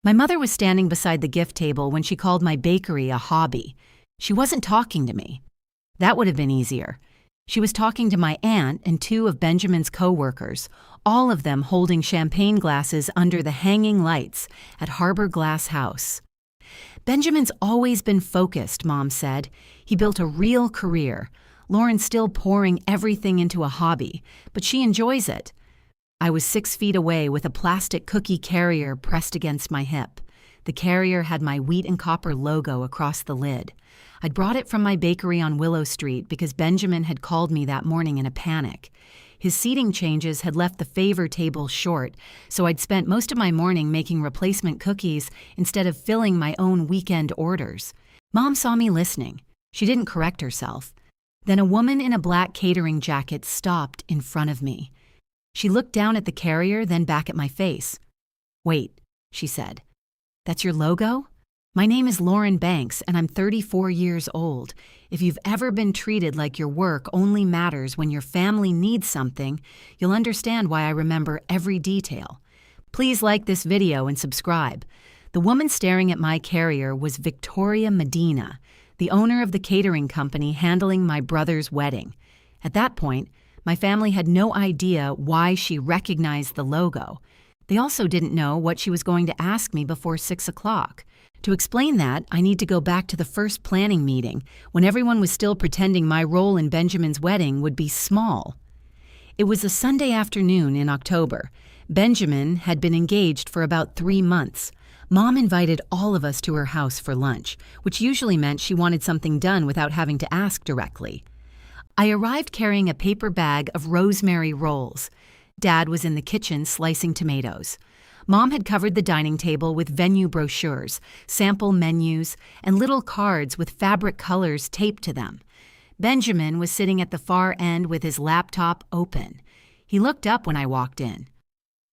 My mother was standing beside the gift table when she called my bakery a hobby. She wasn't talking to me. That would have been easier. She was talking to my aunt and two of Benjamin's co-workers, all of them holding champagne glasses under the hanging lights at Harbor Glass House. Benjamin's always been focused, Mom said. He built a real career. Lauren's still pouring everything into a hobby, but she enjoys it. I was 6 feet away with a plastic cookie carrier pressed against my hip. The carrier had my Wheat and Copper logo across the lid. I'd brought it from my bakery on Willow Street because Benjamin had called me that morning in a panic. His seating changes had left the favor table short, so I'd spent most of my morning making replacement cookies instead of filling my own weekend orders. Mom saw me listening. She didn't correct herself. Then a woman in a black catering jacket stopped in front of me. She looked down at the carrier, then back at my face. "Wait," she said. "That's your logo? My name is Lauren Banks, and I'm 34 years old. If you've ever been treated like your work only matters when your family needs something, you'll understand why I remember every detail. Please like this video and subscribe." The woman staring at my carrier was Victoria Medina, the owner of the catering company handling my brother's wedding. At that point, my family had no idea why she recognized the logo. They also didn't know what she was going to ask me before 6 o'clock. To explain that, I need to go back to the first planning meeting, when everyone was still pretending my role in Benjamin's wedding would be small. It was a Sunday afternoon in October. Benjamin had been engaged for about 3 months. Mom invited all of us to her house for lunch, which usually meant she wanted something done without having to ask directly. I arrived carrying a paper bag of rosemary rolls. Dad was in the kitchen slicing tomatoes. Mom had covered the dining table with venue brochures, sample menus, and little cards with fabric colors taped to them. Benjamin was sitting at the far end with his laptop open. He looked up when I walked in.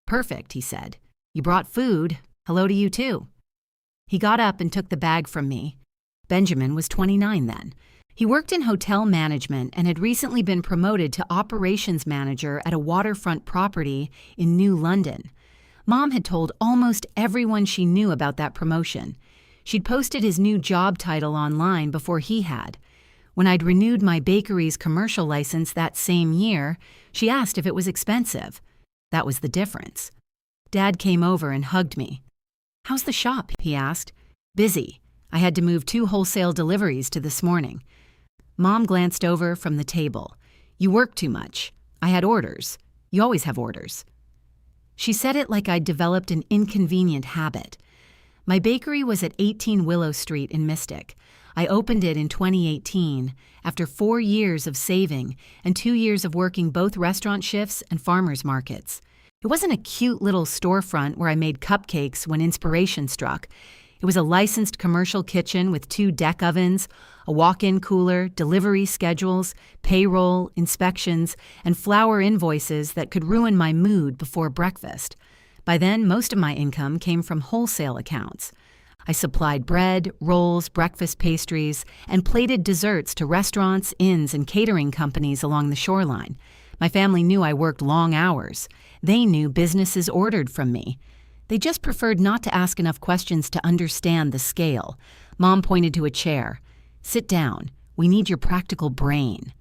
"Perfect," he said. "You brought food. Hello to you too." He got up and took the bag from me. Benjamin was 29 then. He worked in hotel management and had recently been promoted to operations manager at a waterfront property in New London. Mom had told almost everyone she knew about that promotion. She'd posted his new job title online before he had. When I'd renewed my bakery's commercial license that same year, she asked if it was expensive. That was the difference. Dad came over and hugged me. "How's the shop?" he asked. "Busy. I had to move 2 wholesale deliveries to this morning." Mom glanced over from the table. "You work too much. I had orders. You always have orders." She said it like I'd developed an inconvenient habit. My bakery was at 18 Willow Street in Mystic. I opened it in 2018 after 4 years of saving and 2 years of working both restaurant shifts and farmers markets. It wasn't a cute little storefront where I made cupcakes when inspiration struck. It was a licensed commercial kitchen with 2 deck ovens, a walk-in cooler, delivery schedules, payroll, inspections, and flour invoices that could ruin my mood before breakfast. By then, most of my income came from wholesale accounts. I supplied bread, rolls, breakfast pastries, and plated desserts to restaurants, inns, and catering companies along the shoreline. My family knew I worked long hours. They knew businesses ordered from me. They just preferred not to ask enough questions to understand the scale. Mom pointed to a chair. "Sit down. We need your practical brain."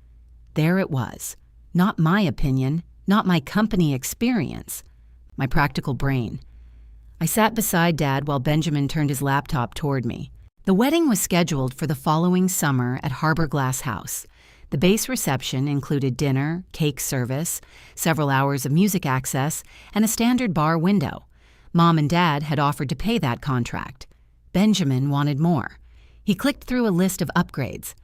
There it was. Not my opinion, not my company experience. My practical brain. I sat beside Dad while Benjamin turned his laptop toward me. The wedding was scheduled for the following summer at Harbor Glass House. The base reception included dinner, cake service, several hours of music access, and a standard bar window. Mom and Dad had offered to pay that contract. Benjamin wanted more. He clicked through a list of upgrades.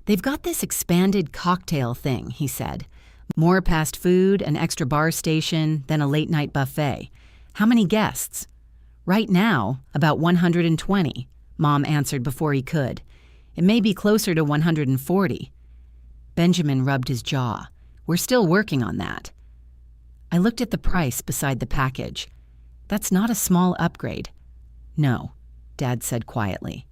"They've got this expanded cocktail thing," he said. "More fast food, an extra bar station, then a late-night buffet. How many guests?" "Right now, about 120, Mom answered before he could. "It may be closer to 140. Benjamin rubbed his jaw. "We're still working on that." I looked at the price beside the package. "That's not a small upgrade." "No," Dad said quietly.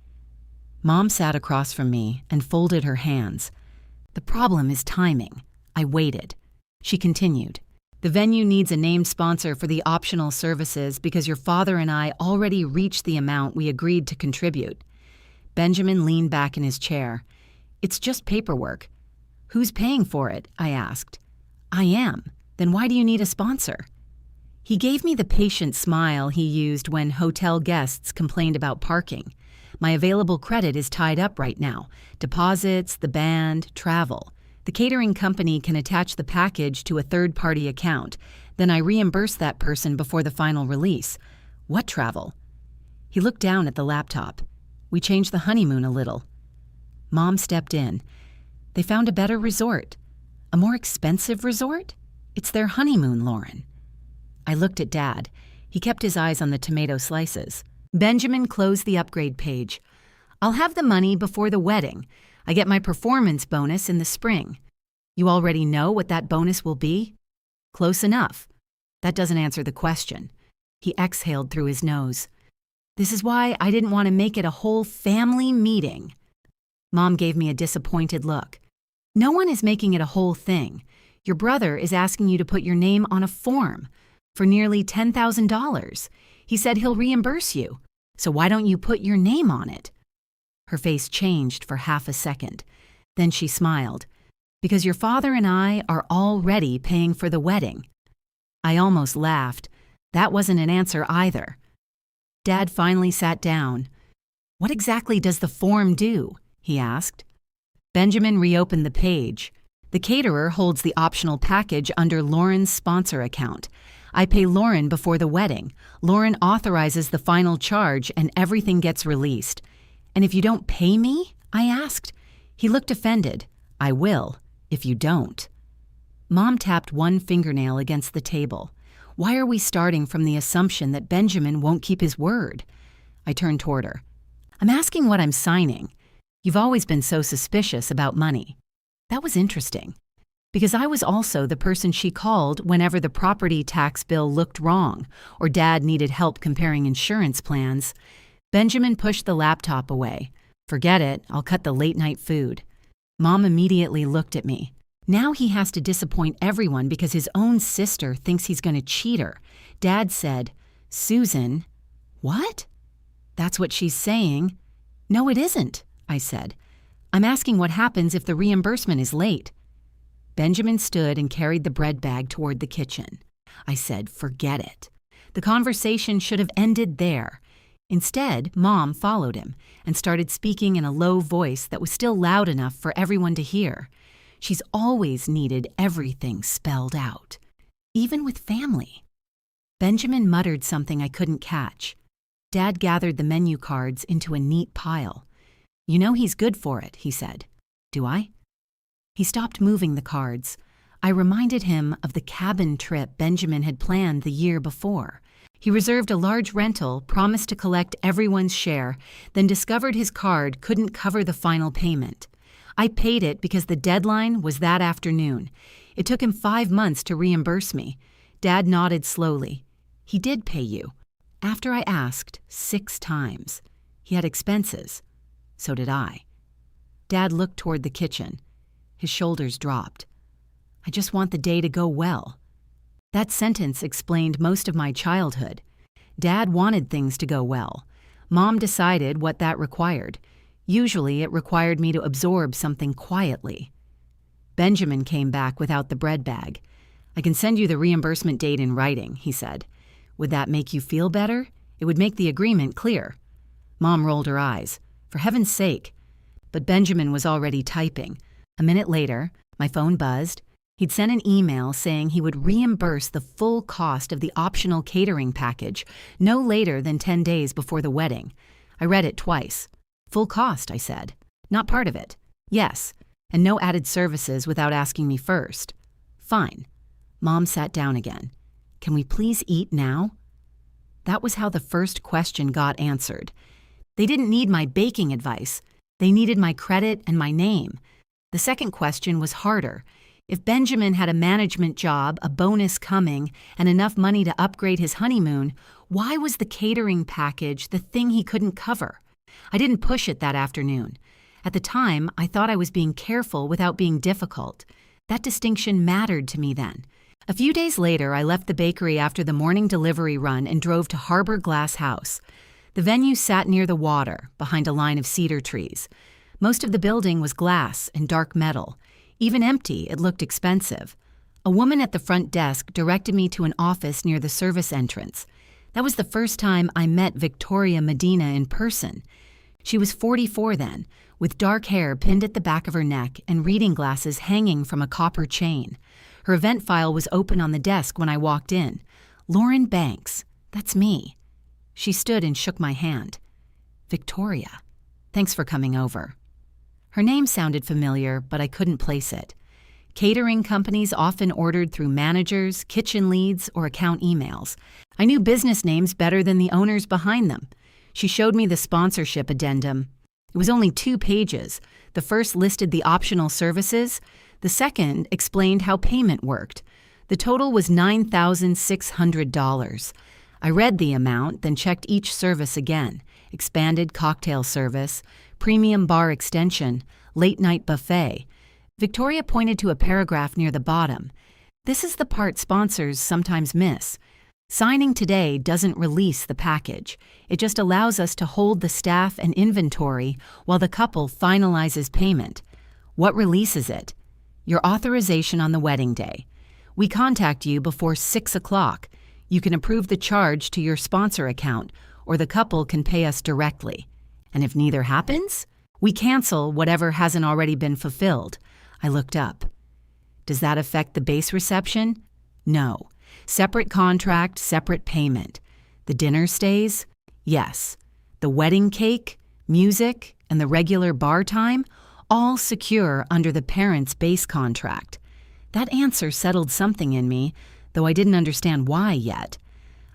Mom sat across from me and folded her hands. "The problem is timing." I waited. She continued. The venue needs a named sponsor for the optional services because your father and I already reached the amount we agreed to contribute. Benjamin leaned back in his chair. It's just paperwork. Who's paying for it? I asked. I am. Then why do you need a sponsor? He gave me the patient smile he used when hotel guests complained about parking. My available credit is tied up right now. Deposits, the band, travel. The catering company can attach the package to a third-party account. Then I reimburse that person before the final release. What travel? He looked down at the laptop. We changed the honeymoon a little. Mom stepped in. They found a better resort. A more expensive resort? It's their honeymoon, Lauren. I looked at Dad. He kept his eyes on the tomato slices. Benjamin closed the upgrade page. I'll have the money before the wedding. I get my performance bonus in the spring. You already know what that bonus will be? Close enough. That doesn't answer the question. He exhaled through his nose. This is why I didn't want to make it a whole family meeting. Mom gave me a disappointed look. No one is making it a whole thing. Your brother is asking you to put your name on a form for nearly $10,000. He said he'll reimburse you. So why don't you put your name on it? Her face changed for half a second. Then she smiled. Because your father and I are already paying for the wedding. I almost laughed. That wasn't an answer either. Dad finally sat down. What exactly does the form do? He asked. Benjamin reopened the page. The caterer holds the optional package under Lauren's sponsor account. I pay Lauren before the wedding. Lauren authorizes the final charge and everything gets released. And if you don't pay me? I asked. He looked offended. I will, if you don't. Mom tapped one fingernail against the table. Why are we starting from the assumption that Benjamin won't keep his word? I turned toward her. I'm asking what I'm signing. You've always been so suspicious about money. That was interesting, because I was also the person she called whenever the property tax bill looked wrong or Dad needed help comparing insurance plans. Benjamin pushed the laptop away. Forget it, I'll cut the late-night food. Mom immediately looked at me. Now he has to disappoint everyone because his own sister thinks he's going to cheat her. Dad said, Susan, what? That's what she's saying. No, it isn't, I said. I'm asking what happens if the reimbursement is late. Benjamin stood and carried the bread bag toward the kitchen. I said, forget it. The conversation should have ended there. Instead, Mom followed him and started speaking in a low voice that was still loud enough for everyone to hear. She's always needed everything spelled out, even with family. Benjamin muttered something I couldn't catch. Dad gathered the menu cards into a neat pile. You know he's good for it, he said. Do I? He stopped moving the cards. I reminded him of the cabin trip Benjamin had planned the year before. He reserved a large rental, promised to collect everyone's share, then discovered his card couldn't cover the final payment. I paid it because the deadline was that afternoon. It took him 5 months to reimburse me. Dad nodded slowly. He did pay you. After I asked 6 times. He had expenses. So did I. Dad looked toward the kitchen. His shoulders dropped. I just want the day to go well. That sentence explained most of my childhood. Dad wanted things to go well. Mom decided what that required. Usually it required me to absorb something quietly. Benjamin came back without the bread bag. I can send you the reimbursement date in writing, he said. Would that make you feel better? It would make the agreement clear. Mom rolled her eyes. For heaven's sake. But Benjamin was already typing. A minute later, my phone buzzed. He'd sent an email saying he would reimburse the full cost of the optional catering package no later than 10 days before the wedding. I read it twice. Full cost, I said. Not part of it. Yes, and no added services without asking me first. Fine. Mom sat down again. Can we please eat now? That was how the first question got answered. They didn't need my baking advice. They needed my credit and my name. The second question was harder. If Benjamin had a management job, a bonus coming, and enough money to upgrade his honeymoon, why was the catering package the thing he couldn't cover? I didn't push it that afternoon. At the time, I thought I was being careful without being difficult. That distinction mattered to me then. A few days later, I left the bakery after the morning delivery run and drove to Harbor Glass House. The venue sat near the water, behind a line of cedar trees. Most of the building was glass and dark metal. Even empty, it looked expensive. A woman at the front desk directed me to an office near the service entrance. That was the first time I met Victoria Medina in person. She was 44 then, with dark hair pinned at the back of her neck and reading glasses hanging from a copper chain. Her event file was open on the desk when I walked in. Lauren Banks, that's me. She stood and shook my hand. Victoria, thanks for coming over. Her name sounded familiar, but I couldn't place it. Catering companies often ordered through managers, kitchen leads, or account emails. I knew business names better than the owners behind them. She showed me the sponsorship addendum. It was only 2 pages. The first listed the optional services. The second explained how payment worked. The total was $9,600. I read the amount, then checked each service again. Expanded cocktail service, premium bar extension, late-night buffet. Victoria pointed to a paragraph near the bottom. This is the part sponsors sometimes miss. Signing today doesn't release the package. It just allows us to hold the staff and inventory while the couple finalizes payment. What releases it? Your authorization on the wedding day. We contact you before 6 o'clock. You can approve the charge to your sponsor account, or the couple can pay us directly. And if neither happens, we cancel whatever hasn't already been fulfilled. I looked up. Does that affect the base reception? No. Separate contract, separate payment. The dinner stays? Yes. The wedding cake, music, and the regular bar time? All secure under the parents' base contract. That answer settled something in me, though I didn't understand why yet.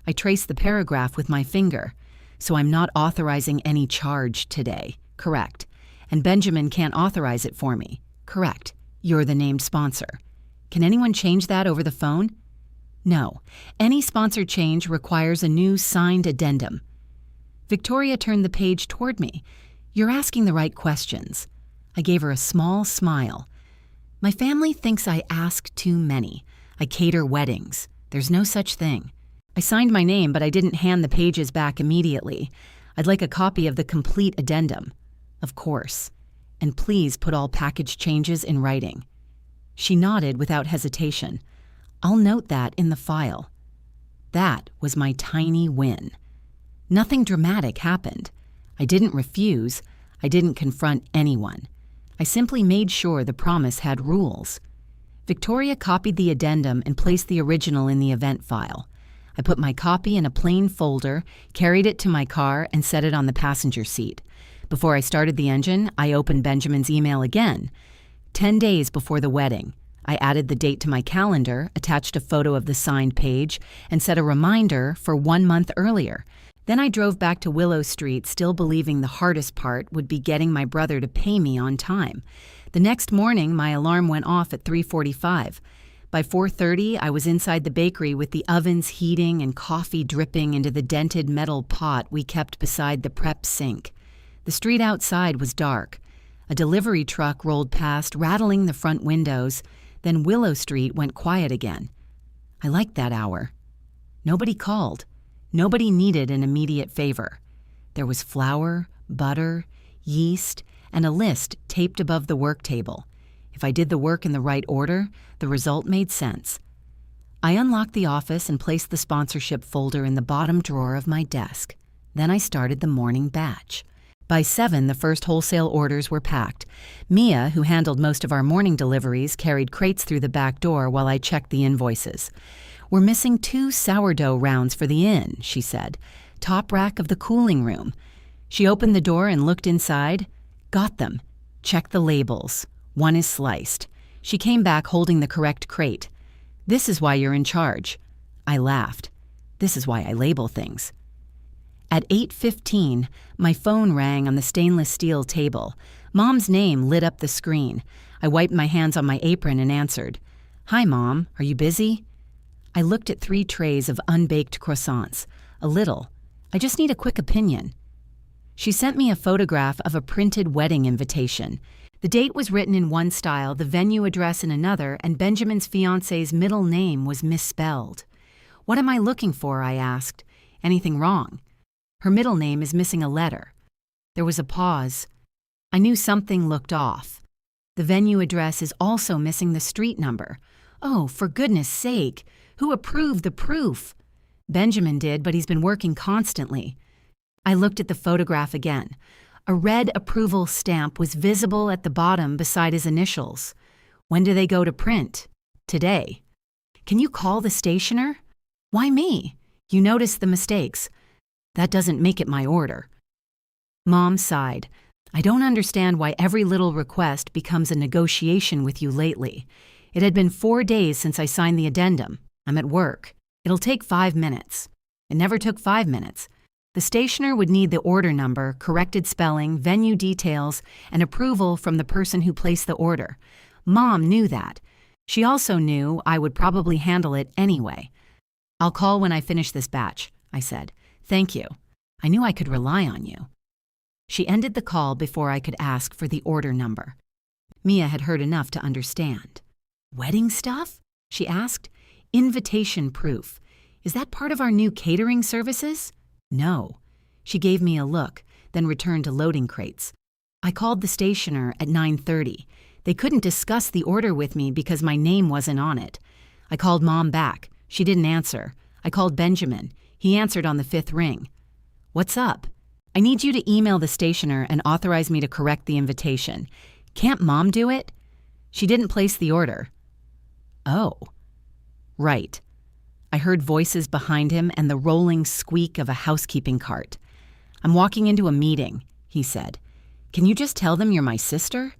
I traced the paragraph with my finger. So I'm not authorizing any charge today. Correct. And Benjamin can't authorize it for me. Correct. You're the named sponsor. Can anyone change that over the phone? No. Any sponsor change requires a new signed addendum. Victoria turned the page toward me. You're asking the right questions. I gave her a small smile. My family thinks I ask too many. I cater weddings. There's no such thing. I signed my name, but I didn't hand the pages back immediately. I'd like a copy of the complete addendum. Of course. And please put all package changes in writing. She nodded without hesitation. I'll note that in the file. That was my tiny win. Nothing dramatic happened. I didn't refuse. I didn't confront anyone. I simply made sure the promise had rules. Victoria copied the addendum and placed the original in the event file. I put my copy in a plain folder, carried it to my car, and set it on the passenger seat. Before I started the engine, I opened Benjamin's email again. 10 days before the wedding, I added the date to my calendar, attached a photo of the signed page, and set a reminder for 1 month earlier. Then I drove back to Willow Street, still believing the hardest part would be getting my brother to pay me on time. The next morning, my alarm went off at 3:45. By 4:30, I was inside the bakery with the ovens heating and coffee dripping into the dented metal pot we kept beside the prep sink. The street outside was dark. A delivery truck rolled past, rattling the front windows. Then Willow Street went quiet again. I liked that hour. Nobody called. Nobody needed an immediate favor. There was flour, butter, yeast, and a list taped above the work table. If I did the work in the right order, the result made sense. I unlocked the office and placed the sponsorship folder in the bottom drawer of my desk. Then I started the morning batch. By 7, the first wholesale orders were packed. Mia, who handled most of our morning deliveries, carried crates through the back door while I checked the invoices. We're missing 2 sourdough rounds for the inn, she said. Top rack of the cooling room. She opened the door and looked inside. Got them. Check the labels. 1 is sliced. She came back holding the correct crate. This is why you're in charge. I laughed. This is why I label things. At 8:15, my phone rang on the stainless steel table. Mom's name lit up the screen. I wiped my hands on my apron and answered. Hi, Mom. Are you busy? I looked at 3 trays of unbaked croissants. A little. I just need a quick opinion. She sent me a photograph of a printed wedding invitation. The date was written in one style, the venue address in another, and Benjamin's fiance's middle name was misspelled. "What am I looking for?" I asked. "Anything wrong?" "Her middle name is missing a letter." There was a pause. I knew something looked off. The venue address is also missing the street number. Oh, for goodness sake, who approved the proof? Benjamin did, but he's been working constantly. I looked at the photograph again. A red approval stamp was visible at the bottom beside his initials. When do they go to print? Today. Can you call the stationer? Why me? You noticed the mistakes. That doesn't make it my order. Mom sighed. I don't understand why every little request becomes a negotiation with you lately. It had been 4 days since I signed the addendum. I'm at work. It'll take 5 minutes. It never took 5 minutes. The stationer would need the order number, corrected spelling, venue details, and approval from the person who placed the order. Mom knew that. She also knew I would probably handle it anyway. I'll call when I finish this batch, I said. Thank you. I knew I could rely on you. She ended the call before I could ask for the order number. Mia had heard enough to understand. Wedding stuff? She asked. Invitation proof. Is that part of our new catering services? No. She gave me a look, then returned to loading crates. I called the stationer at 9:30. They couldn't discuss the order with me because my name wasn't on it. I called Mom back. She didn't answer. I called Benjamin. He answered on the 5th ring. What's up? I need you to email the stationer and authorize me to correct the invitation. Can't Mom do it? She didn't place the order. Oh. Right. I heard voices behind him and the rolling squeak of a housekeeping cart. I'm walking into a meeting, he said. Can you just tell them you're my sister?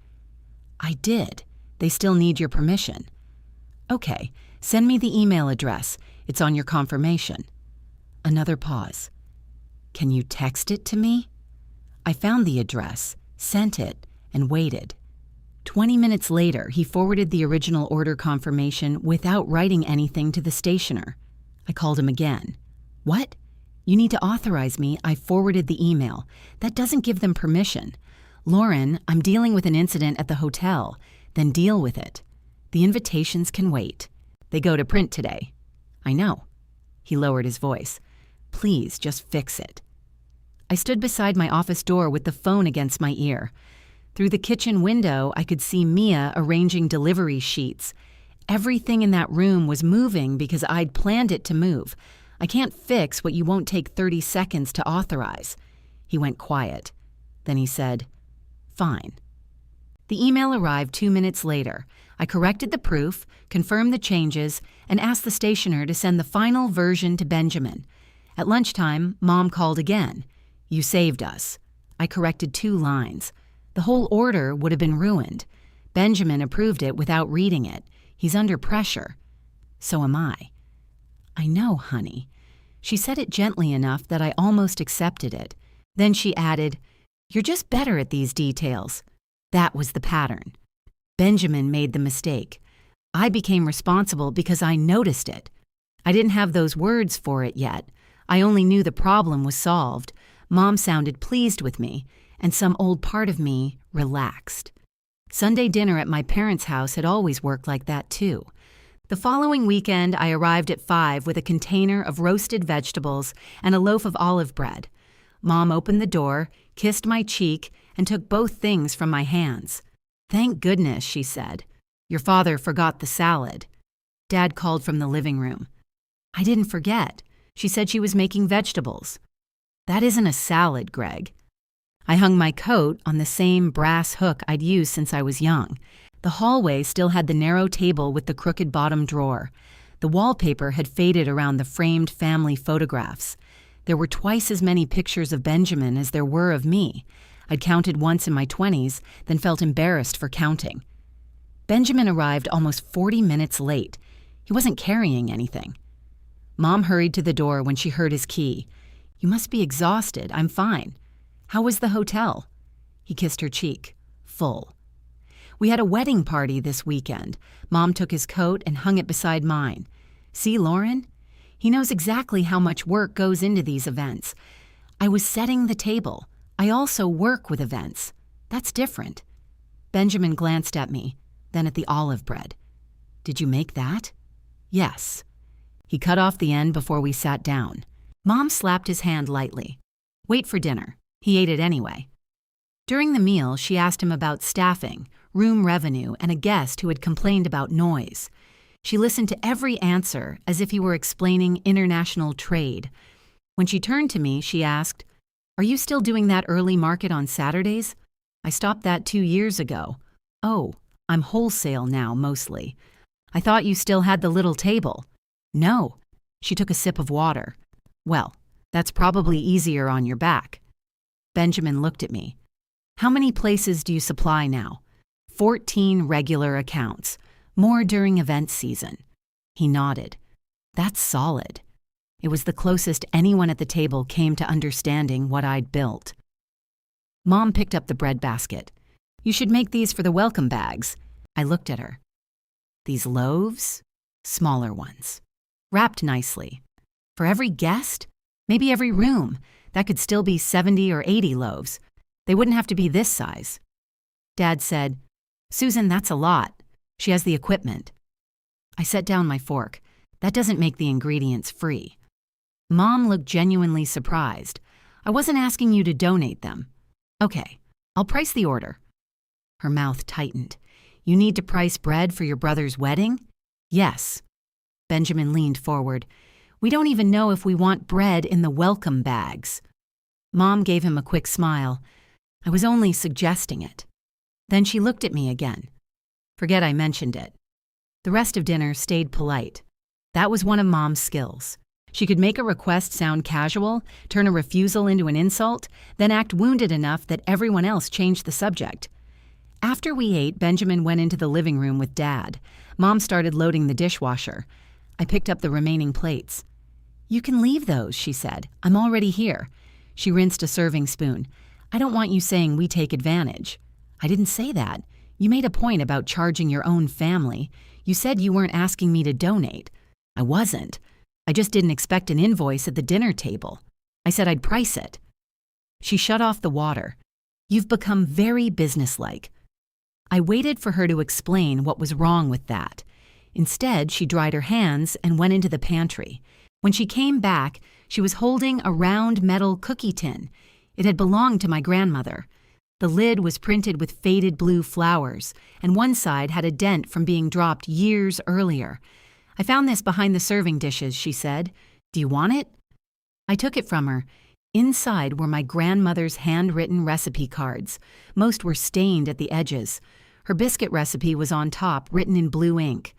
I did. They still need your permission. Okay, send me the email address. It's on your confirmation. Another pause. Can you text it to me? I found the address, sent it, and waited. 20 minutes later, he forwarded the original order confirmation without writing anything to the stationer. I called him again. What? You need to authorize me. I forwarded the email. That doesn't give them permission. Lauren, I'm dealing with an incident at the hotel. Then deal with it. The invitations can wait. They go to print today. I know. He lowered his voice. Please, just fix it. I stood beside my office door with the phone against my ear. Through the kitchen window, I could see Mia arranging delivery sheets. Everything in that room was moving because I'd planned it to move. I can't fix what you won't take 30 seconds to authorize. He went quiet. Then he said, Fine. The email arrived 2 minutes later. I corrected the proof, confirmed the changes, and asked the stationer to send the final version to Benjamin. At lunchtime, Mom called again. You saved us. I corrected 2 lines. The whole order would have been ruined. Benjamin approved it without reading it. He's under pressure. So am I. I know, honey. She said it gently enough that I almost accepted it. Then she added, You're just better at these details. That was the pattern. Benjamin made the mistake. I became responsible because I noticed it. I didn't have those words for it yet. I only knew the problem was solved. Mom sounded pleased with me, and some old part of me relaxed. Sunday dinner at my parents' house had always worked like that too. The following weekend, I arrived at 5 with a container of roasted vegetables and a loaf of olive bread. Mom opened the door, kissed my cheek, and took both things from my hands. Thank goodness, she said. Your father forgot the salad. Dad called from the living room. I didn't forget. She said she was making vegetables. That isn't a salad, Greg. I hung my coat on the same brass hook I'd used since I was young. The hallway still had the narrow table with the crooked bottom drawer. The wallpaper had faded around the framed family photographs. There were twice as many pictures of Benjamin as there were of me. I'd counted once in my 20s, then felt embarrassed for counting. Benjamin arrived almost 40 minutes late. He wasn't carrying anything. Mom hurried to the door when she heard his key. You must be exhausted. I'm fine. How was the hotel? He kissed her cheek. Full. We had a wedding party this weekend. Mom took his coat and hung it beside mine. See, Lauren? He knows exactly how much work goes into these events. I was setting the table. I also work with events. That's different. Benjamin glanced at me, then at the olive bread. Did you make that? Yes. He cut off the end before we sat down. Mom slapped his hand lightly. Wait for dinner. He ate it anyway. During the meal, she asked him about staffing, room revenue, and a guest who had complained about noise. She listened to every answer as if he were explaining international trade. When she turned to me, she asked, "Are you still doing that early market on Saturdays? I stopped that 2 years ago. Oh, I'm wholesale now, mostly. I thought you still had the little table." No. She took a sip of water. Well, that's probably easier on your back. Benjamin looked at me. How many places do you supply now? 14 regular accounts, more during event season. He nodded. That's solid. It was the closest anyone at the table came to understanding what I'd built. Mom picked up the bread basket. You should make these for the welcome bags. I looked at her. These loaves? Smaller ones. Wrapped nicely. For every guest? Maybe every room. That could still be 70 or 80 loaves. They wouldn't have to be this size. Dad said, Susan, that's a lot. She has the equipment. I set down my fork. That doesn't make the ingredients free. Mom looked genuinely surprised. I wasn't asking you to donate them. Okay, I'll price the order. Her mouth tightened. You need to price bread for your brother's wedding? Yes. Benjamin leaned forward. We don't even know if we want bread in the welcome bags. Mom gave him a quick smile. I was only suggesting it. Then she looked at me again. Forget I mentioned it. The rest of dinner stayed polite. That was one of Mom's skills. She could make a request sound casual, turn a refusal into an insult, then act wounded enough that everyone else changed the subject. After we ate, Benjamin went into the living room with Dad. Mom started loading the dishwasher. I picked up the remaining plates. You can leave those, she said. I'm already here. She rinsed a serving spoon. I don't want you saying we take advantage. I didn't say that. You made a point about charging your own family. You said you weren't asking me to donate. I wasn't. I just didn't expect an invoice at the dinner table. I said I'd price it. She shut off the water. You've become very businesslike. I waited for her to explain what was wrong with that. Instead, she dried her hands and went into the pantry. When she came back, she was holding a round metal cookie tin. It had belonged to my grandmother. The lid was printed with faded blue flowers, and one side had a dent from being dropped years earlier. I found this behind the serving dishes, she said. Do you want it? I took it from her. Inside were my grandmother's handwritten recipe cards. Most were stained at the edges. Her biscuit recipe was on top, written in blue ink.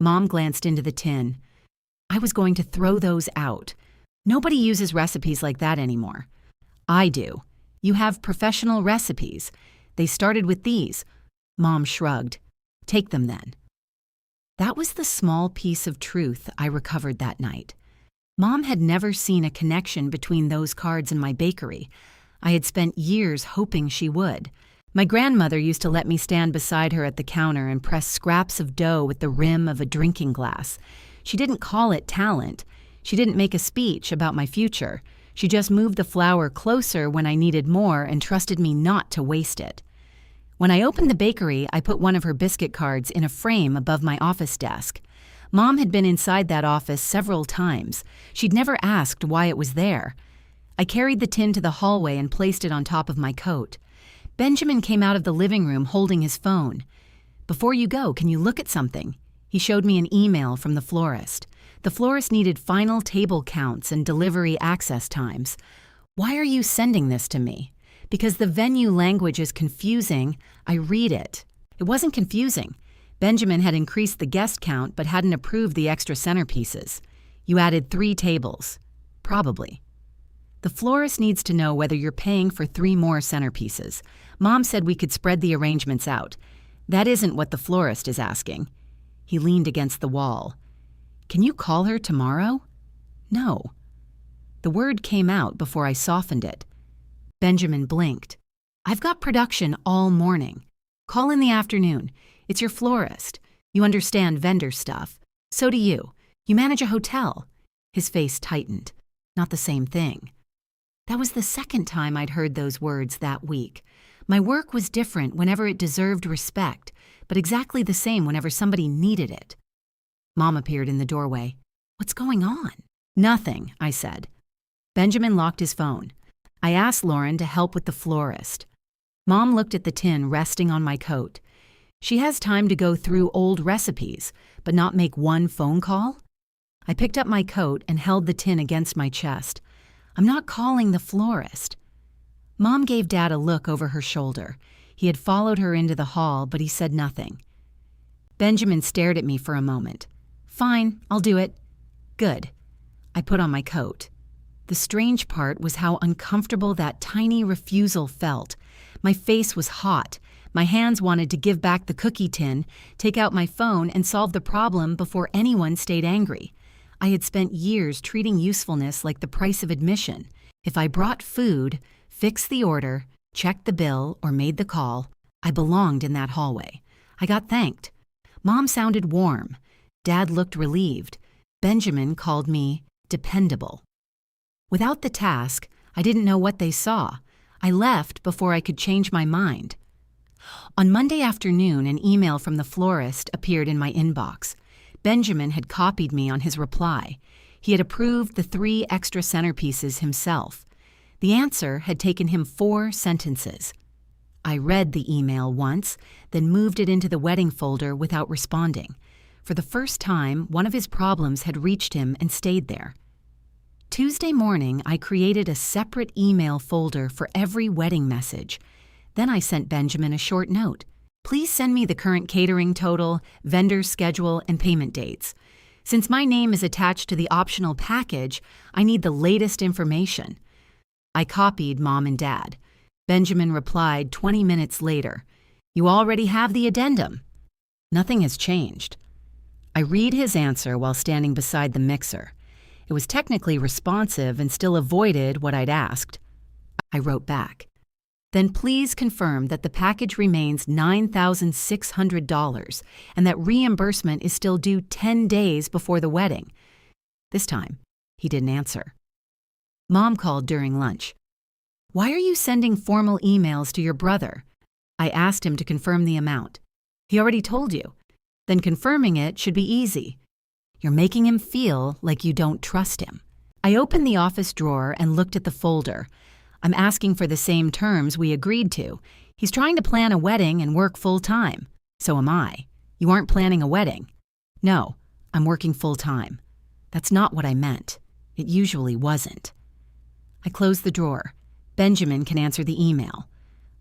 Mom glanced into the tin. I was going to throw those out. Nobody uses recipes like that anymore. I do. You have professional recipes. They started with these. Mom shrugged. Take them then. That was the small piece of truth I recovered that night. Mom had never seen a connection between those cards and my bakery. I had spent years hoping she would. My grandmother used to let me stand beside her at the counter and press scraps of dough with the rim of a drinking glass. She didn't call it talent. She didn't make a speech about my future. She just moved the flour closer when I needed more and trusted me not to waste it. When I opened the bakery, I put one of her biscuit cards in a frame above my office desk. Mom had been inside that office several times. She'd never asked why it was there. I carried the tin to the hallway and placed it on top of my coat. Benjamin came out of the living room holding his phone. Before you go, can you look at something? He showed me an email from the florist. The florist needed final table counts and delivery access times. Why are you sending this to me? Because the venue language is confusing, I read it. It wasn't confusing. Benjamin had increased the guest count but hadn't approved the extra centerpieces. You added 3 tables. Probably. The florist needs to know whether you're paying for 3 more centerpieces. Mom said we could spread the arrangements out. That isn't what the florist is asking. He leaned against the wall. Can you call her tomorrow? No. The word came out before I softened it. Benjamin blinked. I've got production all morning. Call in the afternoon. It's your florist. You understand vendor stuff. So do you. You manage a hotel. His face tightened. Not the same thing. That was the second time I'd heard those words that week. My work was different whenever it deserved respect, but exactly the same whenever somebody needed it. Mom appeared in the doorway. "What's going on?" "Nothing," I said. Benjamin locked his phone. I asked Lauren to help with the florist. Mom looked at the tin resting on my coat. She has time to go through old recipes, but not make one phone call? I picked up my coat and held the tin against my chest. I'm not calling the florist. Mom gave Dad a look over her shoulder. He had followed her into the hall, but he said nothing. Benjamin stared at me for a moment. "Fine, I'll do it." "Good." I put on my coat. The strange part was how uncomfortable that tiny refusal felt. My face was hot. My hands wanted to give back the cookie tin, take out my phone, and solve the problem before anyone stayed angry. I had spent years treating usefulness like the price of admission. If I brought food, fixed the order, checked the bill, or made the call, I belonged in that hallway. I got thanked. Mom sounded warm. Dad looked relieved. Benjamin called me dependable. Without the task, I didn't know what they saw. I left before I could change my mind. On Monday afternoon, an email from the florist appeared in my inbox. Benjamin had copied me on his reply. He had approved the 3 extra centerpieces himself. The answer had taken him 4 sentences. I read the email once, then moved it into the wedding folder without responding. For the first time, one of his problems had reached him and stayed there. Tuesday morning, I created a separate email folder for every wedding message. Then I sent Benjamin a short note. "Please send me the current catering total, vendor schedule, and payment dates. Since my name is attached to the optional package, I need the latest information." I copied Mom and Dad. Benjamin replied 20 minutes later, "You already have the addendum." Nothing has changed. I read his answer while standing beside the mixer. It was technically responsive and still avoided what I'd asked. I wrote back, "Then please confirm that the package remains $9,600 and that reimbursement is still due 10 days before the wedding." This time, he didn't answer. Mom called during lunch. "Why are you sending formal emails to your brother?" I asked him to confirm the amount. "He already told you." "Then confirming it should be easy." "You're making him feel like you don't trust him." I opened the office drawer and looked at the folder. I'm asking for the same terms we agreed to. He's trying to plan a wedding and work full-time. So am I. You aren't planning a wedding. No, I'm working full-time. That's not what I meant. It usually wasn't. I closed the drawer. Benjamin can answer the email.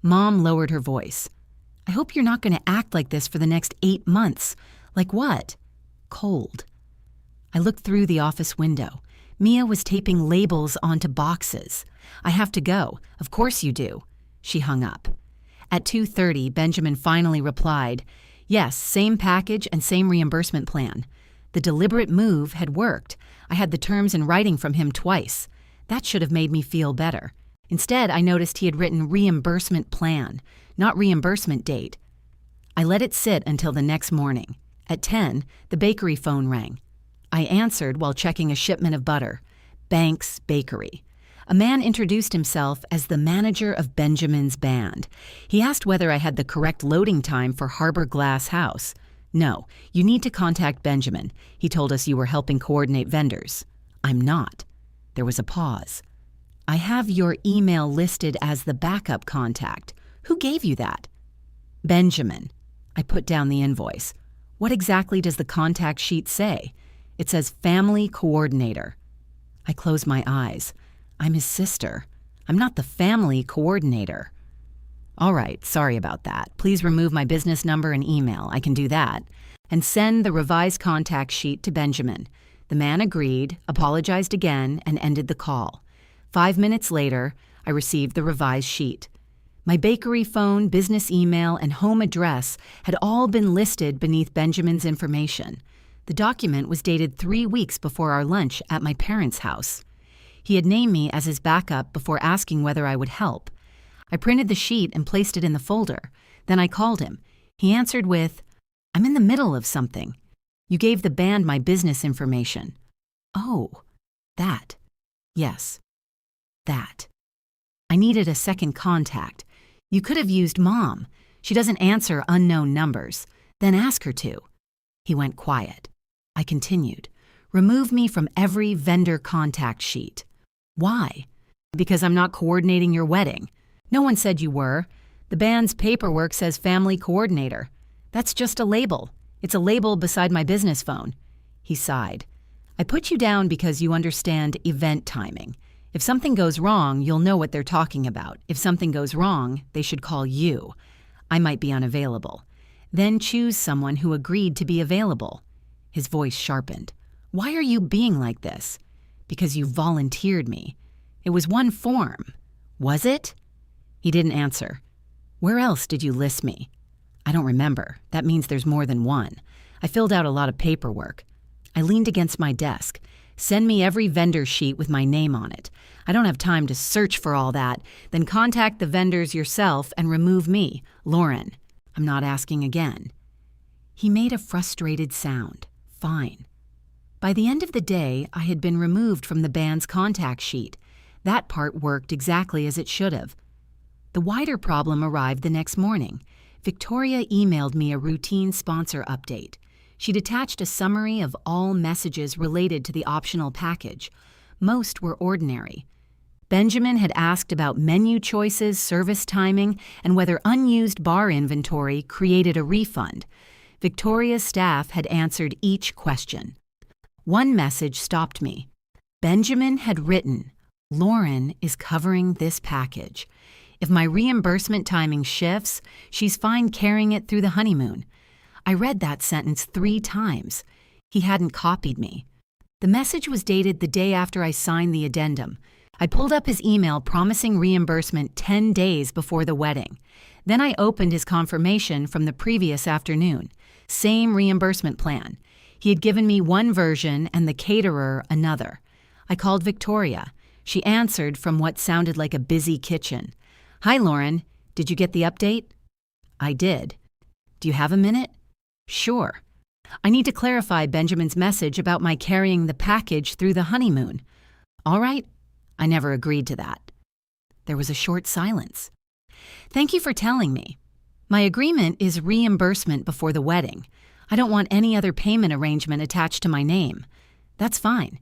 Mom lowered her voice. "I hope you're not going to act like this for the next 8 months. Like what?" "Cold." I looked through the office window. Mia was taping labels onto boxes. "I have to go." "Of course you do." She hung up. At 2:30, Benjamin finally replied, "Yes, same package and same reimbursement plan." The deliberate move had worked. I had the terms in writing from him twice. That should have made me feel better. Instead, I noticed he had written reimbursement plan, not reimbursement date. I let it sit until the next morning. At 10, the bakery phone rang. I answered while checking a shipment of butter. Banks Bakery. A man introduced himself as the manager of Benjamin's band. He asked whether I had the correct loading time for Harbor Glass House. "No, you need to contact Benjamin. He told us you were helping coordinate vendors." "I'm not." There was a pause. "I have your email listed as the backup contact. Who gave you that?" "Benjamin." I put down the invoice. "What exactly does the contact sheet say?" "It says family coordinator." I closed my eyes. I'm his sister. I'm not the family coordinator. "All right, sorry about that. Please remove my business number and email. I can do that. And send the revised contact sheet to Benjamin." The man agreed, apologized again, and ended the call. 5 minutes later, I received the revised sheet. My bakery phone, business email, and home address had all been listed beneath Benjamin's information. The document was dated 3 weeks before our lunch at my parents' house. He had named me as his backup before asking whether I would help. I printed the sheet and placed it in the folder. Then I called him. He answered with, "I'm in the middle of something. You gave the band my business information." "Oh, that. Yes, that. I needed a second contact. You could have used Mom. She doesn't answer unknown numbers. Then ask her to. He went quiet. I continued. Remove me from every vendor contact sheet. Why? Because I'm not coordinating your wedding. No one said you were. The band's paperwork says family coordinator. That's just a label. It's a label beside my business phone. He sighed. I put you down because you understand event timing. If something goes wrong, you'll know what they're talking about. If something goes wrong, they should call you. I might be unavailable. Then choose someone who agreed to be available. His voice sharpened. Why are you being like this? Because you volunteered me. It was one form. Was it? He didn't answer. Where else did you list me? I don't remember. That means there's more than one. I filled out a lot of paperwork. I leaned against my desk. Send me every vendor sheet with my name on it. I don't have time to search for all that. Then contact the vendors yourself and remove me, Lauren. I'm not asking again. He made a frustrated sound. Fine. By the end of the day, I had been removed from the band's contact sheet. That part worked exactly as it should have. The wider problem arrived the next morning. Victoria emailed me a routine sponsor update. She'd attached a summary of all messages related to the optional package. Most were ordinary. Benjamin had asked about menu choices, service timing, and whether unused bar inventory created a refund. Victoria's staff had answered each question. One message stopped me. Benjamin had written, Lauren is covering this package. If my reimbursement timing shifts, she's fine carrying it through the honeymoon. I read that sentence 3 times. He hadn't copied me. The message was dated the day after I signed the addendum. I pulled up his email promising reimbursement 10 days before the wedding. Then I opened his confirmation from the previous afternoon. Same reimbursement plan. He had given me one version and the caterer another. I called Victoria. She answered from what sounded like a busy kitchen. Hi, Lauren. Did you get the update? I did. Do you have a minute? Sure. I need to clarify Benjamin's message about my carrying the package through the honeymoon. All right. I never agreed to that. There was a short silence. Thank you for telling me. My agreement is reimbursement before the wedding. I don't want any other payment arrangement attached to my name. That's fine.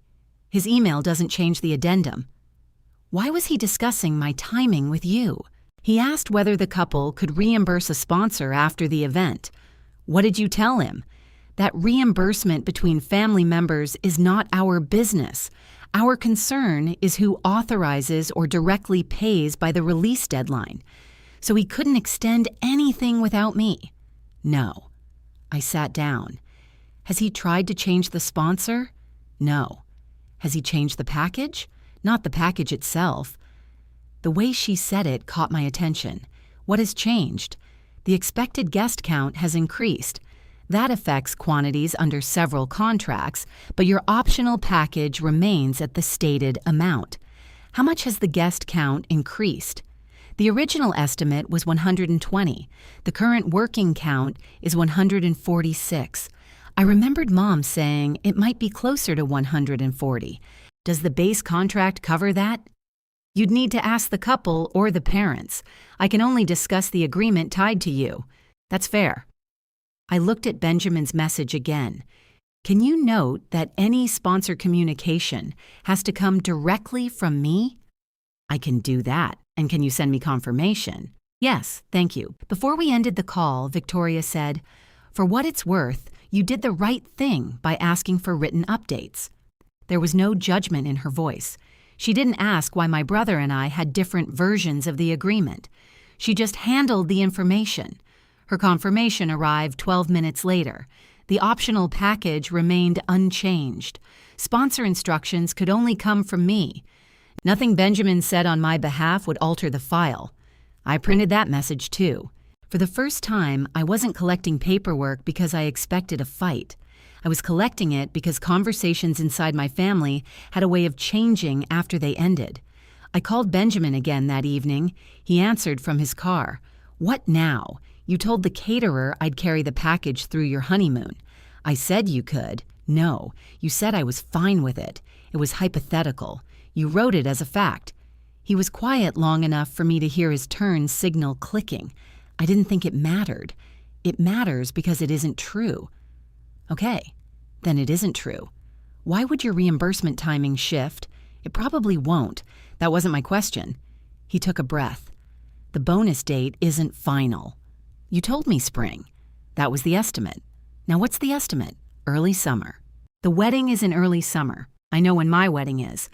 His email doesn't change the addendum. Why was he discussing my timing with you? He asked whether the couple could reimburse a sponsor after the event. What did you tell him? That reimbursement between family members is not our business. Our concern is who authorizes or directly pays by the release deadline. So he couldn't extend anything without me. No. I sat down. Has he tried to change the sponsor? No. Has he changed the package? Not the package itself. The way she said it caught my attention. What has changed? The expected guest count has increased. That affects quantities under several contracts, but your optional package remains at the stated amount. How much has the guest count increased? The original estimate was 120. The current working count is 146. I remembered Mom saying it might be closer to 140. Does the base contract cover that? You'd need to ask the couple or the parents. I can only discuss the agreement tied to you. That's fair. I looked at Benjamin's message again. Can you note that any sponsor communication has to come directly from me? I can do that. And can you send me confirmation? Yes, thank you. Before we ended the call, Victoria said, For what it's worth, you did the right thing by asking for written updates. There was no judgment in her voice. She didn't ask why my brother and I had different versions of the agreement. She just handled the information. Her confirmation arrived 12 minutes later. The optional package remained unchanged. Sponsor instructions could only come from me. Nothing Benjamin said on my behalf would alter the file. I printed that message too. For the first time, I wasn't collecting paperwork because I expected a fight. I was collecting it because conversations inside my family had a way of changing after they ended. I called Benjamin again that evening. He answered from his car. What now? You told the caterer I'd carry the package through your honeymoon. I said you could. No, you said I was fine with it. It was hypothetical. You wrote it as a fact. He was quiet long enough for me to hear his turn signal clicking. I didn't think it mattered. It matters because it isn't true. Okay, then it isn't true. Why would your reimbursement timing shift? It probably won't. That wasn't my question. He took a breath. The bonus date isn't final. You told me spring. That was the estimate. Now what's the estimate? Early summer. The wedding is in early summer. I know when my wedding is.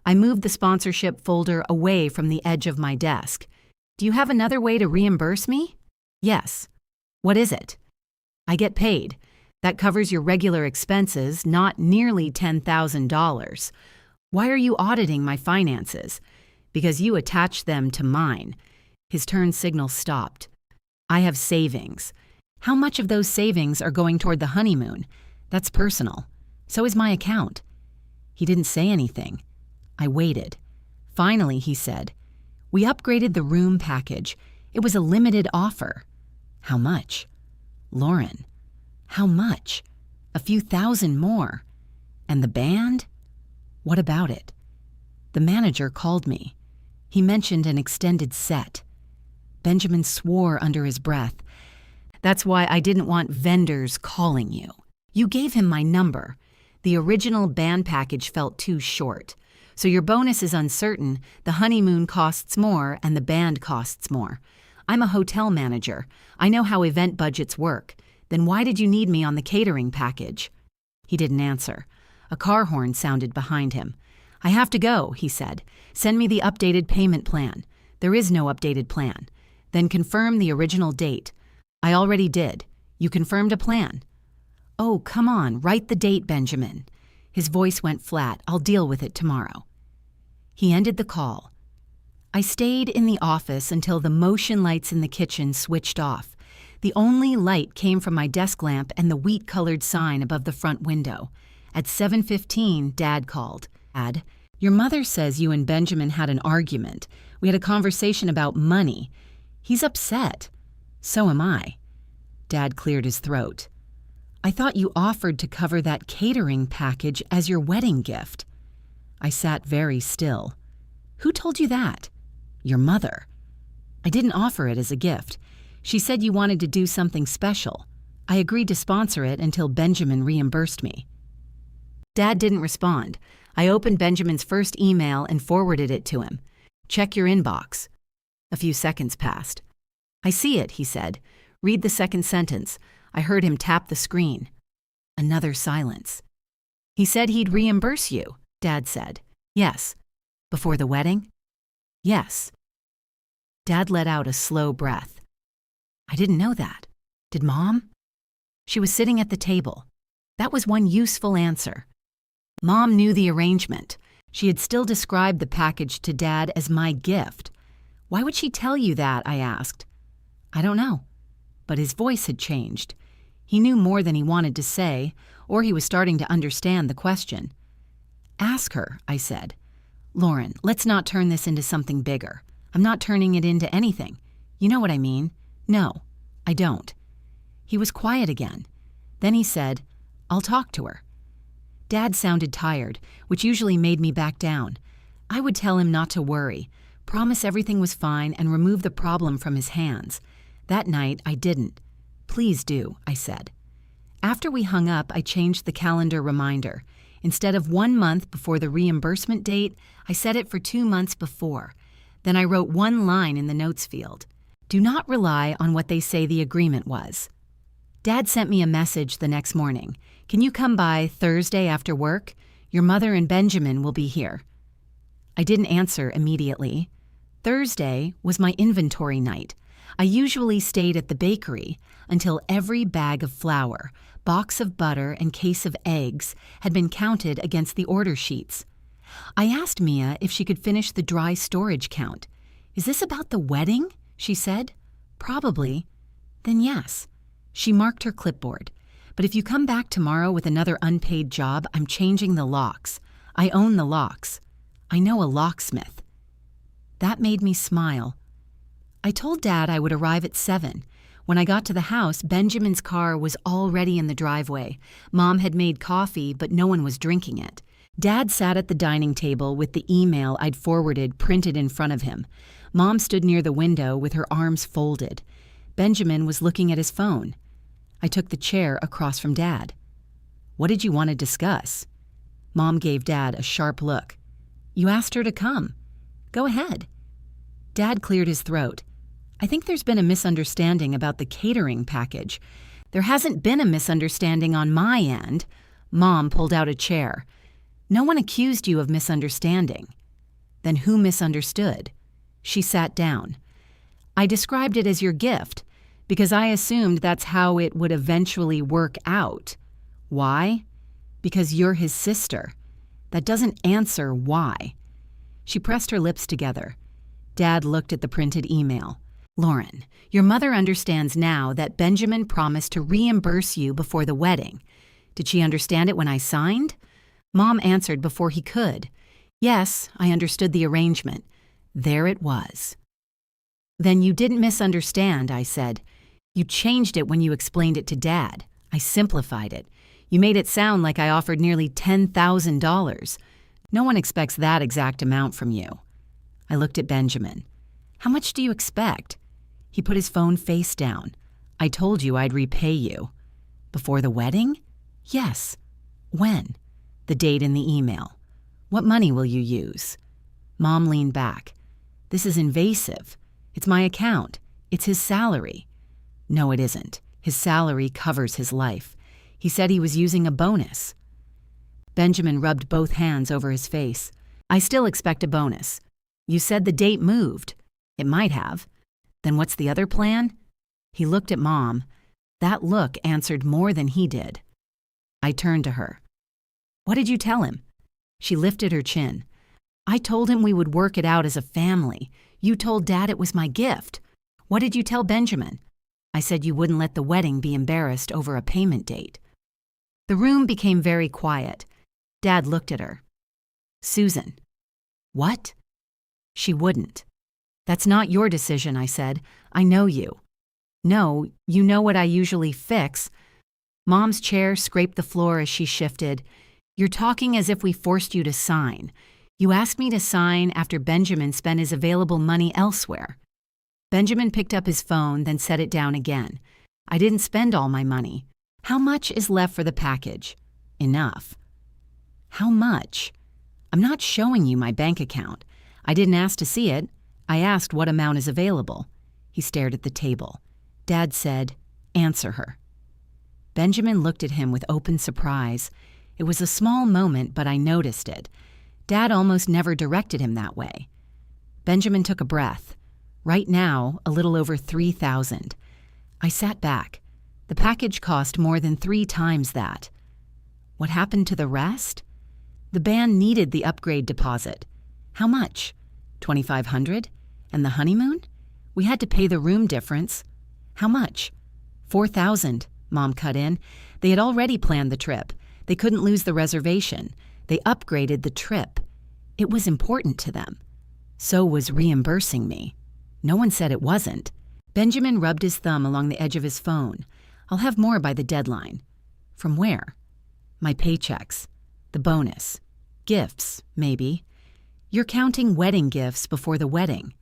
I moved the sponsorship folder away from the edge of my desk. Do you have another way to reimburse me? Yes. What is it? I get paid. That covers your regular expenses, not nearly $10,000. Why are you auditing my finances? Because you attached them to mine. His turn signal stopped. I have savings. How much of those savings are going toward the honeymoon? That's personal. So is my account. He didn't say anything. I waited. Finally, he said, "We upgraded the room package. It was a limited offer." How much? Lauren, how much? A few thousand more. And the band? What about it? The manager called me. He mentioned an extended set. Benjamin swore under his breath. That's why I didn't want vendors calling you. You gave him my number. The original band package felt too short. So your bonus is uncertain, the honeymoon costs more, and the band costs more. I'm a hotel manager. I know how event budgets work. Then why did you need me on the catering package? He didn't answer. A car horn sounded behind him. I have to go, he said. Send me the updated payment plan. There is no updated plan. Then confirm the original date. I already did. You confirmed a plan. Oh, come on, write the date, Benjamin. His voice went flat. I'll deal with it tomorrow. He ended the call. I stayed in the office until the motion lights in the kitchen switched off. The only light came from my desk lamp and the wheat-colored sign above the front window. At 7:15, Dad called. Dad, your mother says you and Benjamin had an argument. We had a conversation about money. He's upset. So am I. Dad cleared his throat. I thought you offered to cover that catering package as your wedding gift. I sat very still. Who told you that? Your mother. I didn't offer it as a gift. She said you wanted to do something special. I agreed to sponsor it until Benjamin reimbursed me. Dad didn't respond. I opened Benjamin's first email and forwarded it to him. Check your inbox. A few seconds passed. I see it, he said. Read the second sentence. I heard him tap the screen. Another silence. He said he'd reimburse you, Dad said. Yes. Before the wedding? Yes. Dad let out a slow breath. I didn't know that. Did Mom? She was sitting at the table. That was one useful answer. Mom knew the arrangement. She had still described the package to Dad as my gift. Why would she tell you that? I asked. I don't know. But his voice had changed. He knew more than he wanted to say, or he was starting to understand the question. Ask her, I said. Lauren, let's not turn this into something bigger. I'm not turning it into anything. You know what I mean? No, I don't. He was quiet again. Then he said, I'll talk to her. Dad sounded tired, which usually made me back down. I would tell him not to worry, promise everything was fine, and remove the problem from his hands. That night, I didn't. Please do, I said. After we hung up, I changed the calendar reminder. Instead of 1 month before the reimbursement date, I set it for 2 months before. Then I wrote one line in the notes field. Do not rely on what they say the agreement was. Dad sent me a message the next morning. Can you come by Thursday after work? Your mother and Benjamin will be here. I didn't answer immediately. Thursday was my inventory night. I usually stayed at the bakery until every bag of flour, box of butter, and case of eggs had been counted against the order sheets. I asked Mia if she could finish the dry storage count. Is this about the wedding? She said. Probably. Then yes. She marked her clipboard. But if you come back tomorrow with another unpaid job, I'm changing the locks. I own the locks. I know a locksmith. That made me smile. I told Dad I would arrive at 7. When I got to the house, Benjamin's car was already in the driveway. Mom had made coffee, but no one was drinking it. Dad sat at the dining table with the email I'd forwarded printed in front of him. Mom stood near the window with her arms folded. Benjamin was looking at his phone. I took the chair across from Dad. "What did you want to discuss?" Mom gave Dad a sharp look. "You asked her to come. Go ahead." Dad cleared his throat. "I think there's been a misunderstanding about the catering package." "There hasn't been a misunderstanding on my end." Mom pulled out a chair. "No one accused you of misunderstanding." "Then who misunderstood?" She sat down. "I described it as your gift because I assumed that's how it would eventually work out." "Why?" "Because you're his sister." "That doesn't answer why." She pressed her lips together. Dad looked at the printed email. "Lauren, your mother understands now that Benjamin promised to reimburse you before the wedding. Did she understand it when I signed?" Mom answered before he could. "Yes, I understood the arrangement." There it was. "Then you didn't misunderstand," I said. "You changed it when you explained it to Dad. I simplified it. You made it sound like I offered nearly $10,000. No one expects that exact amount from you." I looked at Benjamin. "How much do you expect?" He put his phone face down. "I told you I'd repay you." "Before the wedding?" "Yes." "When?" "The date in the email." "What money will you use?" Mom leaned back. "This is invasive. It's my account. It's his salary." "No, it isn't. His salary covers his life. He said he was using a bonus." Benjamin rubbed both hands over his face. "I still expect a bonus. You said the date moved." "It might have." "Then what's the other plan?" He looked at Mom. That look answered more than he did. I turned to her. "What did you tell him?" She lifted her chin. "I told him we would work it out as a family. You told Dad it was my gift. What did you tell Benjamin?" "I said you wouldn't let the wedding be embarrassed over a payment date." The room became very quiet. Dad looked at her. "Susan." "What?" She wouldn't. "That's not your decision," I said. "I know you." "No, you know what I usually fix." Mom's chair scraped the floor as she shifted. "You're talking as if we forced you to sign. You asked me to sign after Benjamin spent his available money elsewhere." Benjamin picked up his phone, then set it down again. "I didn't spend all my money. How much is left for the package?" "Enough." "How much?" "I'm not showing you my bank account. I didn't ask to see it. I asked what amount is available." He stared at the table. Dad said, "Answer her." Benjamin looked at him with open surprise. It was a small moment, but I noticed it. Dad almost never directed him that way. Benjamin took a breath. Right now, a little over $3,000. I sat back. The package cost more than 3 times that. What happened to the rest? The band needed the upgrade deposit. How much? $2,500? And the honeymoon? We had to pay the room difference. How much? $4,000, Mom cut in. They had already planned the trip. They couldn't lose the reservation. They upgraded the trip. It was important to them. So was reimbursing me. No one said it wasn't. Benjamin rubbed his thumb along the edge of his phone. "I'll have more by the deadline." "From where?" "My paychecks. The bonus. Gifts, maybe. You're counting wedding gifts before the wedding."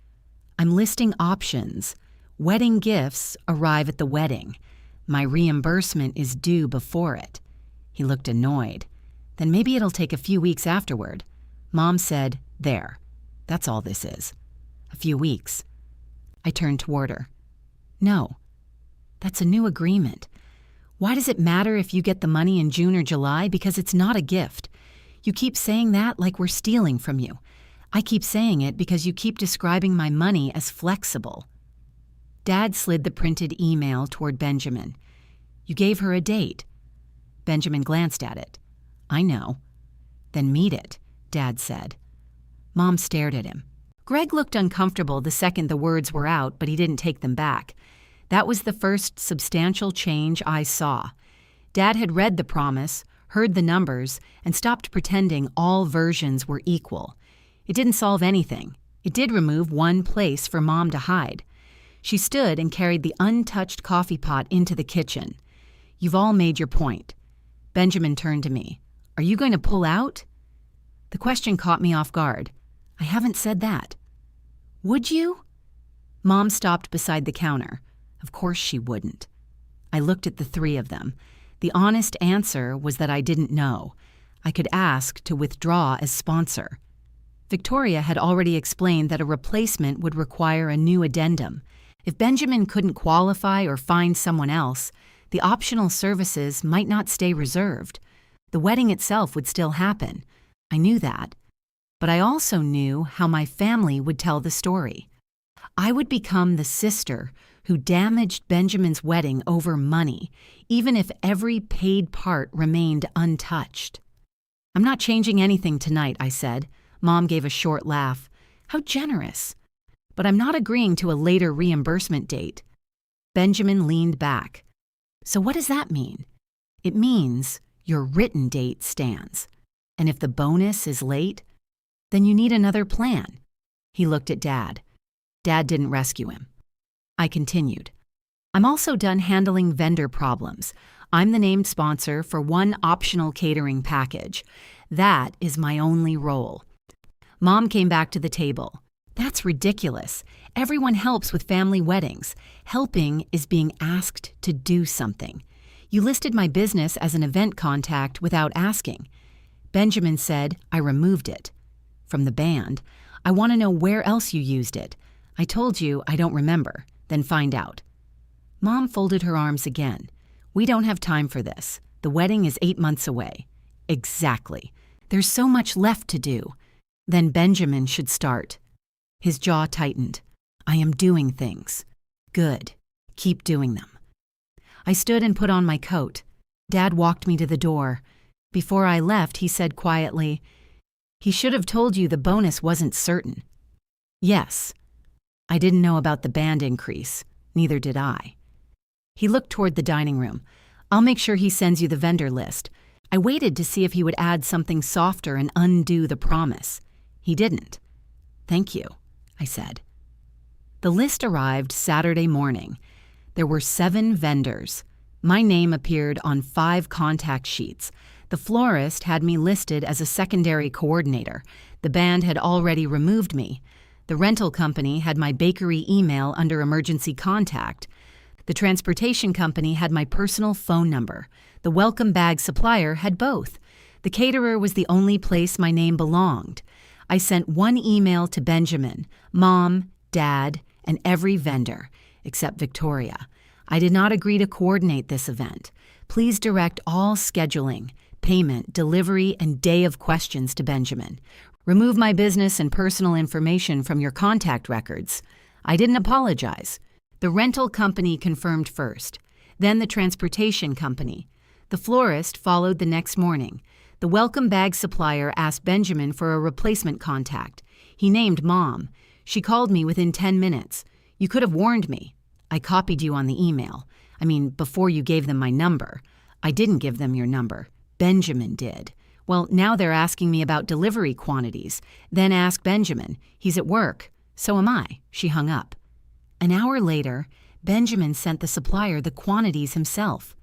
"I'm listing options. Wedding gifts arrive at the wedding. My reimbursement is due before it." He looked annoyed. "Then maybe it'll take a few weeks afterward." Mom said, "There. That's all this is. A few weeks." I turned toward her. "No. That's a new agreement. Why does it matter if you get the money in June or July? Because it's not a gift. You keep saying that like we're stealing from you. I keep saying it because you keep describing my money as flexible." Dad slid the printed email toward Benjamin. "You gave her a date." Benjamin glanced at it. "I know." "Then meet it," Dad said. Mom stared at him. Greg looked uncomfortable the second the words were out, but he didn't take them back. That was the first substantial change I saw. Dad had read the promise, heard the numbers, and stopped pretending all versions were equal. It didn't solve anything. It did remove one place for Mom to hide. She stood and carried the untouched coffee pot into the kitchen. "You've all made your point." Benjamin turned to me. "Are you going to pull out?" The question caught me off guard. I haven't said that. Would you? Mom stopped beside the counter. Of course she wouldn't. I looked at the three of them. The honest answer was that I didn't know. I could ask to withdraw as sponsor. Victoria had already explained that a replacement would require a new addendum. If Benjamin couldn't qualify or find someone else, the optional services might not stay reserved. The wedding itself would still happen. I knew that. But I also knew how my family would tell the story. I would become the sister who damaged Benjamin's wedding over money, even if every paid part remained untouched. I'm not changing anything tonight, I said. Mom gave a short laugh. How generous. But I'm not agreeing to a later reimbursement date. Benjamin leaned back. So what does that mean? It means your written date stands. And if the bonus is late, then you need another plan. He looked at Dad. Dad didn't rescue him. I continued. I'm also done handling vendor problems. I'm the named sponsor for one optional catering package. That is my only role. Mom came back to the table. That's ridiculous. Everyone helps with family weddings. Helping is being asked to do something. You listed my business as an event contact without asking. Benjamin said I removed it. From the band, I want to know where else you used it. I told you I don't remember. Then find out. Mom folded her arms again. We don't have time for this. The wedding is 8 months away. Exactly. There's so much left to do. Then Benjamin should start. His jaw tightened. I am doing things. Good. Keep doing them. I stood and put on my coat. Dad walked me to the door. Before I left, he said quietly, "He should have told you the bonus wasn't certain." Yes. I didn't know about the band increase. Neither did I. He looked toward the dining room. I'll make sure he sends you the vendor list. I waited to see if he would add something softer and undo the promise. He didn't. Thank you, I said. The list arrived Saturday morning. There were 7 vendors. My name appeared on 5 contact sheets. The florist had me listed as a secondary coordinator. The band had already removed me. The rental company had my bakery email under emergency contact. The transportation company had my personal phone number. The welcome bag supplier had both. The caterer was the only place my name belonged. I sent one email to Benjamin, Mom, Dad, and every vendor, except Victoria. I did not agree to coordinate this event. Please direct all scheduling, payment, delivery, and day of questions to Benjamin. Remove my business and personal information from your contact records. I didn't apologize. The rental company confirmed first, then the transportation company. The florist followed the next morning. The welcome bag supplier asked Benjamin for a replacement contact. He named Mom. She called me within 10 minutes. You could have warned me. I copied you on the email. Before you gave them my number. I didn't give them your number. Benjamin did. Well, now they're asking me about delivery quantities. Then ask Benjamin. He's at work. So am I. She hung up. An hour later, Benjamin sent the supplier the quantities himself.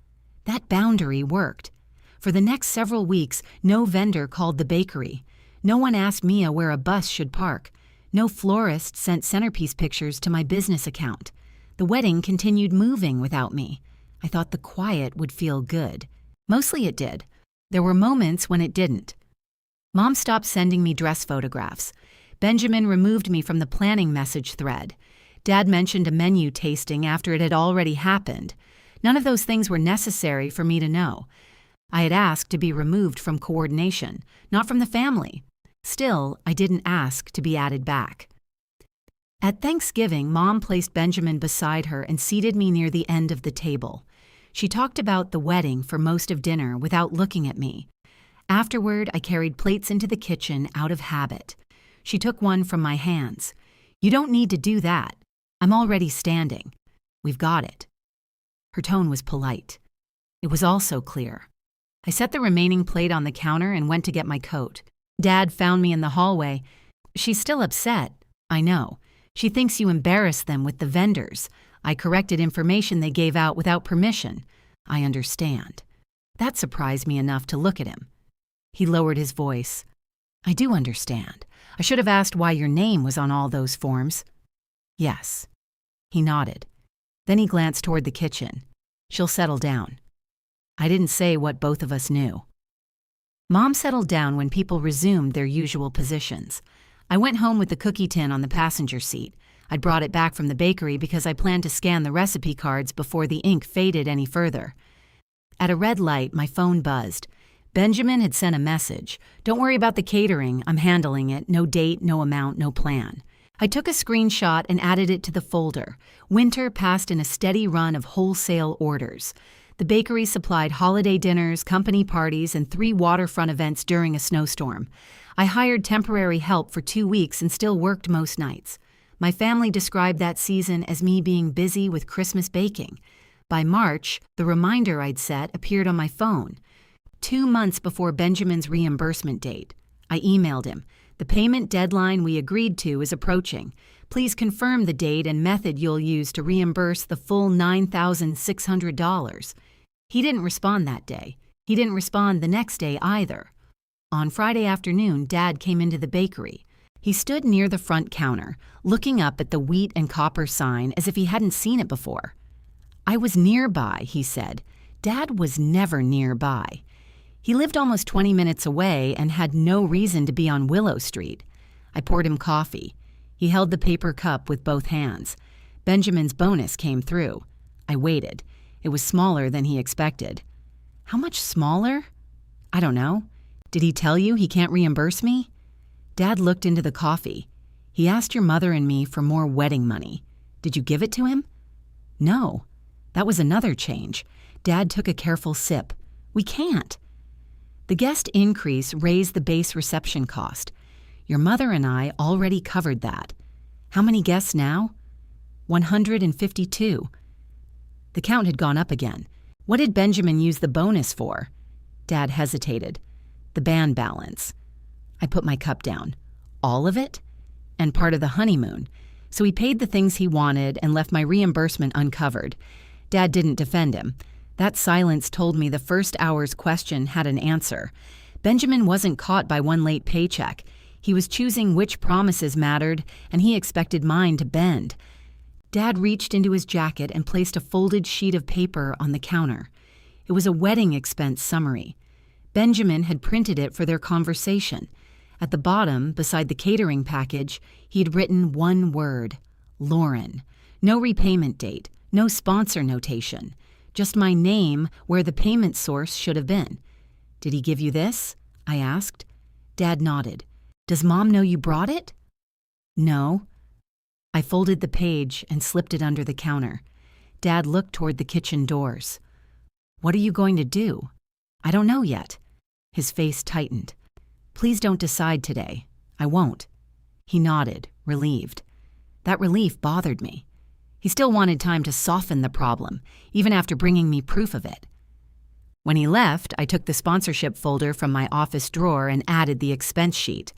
That boundary worked. For the next several weeks, no vendor called the bakery. No one asked Mia where a bus should park. No florist sent centerpiece pictures to my business account. The wedding continued moving without me. I thought the quiet would feel good. Mostly it did. There were moments when it didn't. Mom stopped sending me dress photographs. Benjamin removed me from the planning message thread. Dad mentioned a menu tasting after it had already happened. None of those things were necessary for me to know. I had asked to be removed from coordination, not from the family. Still, I didn't ask to be added back. At Thanksgiving, Mom placed Benjamin beside her and seated me near the end of the table. She talked about the wedding for most of dinner without looking at me. Afterward, I carried plates into the kitchen out of habit. She took one from my hands. You don't need to do that. I'm already standing. We've got it. Her tone was polite. It was also clear. I set the remaining plate on the counter and went to get my coat. Dad found me in the hallway. She's still upset. I know. She thinks you embarrassed them with the vendors. I corrected information they gave out without permission. I understand. That surprised me enough to look at him. He lowered his voice. I do understand. I should have asked why your name was on all those forms. Yes. He nodded. Then he glanced toward the kitchen. She'll settle down. I didn't say what both of us knew. Mom settled down when people resumed their usual positions. I went home with the cookie tin on the passenger seat. I'd brought it back from the bakery because I planned to scan the recipe cards before the ink faded any further. At a red light, my phone buzzed. Benjamin had sent a message. Don't worry about the catering. I'm handling it. No date, no amount, no plan. I took a screenshot and added it to the folder. Winter passed in a steady run of wholesale orders. The bakery supplied holiday dinners, company parties, and 3 waterfront events during a snowstorm. I hired temporary help for 2 weeks and still worked most nights. My family described that season as me being busy with Christmas baking. By March, the reminder I'd set appeared on my phone. 2 months before Benjamin's reimbursement date, I emailed him. The payment deadline we agreed to is approaching. Please confirm the date and method you'll use to reimburse the full $9,600. He didn't respond that day. He didn't respond the next day either. On Friday afternoon, Dad came into the bakery. He stood near the front counter, looking up at the wheat and copper sign as if he hadn't seen it before. I was nearby, he said. Dad was never nearby. He lived almost 20 minutes away and had no reason to be on Willow Street. I poured him coffee. He held the paper cup with both hands. Benjamin's bonus came through. I waited. It was smaller than he expected. How much smaller? I don't know. Did he tell you he can't reimburse me? Dad looked into the coffee. He asked your mother and me for more wedding money. Did you give it to him? No. That was another change. Dad took a careful sip. We can't. The guest increase raised the base reception cost. Your mother and I already covered that. How many guests now? 152. The count had gone up again. What did Benjamin use the bonus for? Dad hesitated. The band balance. I put my cup down. All of it? And part of the honeymoon. So he paid the things he wanted and left my reimbursement uncovered. Dad didn't defend him. That silence told me the first hour's question had an answer. Benjamin wasn't caught by one late paycheck. He was choosing which promises mattered, and he expected mine to bend. Dad reached into his jacket and placed a folded sheet of paper on the counter. It was a wedding expense summary. Benjamin had printed it for their conversation. At the bottom, beside the catering package, he'd written one word, Lauren. No repayment date, no sponsor notation. Just my name where the payment source should have been. Did he give you this? I asked. Dad nodded. Does Mom know you brought it? No. I folded the page and slipped it under the counter. Dad looked toward the kitchen doors. What are you going to do? I don't know yet. His face tightened. Please don't decide today. I won't. He nodded, relieved. That relief bothered me. He still wanted time to soften the problem, even after bringing me proof of it. When he left, I took the sponsorship folder from my office drawer and added the expense sheet.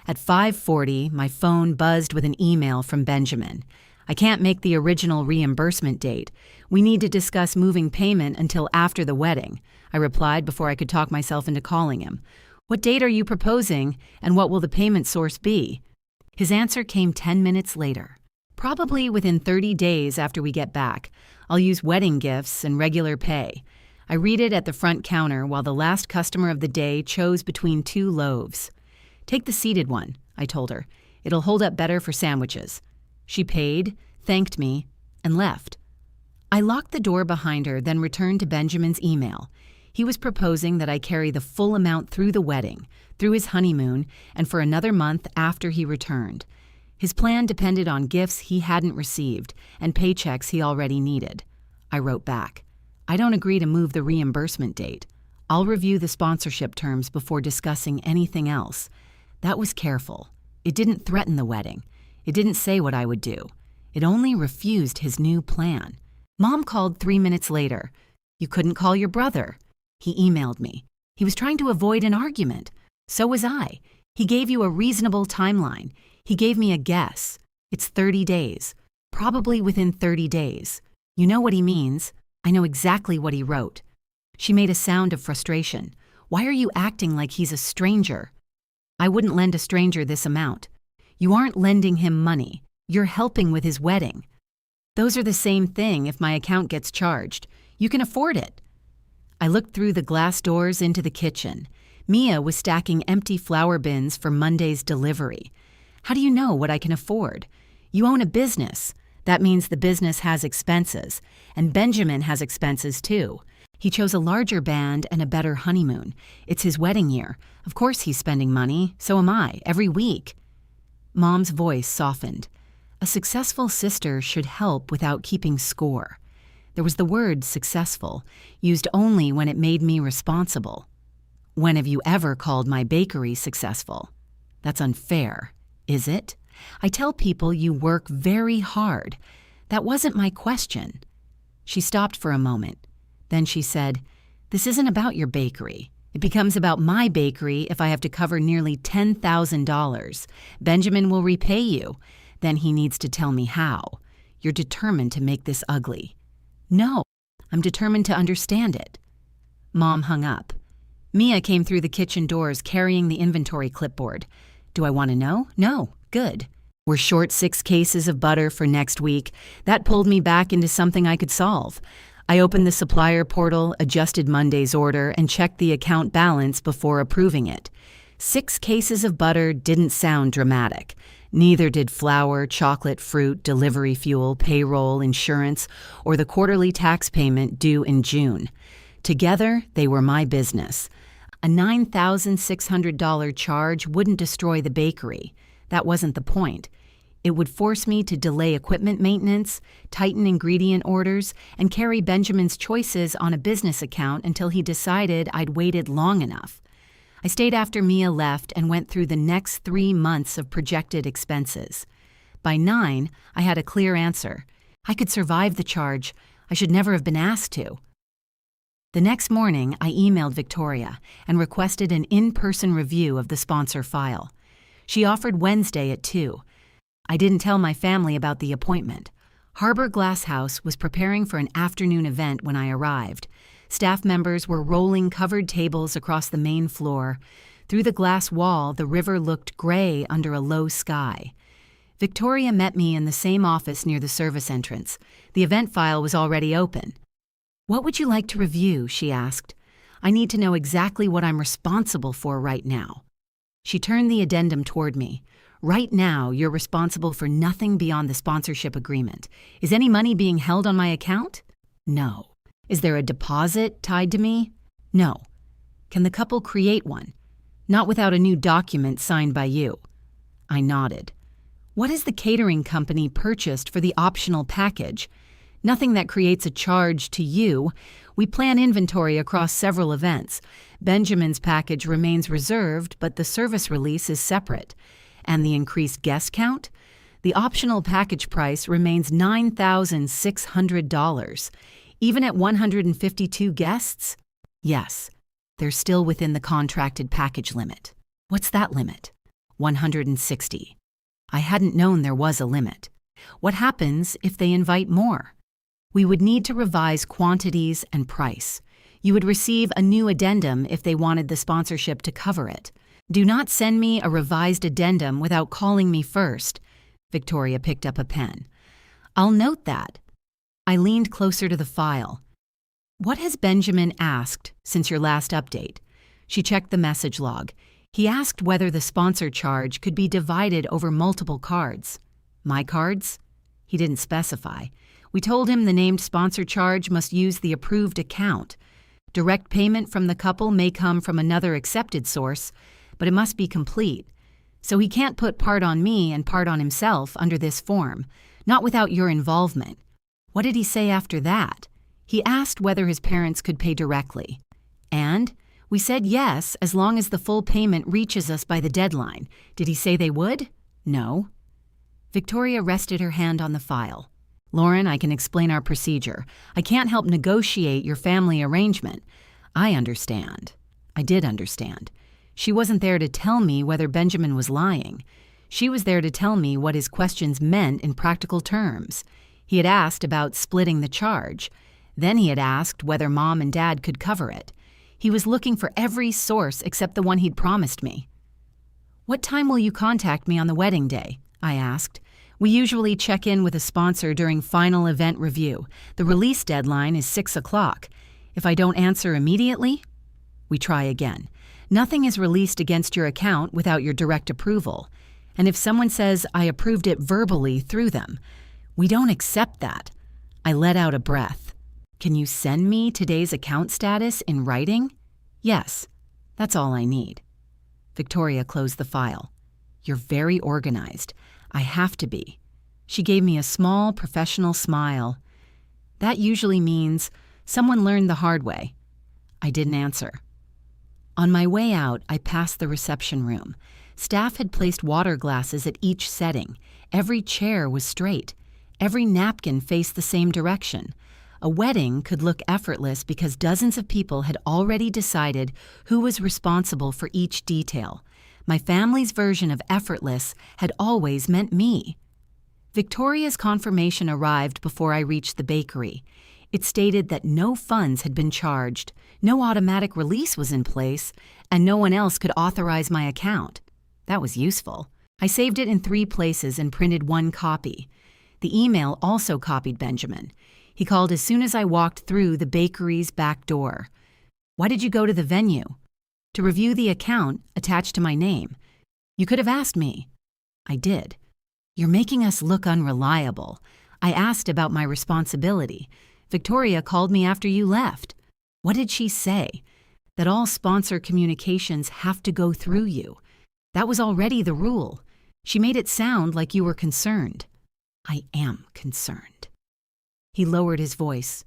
At 5:40, my phone buzzed with an email from Benjamin. I can't make the original reimbursement date. We need to discuss moving payment until after the wedding, I replied before I could talk myself into calling him. What date are you proposing, and what will the payment source be? His answer came 10 minutes later. Probably within 30 days after we get back. I'll use wedding gifts and regular pay. I read it at the front counter while the last customer of the day chose between 2 loaves. Take the seated one, I told her. It'll hold up better for sandwiches. She paid, thanked me, and left. I locked the door behind her, then returned to Benjamin's email. He was proposing that I carry the full amount through the wedding, through his honeymoon, and for another month after he returned. His plan depended on gifts he hadn't received and paychecks he already needed. I wrote back, I don't agree to move the reimbursement date. I'll review the sponsorship terms before discussing anything else. That was careful. It didn't threaten the wedding. It didn't say what I would do. It only refused his new plan. Mom called 3 minutes later. You couldn't call your brother. He emailed me. He was trying to avoid an argument. So was I. He gave you a reasonable timeline. He gave me a guess. It's 30 days. Probably within 30 days. You know what he means. I know exactly what he wrote. She made a sound of frustration. Why are you acting like he's a stranger? I wouldn't lend a stranger this amount. You aren't lending him money. You're helping with his wedding. Those are the same thing if my account gets charged. You can afford it. I looked through the glass doors into the kitchen. Mia was stacking empty flour bins for Monday's delivery. How do you know what I can afford? You own a business. That means the business has expenses. And Benjamin has expenses too. He chose a larger band and a better honeymoon. It's his wedding year. Of course he's spending money. So am I, every week. Mom's voice softened. A successful sister should help without keeping score. There was the word successful, used only when it made me responsible. When have you ever called my bakery successful? That's unfair, is it? I tell people you work very hard. That wasn't my question. She stopped for a moment. Then she said, "This isn't about your bakery. It becomes about my bakery if I have to cover nearly $10,000. Benjamin will repay you. Then he needs to tell me how. You're determined to make this ugly." "No, I'm determined to understand it." Mom hung up. Mia came through the kitchen doors carrying the inventory clipboard. "Do I want to know?" "No. Good. We're short 6 cases of butter for next week. That pulled me back into something I could solve. I opened the supplier portal, adjusted Monday's order, and checked the account balance before approving it. 6 cases of butter didn't sound dramatic. Neither did flour, chocolate, fruit, delivery fuel, payroll, insurance, or the quarterly tax payment due in June. Together, they were my business. A $9,600 charge wouldn't destroy the bakery. That wasn't the point. It would force me to delay equipment maintenance, tighten ingredient orders, and carry Benjamin's choices on a business account until he decided I'd waited long enough. I stayed after Mia left and went through the next 3 months of projected expenses. By 9, I had a clear answer. I could survive the charge. I should never have been asked to. The next morning, I emailed Victoria and requested an in-person review of the sponsor file. She offered Wednesday at 2. I didn't tell my family about the appointment. Harbor Glass House was preparing for an afternoon event when I arrived. Staff members were rolling covered tables across the main floor. Through the glass wall, the river looked gray under a low sky. Victoria met me in the same office near the service entrance. The event file was already open. "What would you like to review?" she asked. "I need to know exactly what I'm responsible for right now." She turned the addendum toward me. "Right now, you're responsible for nothing beyond the sponsorship agreement. Is any money being held on my account?" "No." "Is there a deposit tied to me?" "No." "Can the couple create one?" "Not without a new document signed by you." I nodded. "What has the catering company purchased for the optional package?" "Nothing that creates a charge to you. We plan inventory across several events. Benjamin's package remains reserved, but the service release is separate. And the increased guest count? The optional package price remains $9,600. Even at 152 guests? Yes, they're still within the contracted package limit." "What's that limit?" 160. I hadn't known there was a limit. "What happens if they invite more?" "We would need to revise quantities and price. You would receive a new addendum if they wanted the sponsorship to cover it. Do not send me a revised addendum without calling me first." Victoria picked up a pen. "I'll note that." I leaned closer to the file. "What has Benjamin asked since your last update?" She checked the message log. He asked whether the sponsor charge could be divided over multiple cards. "My cards?" He didn't specify. We told him the named sponsor charge must use the approved account. Direct payment from the couple may come from another accepted source, but it must be complete. So he can't put part on me and part on himself under this form, not without your involvement. What did he say after that? He asked whether his parents could pay directly. And we said yes, as long as the full payment reaches us by the deadline. Did he say they would? No. Victoria rested her hand on the file. "Lauren, I can explain our procedure. I can't help negotiate your family arrangement. I understand." I did understand. She wasn't there to tell me whether Benjamin was lying. She was there to tell me what his questions meant in practical terms. He had asked about splitting the charge. Then he had asked whether Mom and Dad could cover it. He was looking for every source except the one he'd promised me. "What time will you contact me on the wedding day?" I asked. "We usually check in with a sponsor during final event review. The release deadline is 6 o'clock. If I don't answer immediately, we try again. Nothing is released against your account without your direct approval. And if someone says I approved it verbally through them, we don't accept that." I let out a breath. "Can you send me today's account status in writing?" "Yes, that's all I need." Victoria closed the file. "You're very organized. I have to be." She gave me a small, professional smile. "That usually means someone learned the hard way." I didn't answer. On my way out, I passed the reception room. Staff had placed water glasses at each setting. Every chair was straight. Every napkin faced the same direction. A wedding could look effortless because dozens of people had already decided who was responsible for each detail. My family's version of effortless had always meant me. Victoria's confirmation arrived before I reached the bakery. It stated that no funds had been charged, no automatic release was in place, and no one else could authorize my account. That was useful. I saved it in 3 places and printed 1 copy. The email also copied Benjamin. He called as soon as I walked through the bakery's back door. "Why did you go to the venue?" "To review the account attached to my name." "You could have asked me." "I did." "You're making us look unreliable. I asked about my responsibility. Victoria called me after you left." "What did she say?" "That all sponsor communications have to go through you. That was already the rule. She made it sound like you were concerned." "I am concerned." He lowered his voice.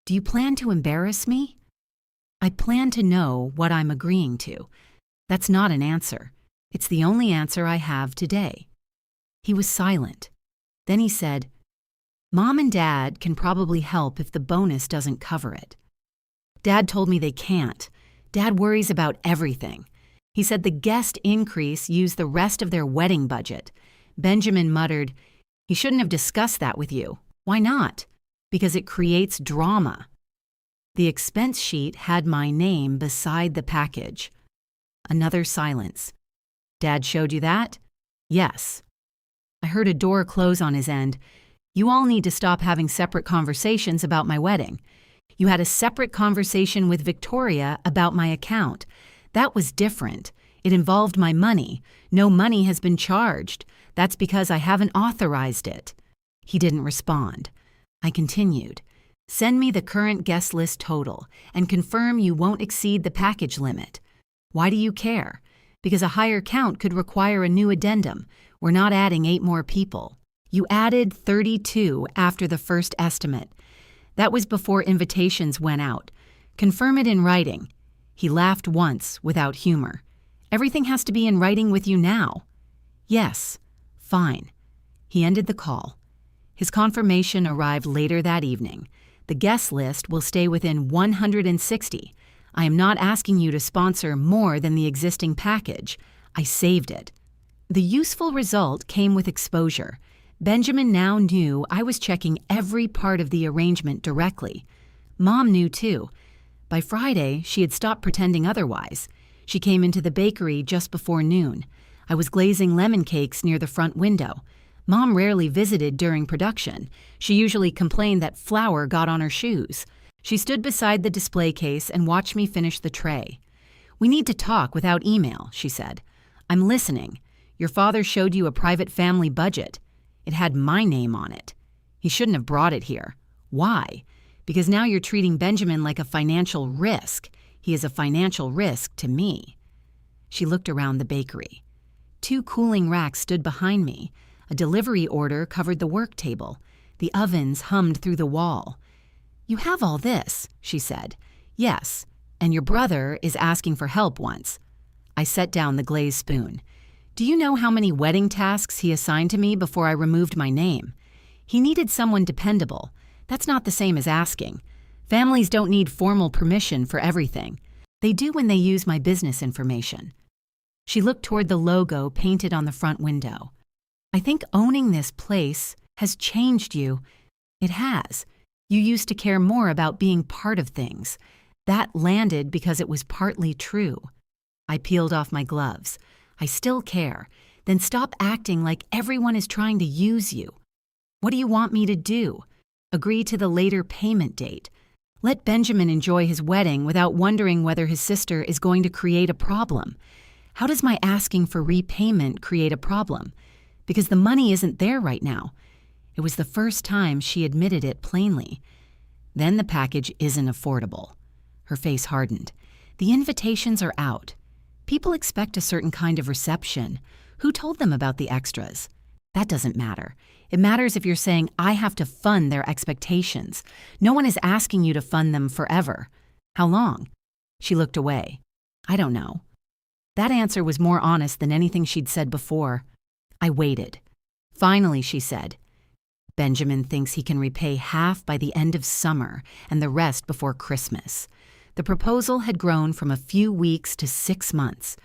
"Do you plan to embarrass me?" "I plan to know what I'm agreeing to." That's not an answer. It's the only answer I have today. He was silent. Then he said, "Mom and Dad can probably help if the bonus doesn't cover it." Dad told me they can't. Dad worries about everything. He said the guest increase used the rest of their wedding budget. Benjamin muttered, "He shouldn't have discussed that with you." "Why not?" "Because it creates drama." The expense sheet had my name beside the package. Another silence. "Dad showed you that?" "Yes." I heard a door close on his end. "You all need to stop having separate conversations about my wedding. You had a separate conversation with Victoria about my account. That was different. It involved my money. No money has been charged. That's because I haven't authorized it." He didn't respond. I continued. "Send me the current guest list total and confirm you won't exceed the package limit." "Why do you care?" "Because a higher count could require a new addendum. We're not adding 8 more people." "You added 32 after the first estimate. That was before invitations went out. Confirm it in writing." He laughed once without humor. "Everything has to be in writing with you now." "Yes, fine." He ended the call. His confirmation arrived later that evening. "The guest list will stay within 160. I am not asking you to sponsor more than the existing package. I saved it." The useful result came with exposure. Benjamin now knew I was checking every part of the arrangement directly. Mom knew too. By Friday, she had stopped pretending otherwise. She came into the bakery just before noon. I was glazing lemon cakes near the front window. Mom rarely visited during production. She usually complained that flour got on her shoes. She stood beside the display case and watched me finish the tray. "We need to talk without email," she said. "I'm listening. Your father showed you a private family budget. It had my name on it. He shouldn't have brought it here. Why? Because now you're treating Benjamin like a financial risk. He is a financial risk to me." She looked around the bakery. 2 cooling racks stood behind me. A delivery order covered the work table. The ovens hummed through the wall. "You have all this," she said. "Yes, and your brother is asking for help once." I set down the glazed spoon. "Do you know how many wedding tasks he assigned to me before I removed my name? He needed someone dependable. That's not the same as asking. Families don't need formal permission for everything. They do when they use my business information." She looked toward the logo painted on the front window. "I think owning this place has changed you." "It has. You used to care more about being part of things. That landed because it was partly true." I peeled off my gloves. I still care. Then stop acting like everyone is trying to use you. What do you want me to do? Agree to the later payment date. Let Benjamin enjoy his wedding without wondering whether his sister is going to create a problem. How does my asking for repayment create a problem? Because the money isn't there right now. It was the first time she admitted it plainly. Then the package isn't affordable. Her face hardened. The invitations are out. People expect a certain kind of reception. Who told them about the extras? That doesn't matter. It matters if you're saying, I have to fund their expectations. No one is asking you to fund them forever. How long? She looked away. I don't know. That answer was more honest than anything she'd said before. I waited. Finally, she said, Benjamin thinks he can repay half by the end of summer and the rest before Christmas. The proposal had grown from a few weeks to 6 months.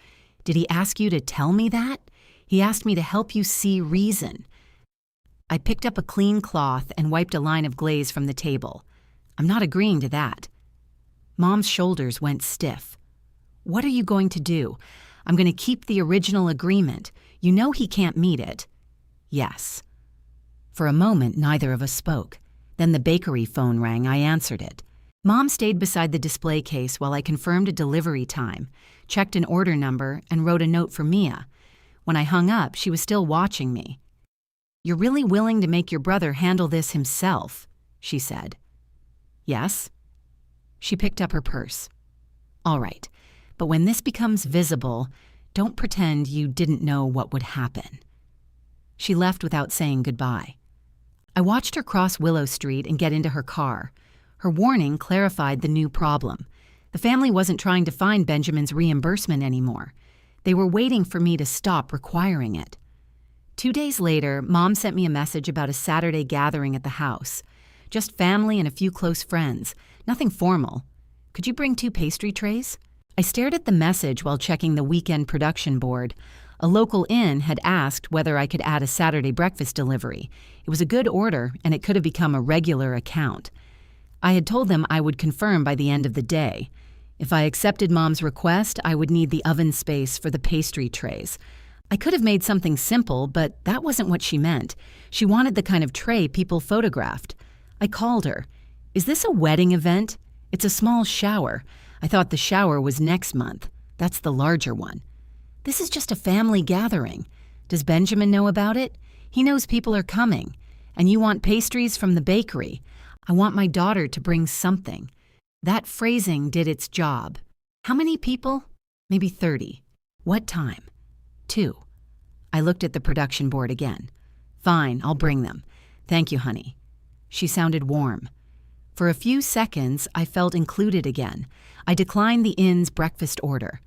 Did he ask you to tell me that? He asked me to help you see reason. I picked up a clean cloth and wiped a line of glaze from the table. I'm not agreeing to that. Mom's shoulders went stiff. What are you going to do? I'm going to keep the original agreement. You know he can't meet it. Yes. For a moment, neither of us spoke. Then the bakery phone rang. I answered it. Mom stayed beside the display case while I confirmed a delivery time, checked an order number, and wrote a note for Mia. When I hung up, she was still watching me. You're really willing to make your brother handle this himself, she said. Yes. She picked up her purse. All right, but when this becomes visible, don't pretend you didn't know what would happen. She left without saying goodbye. I watched her cross Willow Street and get into her car. Her warning clarified the new problem. The family wasn't trying to find Benjamin's reimbursement anymore. They were waiting for me to stop requiring it. 2 days later, Mom sent me a message about a Saturday gathering at the house. Just family and a few close friends. Nothing formal. Could you bring 2 pastry trays? I stared at the message while checking the weekend production board. A local inn had asked whether I could add a Saturday breakfast delivery. It was a good order, and it could have become a regular account. I had told them I would confirm by the end of the day. If I accepted Mom's request, I would need the oven space for the pastry trays. I could have made something simple, but that wasn't what she meant. She wanted the kind of tray people photographed. I called her. Is this a wedding event? It's a small shower. I thought the shower was next month. That's the larger one. This is just a family gathering. Does Benjamin know about it? He knows people are coming. And you want pastries from the bakery. I want my daughter to bring something. That phrasing did its job. How many people? Maybe 30. What time? 2. I looked at the production board again. Fine, I'll bring them. Thank you, honey. She sounded warm. For a few seconds, I felt included again. I declined the inn's breakfast order.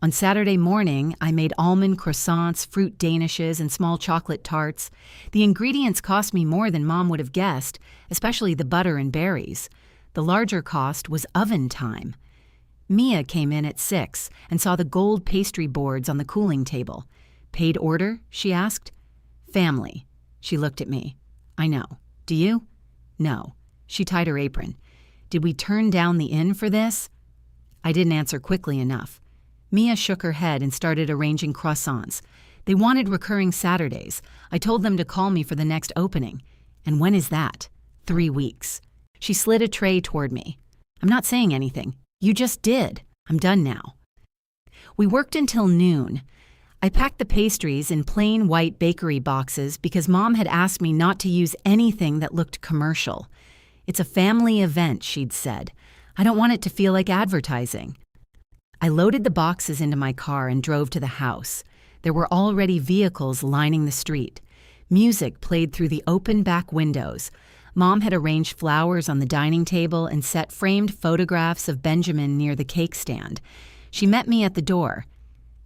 On Saturday morning, I made almond croissants, fruit danishes, and small chocolate tarts. The ingredients cost me more than Mom would have guessed, especially the butter and berries. The larger cost was oven time. Mia came in at 6 and saw the gold pastry boards on the cooling table. Paid order? She asked. Family. She looked at me. I know. Do you? No. She tied her apron. Did we turn down the inn for this? I didn't answer quickly enough. Mia shook her head and started arranging croissants. They wanted recurring Saturdays. I told them to call me for the next opening. And when is that? 3 weeks. She slid a tray toward me. I'm not saying anything. You just did. I'm done now. We worked until noon. I packed the pastries in plain white bakery boxes because Mom had asked me not to use anything that looked commercial. It's a family event, she'd said. I don't want it to feel like advertising. I loaded the boxes into my car and drove to the house. There were already vehicles lining the street. Music played through the open back windows. Mom had arranged flowers on the dining table and set framed photographs of Benjamin near the cake stand. She met me at the door.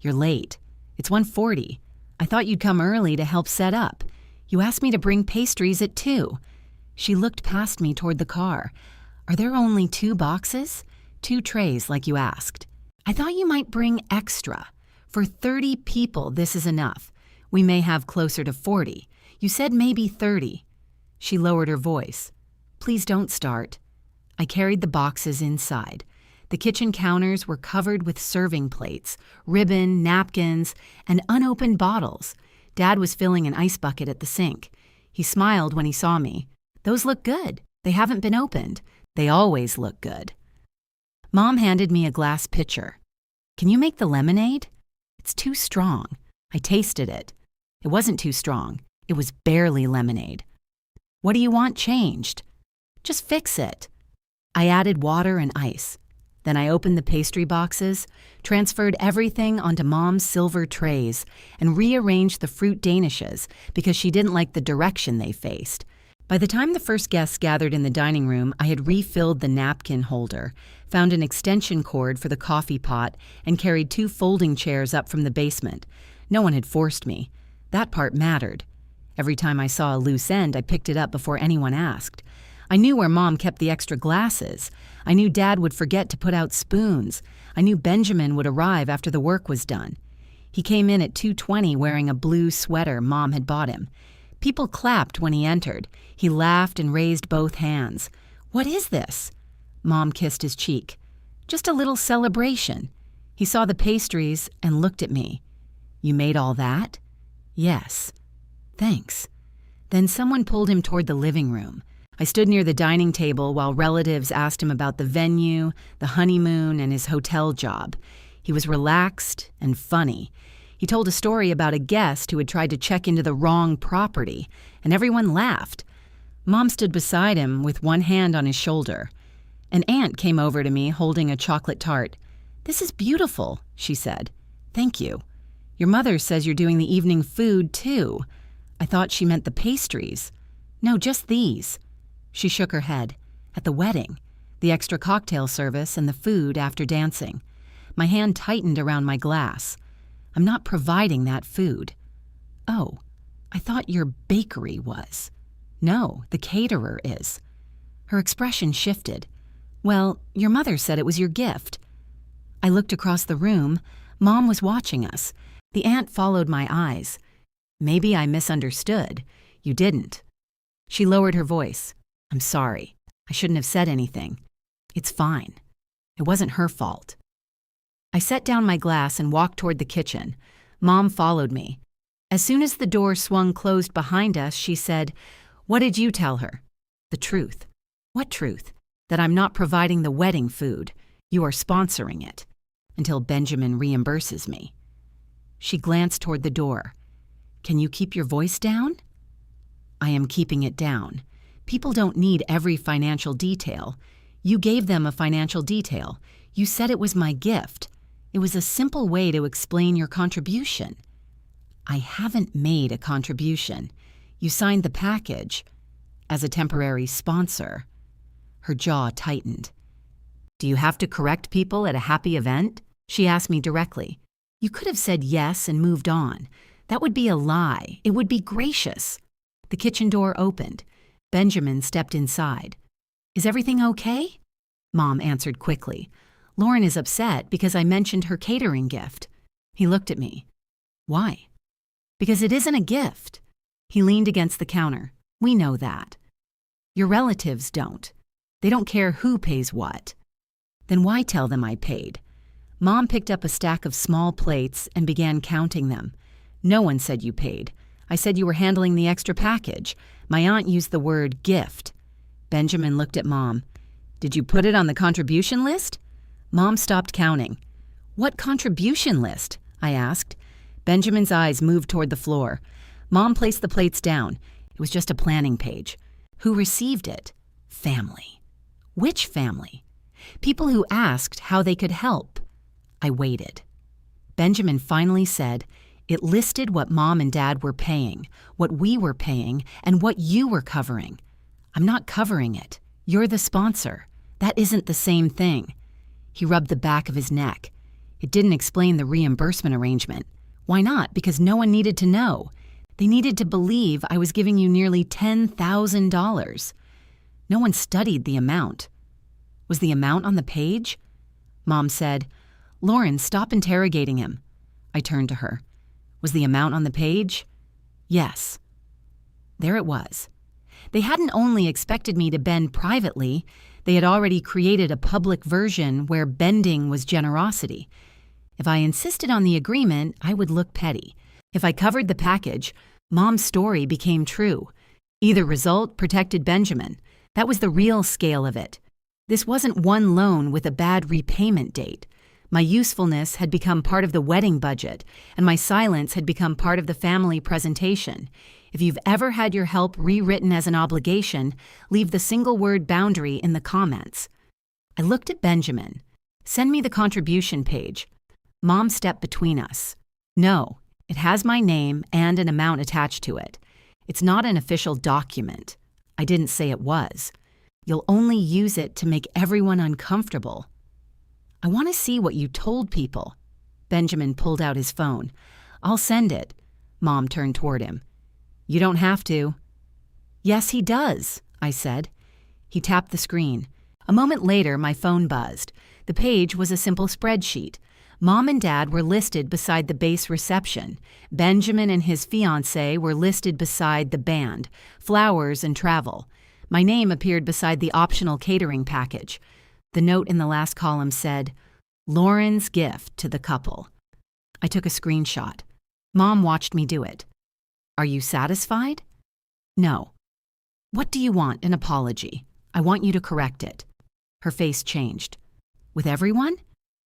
You're late. It's 1:40. I thought you'd come early to help set up. You asked me to bring pastries at 2. She looked past me toward the car. Are there only 2 boxes? 2 trays like you asked. I thought you might bring extra. For 30 people, this is enough. We may have closer to 40. You said maybe 30. She lowered her voice. Please don't start. I carried the boxes inside. The kitchen counters were covered with serving plates, ribbon, napkins, and unopened bottles. Dad was filling an ice bucket at the sink. He smiled when he saw me. "Those look good. They haven't been opened. They always look good." Mom handed me a glass pitcher. "Can you make the lemonade?" "It's too strong." I tasted it. It wasn't too strong. It was barely lemonade. "What do you want changed?" "Just fix it." I added water and ice. Then I opened the pastry boxes, transferred everything onto Mom's silver trays, and rearranged the fruit danishes because she didn't like the direction they faced. By the time the first guests gathered in the dining room, I had refilled the napkin holder, found an extension cord for the coffee pot, and carried 2 folding chairs up from the basement. No one had forced me. That part mattered. Every time I saw a loose end, I picked it up before anyone asked. I knew where Mom kept the extra glasses. I knew Dad would forget to put out spoons. I knew Benjamin would arrive after the work was done. He came in at 2:20 wearing a blue sweater Mom had bought him. People clapped when he entered. He laughed and raised both hands. "What is this?" Mom kissed his cheek. "Just a little celebration." He saw the pastries and looked at me. "You made all that?" "Yes." "Thanks." Then someone pulled him toward the living room. I stood near the dining table while relatives asked him about the venue, the honeymoon, and his hotel job. He was relaxed and funny. He told a story about a guest who had tried to check into the wrong property, and everyone laughed. Mom stood beside him with one hand on his shoulder. An aunt came over to me holding a chocolate tart. "This is beautiful," she said. "Thank you. Your mother says you're doing the evening food, too." I thought she meant the pastries. "No, just these." She shook her head. "At the wedding, the extra cocktail service and the food after dancing." My hand tightened around my glass. "I'm not providing that food." "Oh, I thought your bakery was." "No, the caterer is." Her expression shifted. "Well, your mother said it was your gift." I looked across the room. Mom was watching us. The aunt followed my eyes. "Maybe I misunderstood. You didn't." She lowered her voice. "I'm sorry. I shouldn't have said anything. It's fine. It wasn't her fault." I set down my glass and walked toward the kitchen. Mom followed me. As soon as the door swung closed behind us, she said, "What did you tell her?" "The truth." "What truth?" "That I'm not providing the wedding food. You are sponsoring it. Until Benjamin reimburses me." She glanced toward the door. "Can you keep your voice down?" "I am keeping it down. People don't need every financial detail. You gave them a financial detail. You said it was my gift. It was a simple way to explain your contribution." "I haven't made a contribution. You signed the package as a temporary sponsor." Her jaw tightened. "Do you have to correct people at a happy event?" She asked me directly. "You could have said yes and moved on. That would be a lie. It would be gracious." The kitchen door opened. Benjamin stepped inside. "Is everything okay?" Mom answered quickly. "Lauren is upset because I mentioned her catering gift." He looked at me. "Why?" "Because it isn't a gift." He leaned against the counter. "We know that." "Your relatives don't. They don't care who pays what." "Then why tell them I paid?" Mom picked up a stack of small plates and began counting them. "No one said you paid. I said you were handling the extra package. My aunt used the word gift." Benjamin looked at Mom. "Did you put it on the contribution list?" Mom stopped counting. "What contribution list?" I asked. Benjamin's eyes moved toward the floor. Mom placed the plates down. It was just a planning page. Who received it? Family. Which family? People who asked how they could help. I waited. Benjamin finally said, "It listed what Mom and Dad were paying, what we were paying, and what you were covering." "I'm not covering it. You're the sponsor. That isn't the same thing." He rubbed the back of his neck. "It didn't explain the reimbursement arrangement." "Why not? Because no one needed to know. They needed to believe I was giving you nearly $10,000. No one studied the amount." "Was the amount on the page?" Mom said, "Lauren, stop interrogating him." I turned to her. "Was the amount on the page?" "Yes." There it was. They hadn't only expected me to bend privately, They had already created a public version where bending was generosity. If I insisted on the agreement, I would look petty. If I covered the package, Mom's story became true. Either result protected Benjamin. That was the real scale of it. This wasn't one loan with a bad repayment date. My usefulness had become part of the wedding budget, and my silence had become part of the family presentation. If you've ever had your help rewritten as an obligation, leave the single-word boundary in the comments. I looked at Benjamin. Send me the contribution page. Mom stepped between us. No, it has my name and an amount attached to it. It's not an official document. I didn't say it was. You'll only use it to make everyone uncomfortable. I want to see what you told people. Benjamin pulled out his phone. I'll send it. Mom turned toward him. You don't have to. Yes, he does, I said. He tapped the screen. A moment later, my phone buzzed. The page was a simple spreadsheet. Mom and Dad were listed beside the base reception. Benjamin and his fiancée were listed beside the band, flowers, and travel. My name appeared beside the optional catering package. The note in the last column said, Lauren's gift to the couple. I took a screenshot. Mom watched me do it. Are you satisfied? No. What do you want? An apology. I want you to correct it. Her face changed. With everyone?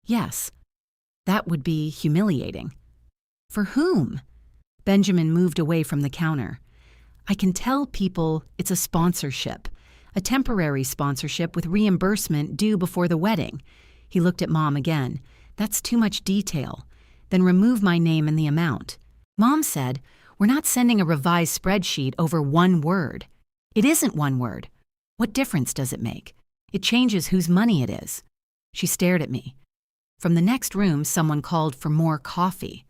Yes. That would be humiliating. For whom? Benjamin moved away from the counter. I can tell people it's a sponsorship, a temporary sponsorship with reimbursement due before the wedding. He looked at Mom again. That's too much detail. Then remove my name and the amount. Mom said, we're not sending a revised spreadsheet over one word. It isn't one word. What difference does it make? It changes whose money it is. She stared at me. From the next room, someone called for more coffee.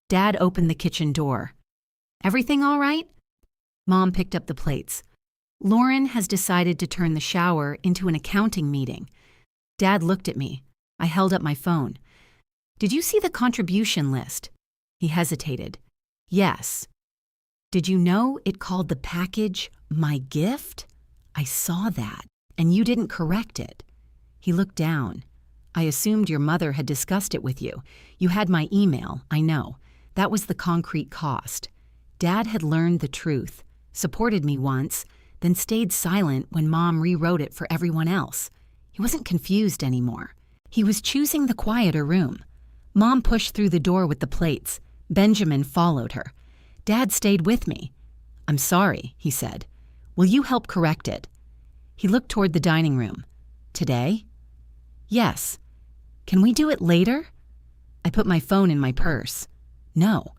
Dad opened the kitchen door. Everything all right? Mom picked up the plates. Lauren has decided to turn the shower into an accounting meeting. Dad looked at me. I held up my phone. Did you see the contribution list? He hesitated. Yes. Did you know it called the package my gift? I saw that, and you didn't correct it. He looked down. I assumed your mother had discussed it with you. You had my email, I know. That was the concrete cost. Dad had learned the truth, supported me once, then stayed silent when Mom rewrote it for everyone else. He wasn't confused anymore. He was choosing the quieter room. Mom pushed through the door with the plates. Benjamin followed her. Dad stayed with me. I'm sorry, he said. Will you help correct it? He looked toward the dining room. Today? Yes. Can we do it later? I put my phone in my purse. No.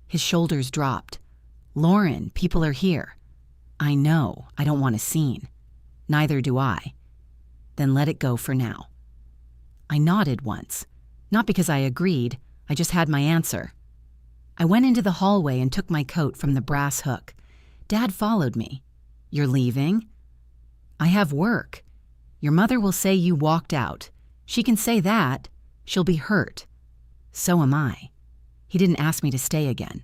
His shoulders dropped. Lauren, people are here. I know. I don't want a scene. Neither do I. Then let it go for now. I nodded once. Not because I agreed. I just had my answer. I went into the hallway and took my coat from the brass hook. Dad followed me. You're leaving? I have work. Your mother will say you walked out. She can say that. She'll be hurt. So am I. He didn't ask me to stay again.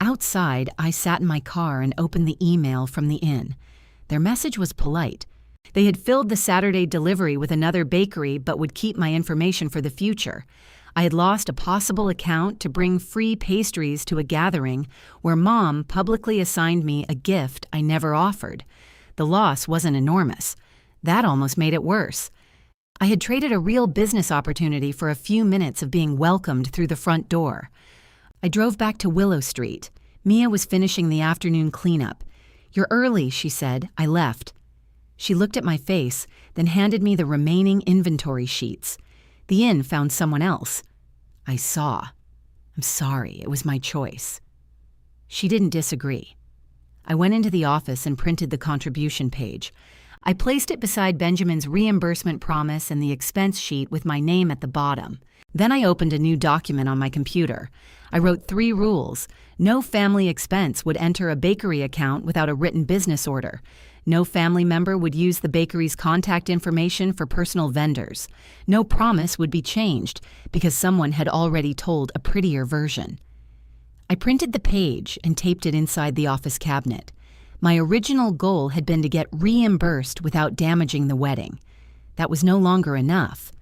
Outside, I sat in my car and opened the email from the inn. Their message was polite. They had filled the Saturday delivery with another bakery but would keep my information for the future. I had lost a possible account to bring free pastries to a gathering where Mom publicly assigned me a gift I never offered. The loss wasn't enormous. That almost made it worse. I had traded a real business opportunity for a few minutes of being welcomed through the front door. I drove back to Willow Street. Mia was finishing the afternoon cleanup. You're early, she said. I left. She looked at my face, then handed me the remaining inventory sheets. The inn found someone else. I saw. I'm sorry, it was my choice. She didn't disagree. I went into the office and printed the contribution page. I placed it beside Benjamin's reimbursement promise and the expense sheet with my name at the bottom. Then I opened a new document on my computer. I wrote 3 rules. No family expense would enter a bakery account without a written business order. No family member would use the bakery's contact information for personal vendors. No promise would be changed because someone had already told a prettier version. I printed the page and taped it inside the office cabinet. My original goal had been to get reimbursed without damaging the wedding. That was no longer enough.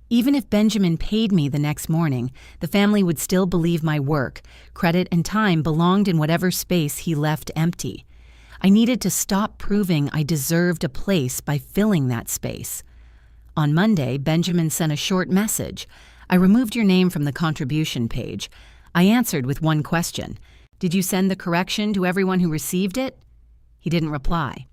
Even if Benjamin paid me the next morning, the family would still believe my work, credit, and time belonged in whatever space he left empty. I needed to stop proving I deserved a place by filling that space. On Monday, Benjamin sent a short message. "I removed your name from the contribution page." I answered with one question. "Did you send the correction to everyone who received it?" He didn't reply.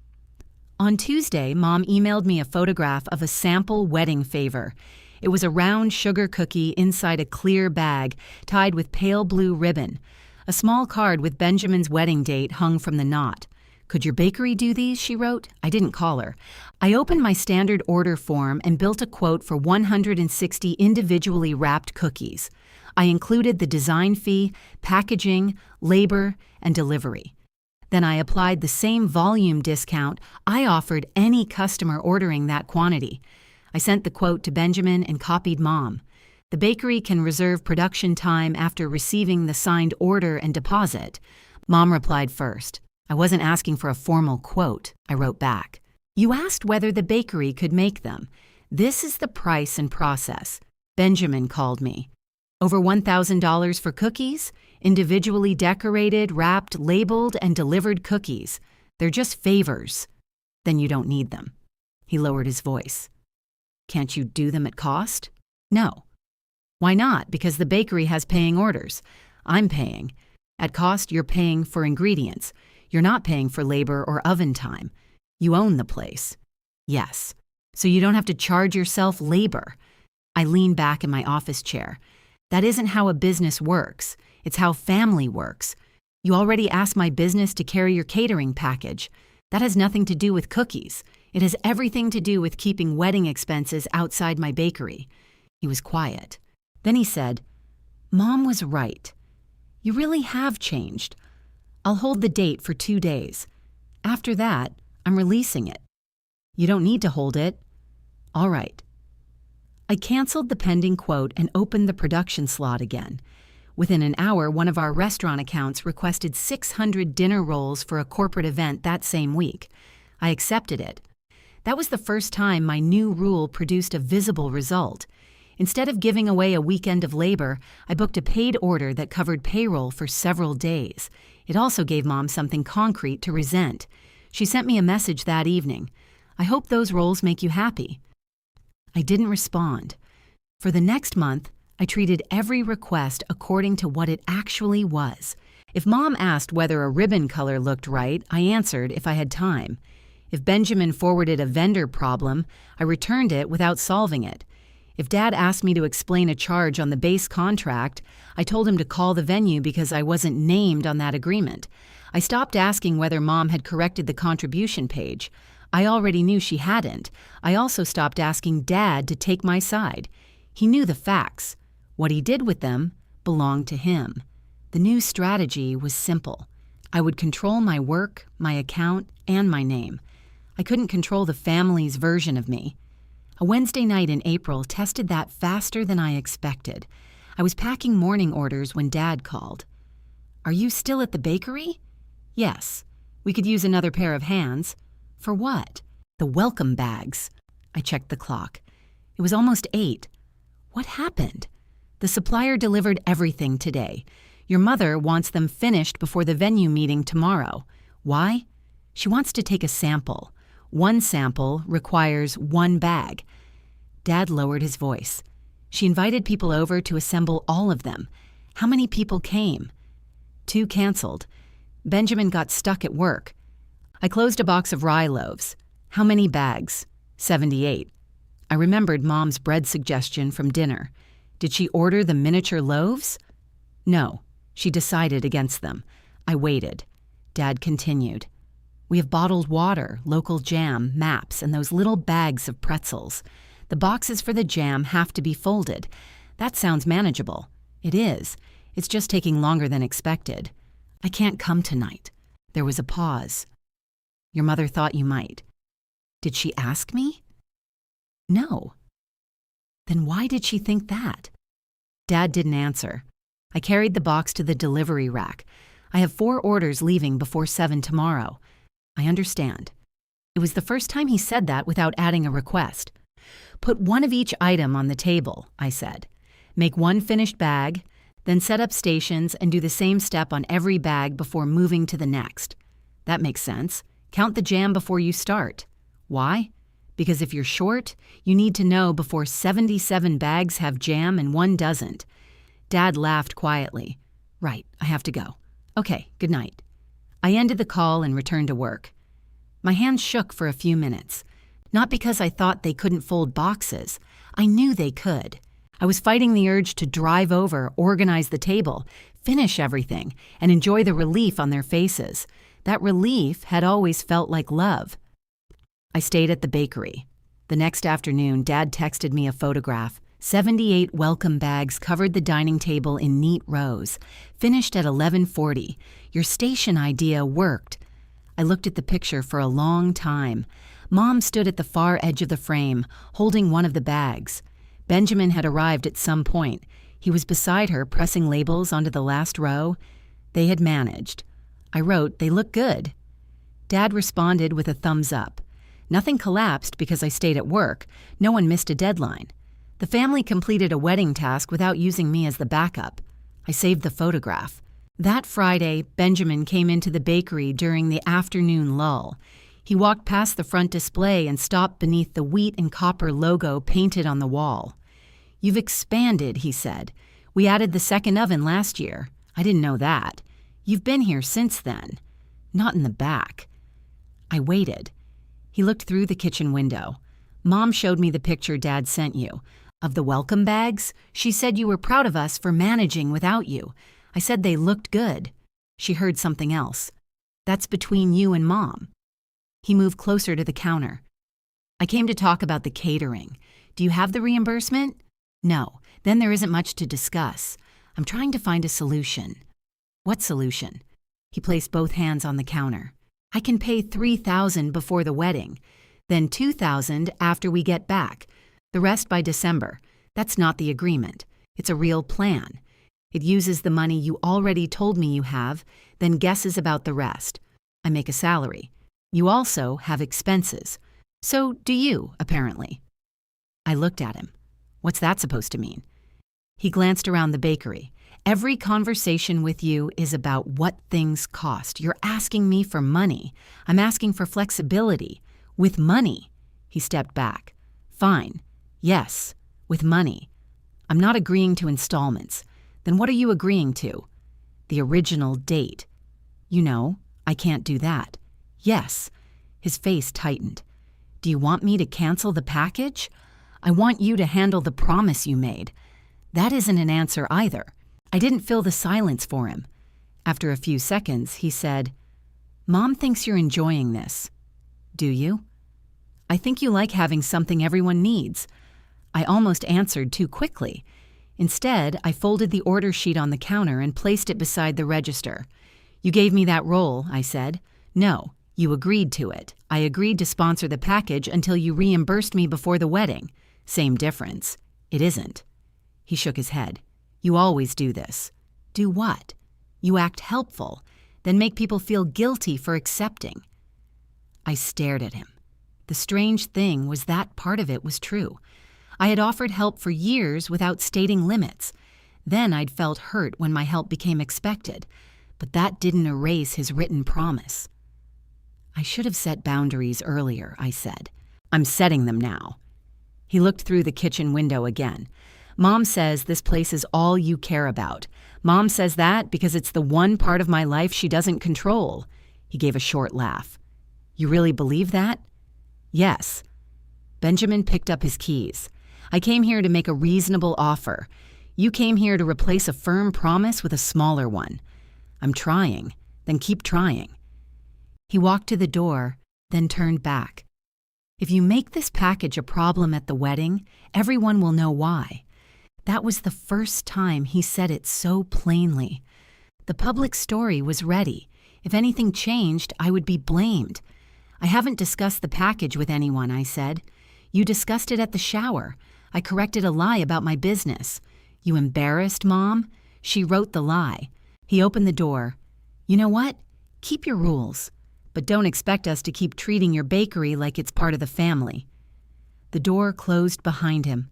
On Tuesday, Mom emailed me a photograph of a sample wedding favor. It was a round sugar cookie inside a clear bag, tied with pale blue ribbon. A small card with Benjamin's wedding date hung from the knot. "Could your bakery do these?" she wrote. I didn't call her. I opened my standard order form and built a quote for 160 individually wrapped cookies. I included the design fee, packaging, labor, and delivery. Then I applied the same volume discount I offered any customer ordering that quantity. I sent the quote to Benjamin and copied Mom. "The bakery can reserve production time after receiving the signed order and deposit." Mom replied first. "I wasn't asking for a formal quote," I wrote back. "You asked whether the bakery could make them. This is the price and process." Benjamin called me. "Over $1,000 for cookies? Individually decorated, wrapped, labeled, and delivered cookies. They're just favors." "Then you don't need them." He lowered his voice. "Can't you do them at cost?" "No." "Why not?" "Because the bakery has paying orders. I'm paying. At cost, you're paying for ingredients. You're not paying for labor or oven time. You own the place." "Yes. So you don't have to charge yourself labor." I leaned back in my office chair. "That isn't how a business works. It's how family works. You already asked my business to carry your catering package. That has nothing to do with cookies. It has everything to do with keeping wedding expenses outside my bakery." He was quiet. Then he said, "Mom was right. You really have changed. I'll hold the date for 2 days. After that, I'm releasing it." "You don't need to hold it." "All right." I canceled the pending quote and opened the production slot again. Within an hour, one of our restaurant accounts requested 600 dinner rolls for a corporate event that same week. I accepted it. That was the first time my new rule produced a visible result. Instead of giving away a weekend of labor, I booked a paid order that covered payroll for several days. It also gave Mom something concrete to resent. She sent me a message that evening. "I hope those rolls make you happy." I didn't respond. For the next month, I treated every request according to what it actually was. If Mom asked whether a ribbon color looked right, I answered if I had time. If Benjamin forwarded a vendor problem, I returned it without solving it. If Dad asked me to explain a charge on the base contract, I told him to call the venue because I wasn't named on that agreement. I stopped asking whether Mom had corrected the contribution page. I already knew she hadn't. I also stopped asking Dad to take my side. He knew the facts. What he did with them belonged to him. The new strategy was simple. I would control my work, my account, and my name. I couldn't control the family's version of me. A Wednesday night in April tested that faster than I expected. I was packing morning orders when Dad called. "Are you still at the bakery?" "Yes. We could use another pair of hands." "For what?" "The welcome bags." I checked the clock. It was almost 8. "What happened?" "The supplier delivered everything today. Your mother wants them finished before the venue meeting tomorrow." "Why?" "She wants to take a sample. One sample requires 1 bag." Dad lowered his voice. "She invited people over to assemble all of them. How many people came?" 2 canceled. Benjamin got stuck at work. I closed a box of rye loaves. "How many bags?" 78. I remembered Mom's bread suggestion from dinner. Did she order the miniature loaves? No, she decided against them. I waited. Dad continued. "We have bottled water, local jam, maps, and those little bags of pretzels. The boxes for the jam have to be folded. That sounds manageable." "It is. It's just taking longer than expected." "I can't come tonight." There was a pause. "Your mother thought you might." "Did she ask me?" "No." "Then why did she think that?" Dad didn't answer. I carried the box to the delivery rack. "I have 4 orders leaving before 7 tomorrow." I understand. It was the first time he said that without adding a request. Put one of each item on the table, I said. Make one finished bag, then set up stations and do the same step on every bag before moving to the next. That makes sense. Count the jam before you start. Why? Because if you're short, you need to know before 77 bags have jam and one doesn't. Dad laughed quietly. Right, I have to go. Okay, good night. I ended the call and returned to work. My hands shook for a few minutes. Not because I thought they couldn't fold boxes. I knew they could. I was fighting the urge to drive over, organize the table, finish everything, and enjoy the relief on their faces. That relief had always felt like love. I stayed at the bakery. The next afternoon, Dad texted me a photograph. 78 welcome bags covered the dining table in neat rows. Finished at 11:40. Your station idea worked. I looked at the picture for a long time. Mom stood at the far edge of the frame, holding one of the bags. Benjamin had arrived at some point. He was beside her, pressing labels onto the last row. They had managed. I wrote, "They look good." Dad responded with a thumbs up. Nothing collapsed because I stayed at work. No one missed a deadline. The family completed a wedding task without using me as the backup. I saved the photograph. That Friday, Benjamin came into the bakery during the afternoon lull. He walked past the front display and stopped beneath the wheat and copper logo painted on the wall. "You've expanded," he said. "We added the second oven last year. I didn't know that. You've been here since then." "Not in the back." I waited. He looked through the kitchen window. "Mom showed me the picture Dad sent you. Of the welcome bags, she said you were proud of us for managing without you. I said they looked good." She heard something else. "That's between you and Mom." He moved closer to the counter. "I came to talk about the catering. Do you have the reimbursement?" "No. Then there isn't much to discuss. I'm trying to find a solution." "What solution?" He placed both hands on the counter. "I can pay $3,000 before the wedding, then $2,000 after we get back. The rest by December. That's not the agreement. It's a real plan. It uses the money you already told me you have, then guesses about the rest. I make a salary. You also have expenses. So do you, apparently." I looked at him. "What's that supposed to mean?" He glanced around the bakery. "Every conversation with you is about what things cost. You're asking me for money. I'm asking for flexibility. With money." He stepped back. "Fine. Yes, with money. I'm not agreeing to installments. Then what are you agreeing to?" "The original date." "You know, I can't do that." "Yes." His face tightened. "Do you want me to cancel the package?" "I want you to handle the promise you made." That isn't an answer either. I didn't fill the silence for him. After a few seconds, he said, "Mom thinks you're enjoying this." "Do you?" "I think you like having something everyone needs." I almost answered too quickly. Instead, I folded the order sheet on the counter and placed it beside the register. "You gave me that role," I said. "No, you agreed to it. I agreed to sponsor the package until you reimbursed me before the wedding. Same difference." "It isn't." He shook his head. "You always do this." "Do what?" "You act helpful, then make people feel guilty for accepting." I stared at him. The strange thing was that part of it was true. I had offered help for years without stating limits. Then I'd felt hurt when my help became expected, but that didn't erase his written promise. "I should have set boundaries earlier," I said. "I'm setting them now." He looked through the kitchen window again. "Mom says this place is all you care about. Mom says that because it's the one part of my life she doesn't control." He gave a short laugh. "You really believe that?" "Yes." Benjamin picked up his keys. "I came here to make a reasonable offer. You came here to replace a firm promise with a smaller one." "I'm trying." "Then keep trying." He walked to the door, then turned back. "If you make this package a problem at the wedding, everyone will know why." That was the first time he said it so plainly. The public story was ready. If anything changed, I would be blamed. "I haven't discussed the package with anyone," I said. "You discussed it at the shower. I corrected a lie about my business." "You embarrassed Mom?" "She wrote the lie." He opened the door. "You know what? Keep your rules. but don't expect us to keep treating your bakery like it's part of the family." The door closed behind him.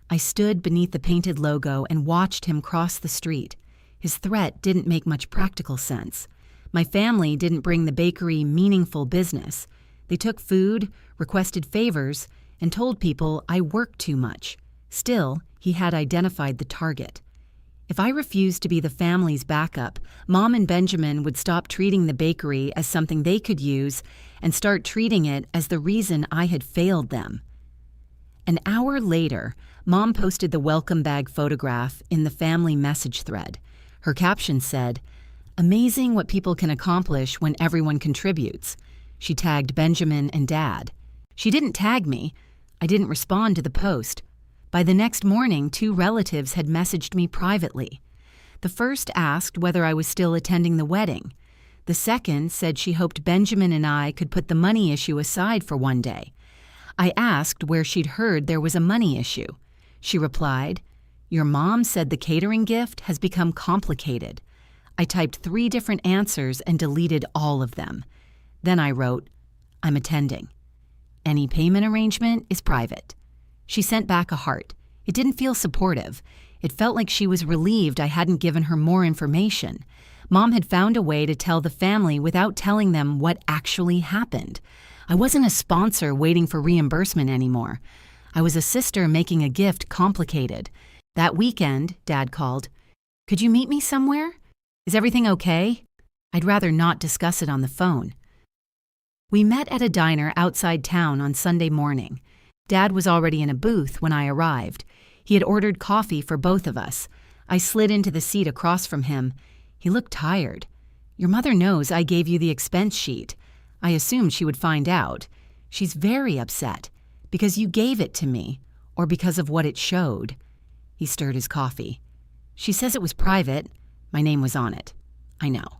I stood beneath the painted logo and watched him cross the street. His threat didn't make much practical sense. My family didn't bring the bakery meaningful business. They took food, requested favors, and told people I worked too much. Still, he had identified the target. If I refused to be the family's backup, Mom and Benjamin would stop treating the bakery as something they could use and start treating it as the reason I had failed them. An hour later, Mom posted the welcome bag photograph in the family message thread. Her caption said, "Amazing what people can accomplish when everyone contributes." She tagged Benjamin and Dad. She didn't tag me. I didn't respond to the post. By the next morning, 2 relatives had messaged me privately. The first asked whether I was still attending the wedding. The second said she hoped Benjamin and I could put the money issue aside for one day. I asked where she'd heard there was a money issue. She replied, "Your mom said the catering gift has become complicated." I typed 3 different answers and deleted all of them. Then I wrote, "I'm attending. Any payment arrangement is private." She sent back a heart. It didn't feel supportive. It felt like she was relieved I hadn't given her more information. Mom had found a way to tell the family without telling them what actually happened. I wasn't a sponsor waiting for reimbursement anymore. I was a sister making a gift complicated. That weekend, Dad called. "Could you meet me somewhere? Is everything okay?" I'd rather not discuss it on the phone. We met at a diner outside town on Sunday morning. Dad was already in a booth when I arrived. He had ordered coffee for both of us. I slid into the seat across from him. He looked tired. "Your mother knows I gave you the expense sheet. I assumed she would find out. She's very upset. Because you gave it to me, or because of what it showed." He stirred his coffee. "She says it was private. My name was on it." "I know."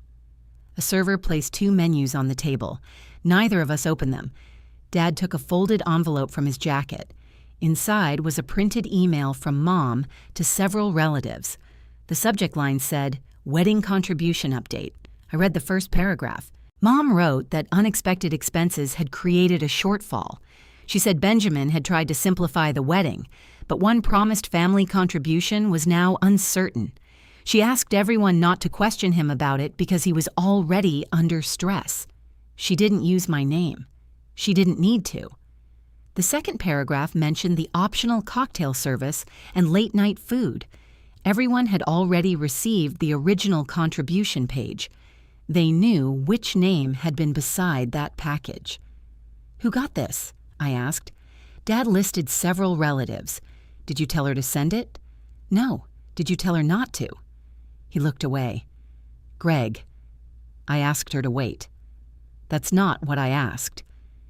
A server placed 2 menus on the table. Neither of us opened them. Dad took a folded envelope from his jacket. Inside was a printed email from Mom to several relatives. The subject line said, "Wedding contribution update." I read the first paragraph. Mom wrote that unexpected expenses had created a shortfall. She said Benjamin had tried to simplify the wedding, but one promised family contribution was now uncertain. She asked everyone not to question him about it because he was already under stress. She didn't use my name. She didn't need to. The second paragraph mentioned the optional cocktail service and late-night food. Everyone had already received the original contribution page. They knew which name had been beside that package. "Who got this?" I asked. Dad listed several relatives. "Did you tell her to send it?" "No. Did you tell her not to?" He looked away. "Greg." I asked her to wait. "That's not what I asked."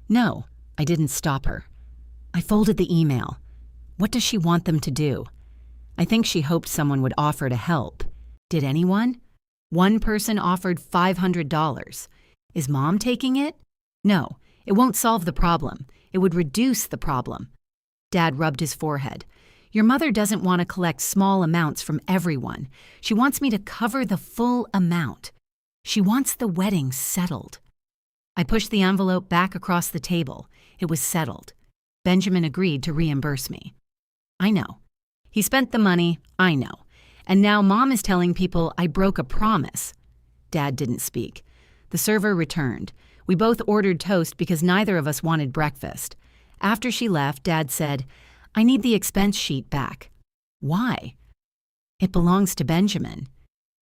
"No." I didn't stop her. I folded the email. What does she want them to do? I think she hoped someone would offer to help. Did anyone? One person offered $500. Is Mom taking it? No, it won't solve the problem. It would reduce the problem. Dad rubbed his forehead. Your mother doesn't want to collect small amounts from everyone. She wants me to cover the full amount. She wants the wedding settled. I pushed the envelope back across the table. It was settled. Benjamin agreed to reimburse me. I know. He spent the money, I know. And now Mom is telling people I broke a promise. Dad didn't speak. The server returned. We both ordered toast because neither of us wanted breakfast. After she left, Dad said, I need the expense sheet back. Why? It belongs to Benjamin.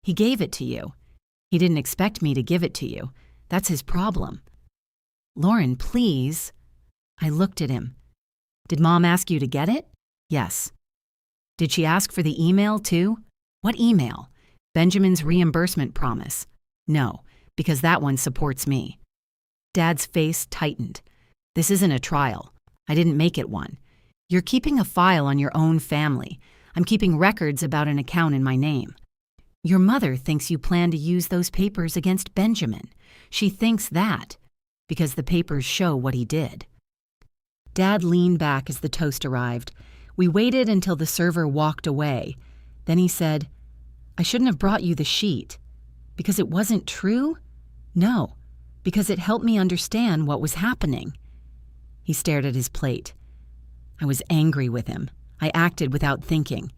He gave it to you. He didn't expect me to give it to you. That's his problem. Lauren, please. I looked at him. Did Mom ask you to get it? Yes. Did she ask for the email too? What email? Benjamin's reimbursement promise. No, because that one supports me. Dad's face tightened. This isn't a trial. I didn't make it one. You're keeping a file on your own family. I'm keeping records about an account in my name. Your mother thinks you plan to use those papers against Benjamin. She thinks that, because the papers show what he did. Dad leaned back as the toast arrived. We waited until the server walked away. Then he said, I shouldn't have brought you the sheet. Because it wasn't true? No. Because it helped me understand what was happening. He stared at his plate. I was angry with him. I acted without thinking.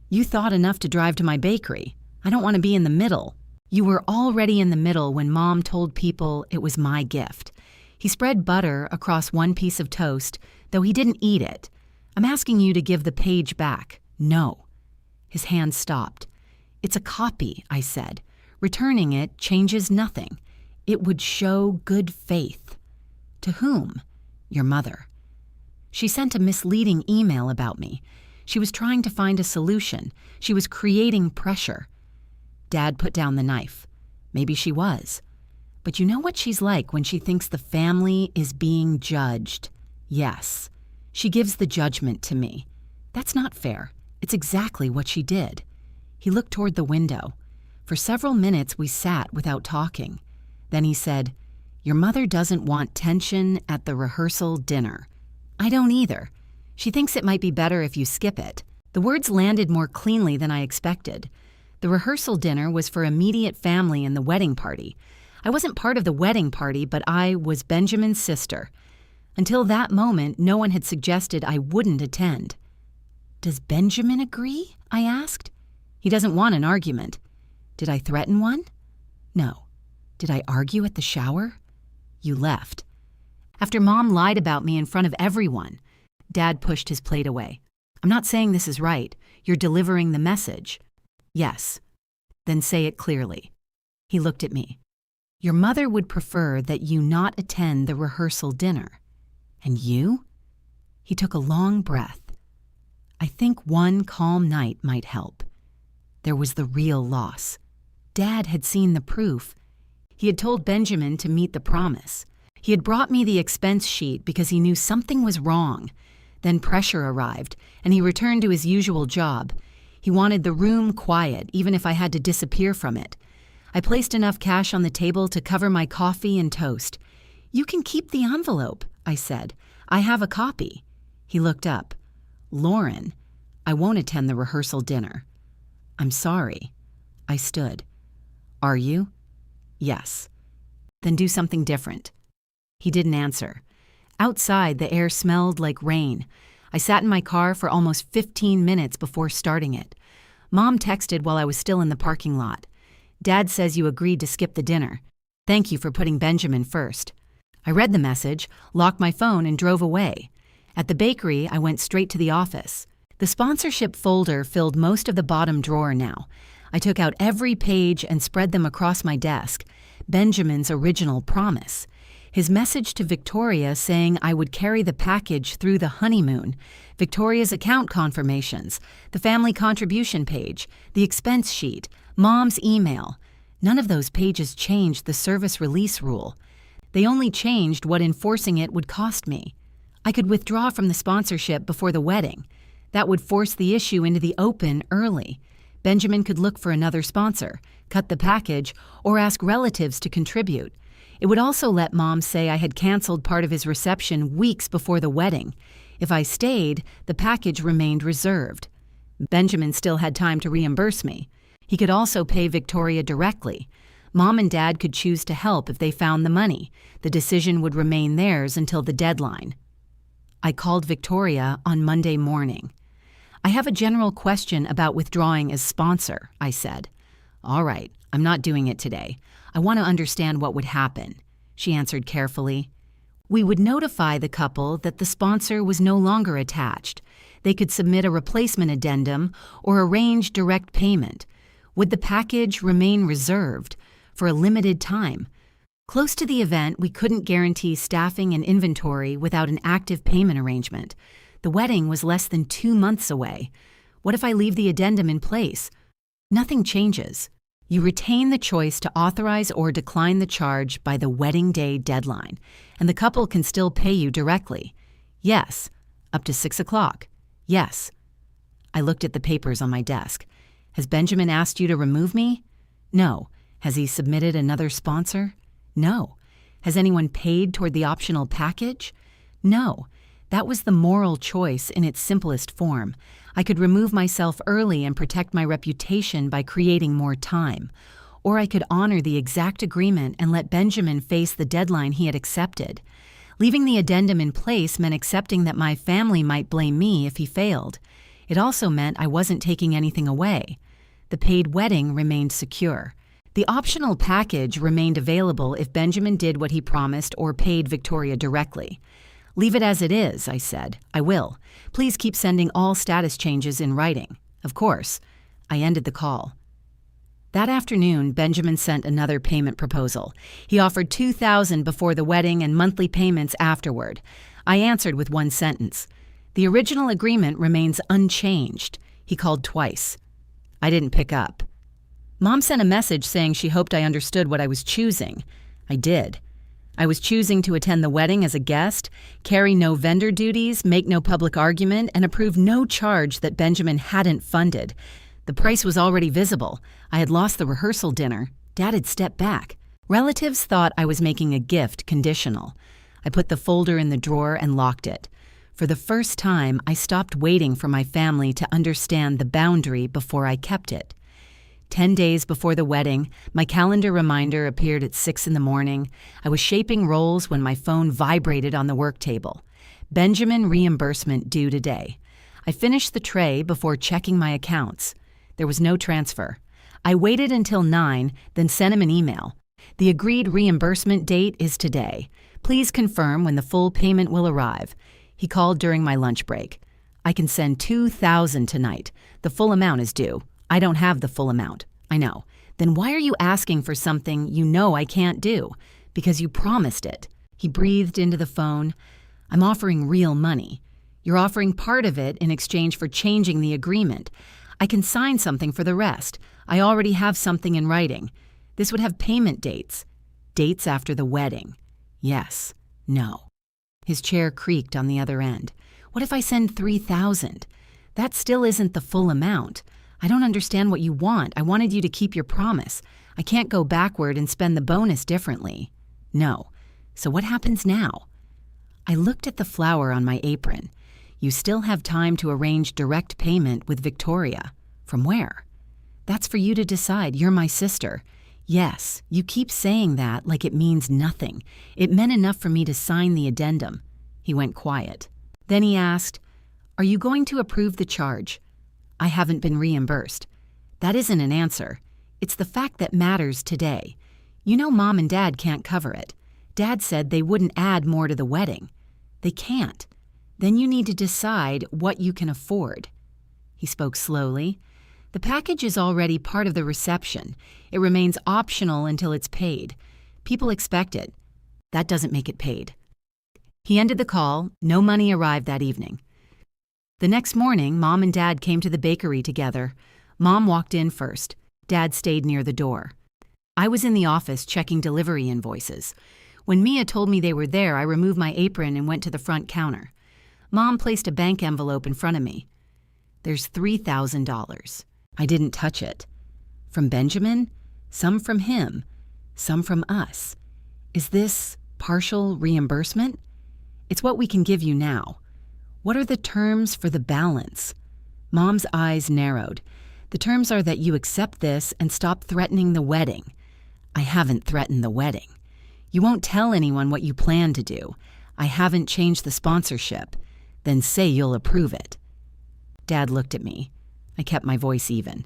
You thought enough to drive to my bakery. I don't want to be in the middle. You were already in the middle when Mom told people it was my gift. He spread butter across one piece of toast, though he didn't eat it. I'm asking you to give the page back. No. His hand stopped. It's a copy, I said. Returning it changes nothing. It would show good faith. To whom? Your mother. She sent a misleading email about me. She was trying to find a solution. She was creating pressure. Dad put down the knife. Maybe she was. But you know what she's like when she thinks the family is being judged? Yes. She gives the judgment to me. That's not fair. It's exactly what she did. He looked toward the window. For several minutes we sat without talking. Then he said, Your mother doesn't want tension at the rehearsal dinner. I don't either. She thinks it might be better if you skip it. The words landed more cleanly than I expected. The rehearsal dinner was for immediate family and the wedding party. I wasn't part of the wedding party, but I was Benjamin's sister. Until that moment, no one had suggested I wouldn't attend. Does Benjamin agree? I asked. He doesn't want an argument. Did I threaten one? No. Did I argue at the shower? You left. After Mom lied about me in front of everyone. Dad pushed his plate away. I'm not saying this is right. You're delivering the message. Yes. Then say it clearly. He looked at me. Your mother would prefer that you not attend the rehearsal dinner. And you? He took a long breath. I think one calm night might help. There was the real loss. Dad had seen the proof. He had told Benjamin to meet the promise. He had brought me the expense sheet because he knew something was wrong. Then pressure arrived, and he returned to his usual job. He wanted the room quiet, even if I had to disappear from it. I placed enough cash on the table to cover my coffee and toast. You can keep the envelope, I said. I have a copy. He looked up. Lauren, I won't attend the rehearsal dinner. I'm sorry. I stood. Are you? Yes. Then do something different. He didn't answer. Outside, the air smelled like rain. I sat in my car for almost 15 minutes before starting it. Mom texted while I was still in the parking lot. Dad says you agreed to skip the dinner. Thank you for putting Benjamin first. I read the message, locked my phone, and drove away. At the bakery, I went straight to the office. The sponsorship folder filled most of the bottom drawer now. I took out every page and spread them across my desk. Benjamin's original promise. His message to Victoria saying I would carry the package through the honeymoon, Victoria's account confirmations, the family contribution page, the expense sheet, Mom's email. None of those pages changed the service release rule. They only changed what enforcing it would cost me. I could withdraw from the sponsorship before the wedding. That would force the issue into the open early. Benjamin could look for another sponsor, cut the package, or ask relatives to contribute. It would also let Mom say I had canceled part of his reception weeks before the wedding. If I stayed, the package remained reserved. Benjamin still had time to reimburse me. He could also pay Victoria directly. Mom and Dad could choose to help if they found the money. The decision would remain theirs until the deadline. I called Victoria on Monday morning. I have a general question about withdrawing as sponsor, I said. All right, I'm not doing it today. I want to understand what would happen. She answered carefully. We would notify the couple that the sponsor was no longer attached. They could submit a replacement addendum or arrange direct payment. Would the package remain reserved for a limited time? Close to the event, we couldn't guarantee staffing and inventory without an active payment arrangement. The wedding was less than 2 months away. What if I leave the addendum in place? Nothing changes. You retain the choice to authorize or decline the charge by the wedding day deadline, and the couple can still pay you directly. Yes. Up to 6 o'clock. Yes. I looked at the papers on my desk. Has Benjamin asked you to remove me? No. Has he submitted another sponsor? No. Has anyone paid toward the optional package? No. That was the moral choice in its simplest form. I could remove myself early and protect my reputation by creating more time. or I could honor the exact agreement and let Benjamin face the deadline he had accepted. Leaving the addendum in place meant accepting that my family might blame me if he failed. It also meant I wasn't taking anything away. The paid wedding remained secure. The optional package remained available if Benjamin did what he promised or paid Victoria directly. "Leave it as it is," I said. "I will. Please keep sending all status changes in writing." "Of course." I ended the call. That afternoon, Benjamin sent another payment proposal. He offered $2,000 before the wedding and monthly payments afterward. I answered with one sentence. "The original agreement remains unchanged." He called twice. I didn't pick up. Mom sent a message saying she hoped I understood what I was choosing. I did. I was choosing to attend the wedding as a guest, carry no vendor duties, make no public argument, and approve no charge that Benjamin hadn't funded. The price was already visible. I had lost the rehearsal dinner. Dad had stepped back. Relatives thought I was making a gift conditional. I put the folder in the drawer and locked it. For the first time, I stopped waiting for my family to understand the boundary before I kept it. 10 days before the wedding, my calendar reminder appeared at 6 in the morning. I was shaping rolls when my phone vibrated on the work table. Benjamin reimbursement due today. I finished the tray before checking my accounts. There was no transfer. I waited until 9, then sent him an email. "The agreed reimbursement date is today. Please confirm when the full payment will arrive." He called during my lunch break. "I can send $2,000 tonight. The full amount is due." "I don't have the full amount." "I know." "Then why are you asking for something you know I can't do?" "Because you promised it." He breathed into the phone. "I'm offering real money. You're offering part of it in exchange for changing the agreement. I can sign something for the rest. I already have something in writing. This would have payment dates. Dates after the wedding. Yes. No." His chair creaked on the other end. "What if I send $3,000? That still isn't the full amount. I don't understand what you want. I wanted you to keep your promise. I can't go backward and spend the bonus differently." "No. So what happens now?" I looked at the flower on my apron. "You still have time to arrange direct payment with Victoria." "From where?" "That's for you to decide. You're my sister." "Yes, you keep saying that like it means nothing. It meant enough for me to sign the addendum." He went quiet. Then he asked, "Are you going to approve the charge?" "I haven't been reimbursed." "That isn't an answer. It's the fact that matters today. You know Mom and Dad can't cover it. Dad said they wouldn't add more to the wedding. They can't. Then you need to decide what you can afford." He spoke slowly. "The package is already part of the reception. It remains optional until it's paid. People expect it. That doesn't make it paid." He ended the call. No money arrived that evening. The next morning, Mom and Dad came to the bakery together. Mom walked in first. Dad stayed near the door. I was in the office checking delivery invoices. When Mia told me they were there, I removed my apron and went to the front counter. Mom placed a bank envelope in front of me. "There's $3,000. I didn't touch it. From Benjamin? Some from him. Some from us. Is this partial reimbursement? It's what we can give you now. What are the terms for the balance?" Mom's eyes narrowed. "The terms are that you accept this and stop threatening the wedding." "I haven't threatened the wedding." "You won't tell anyone what you plan to do." "I haven't changed the sponsorship." "Then say you'll approve it." Dad looked at me. I kept my voice even.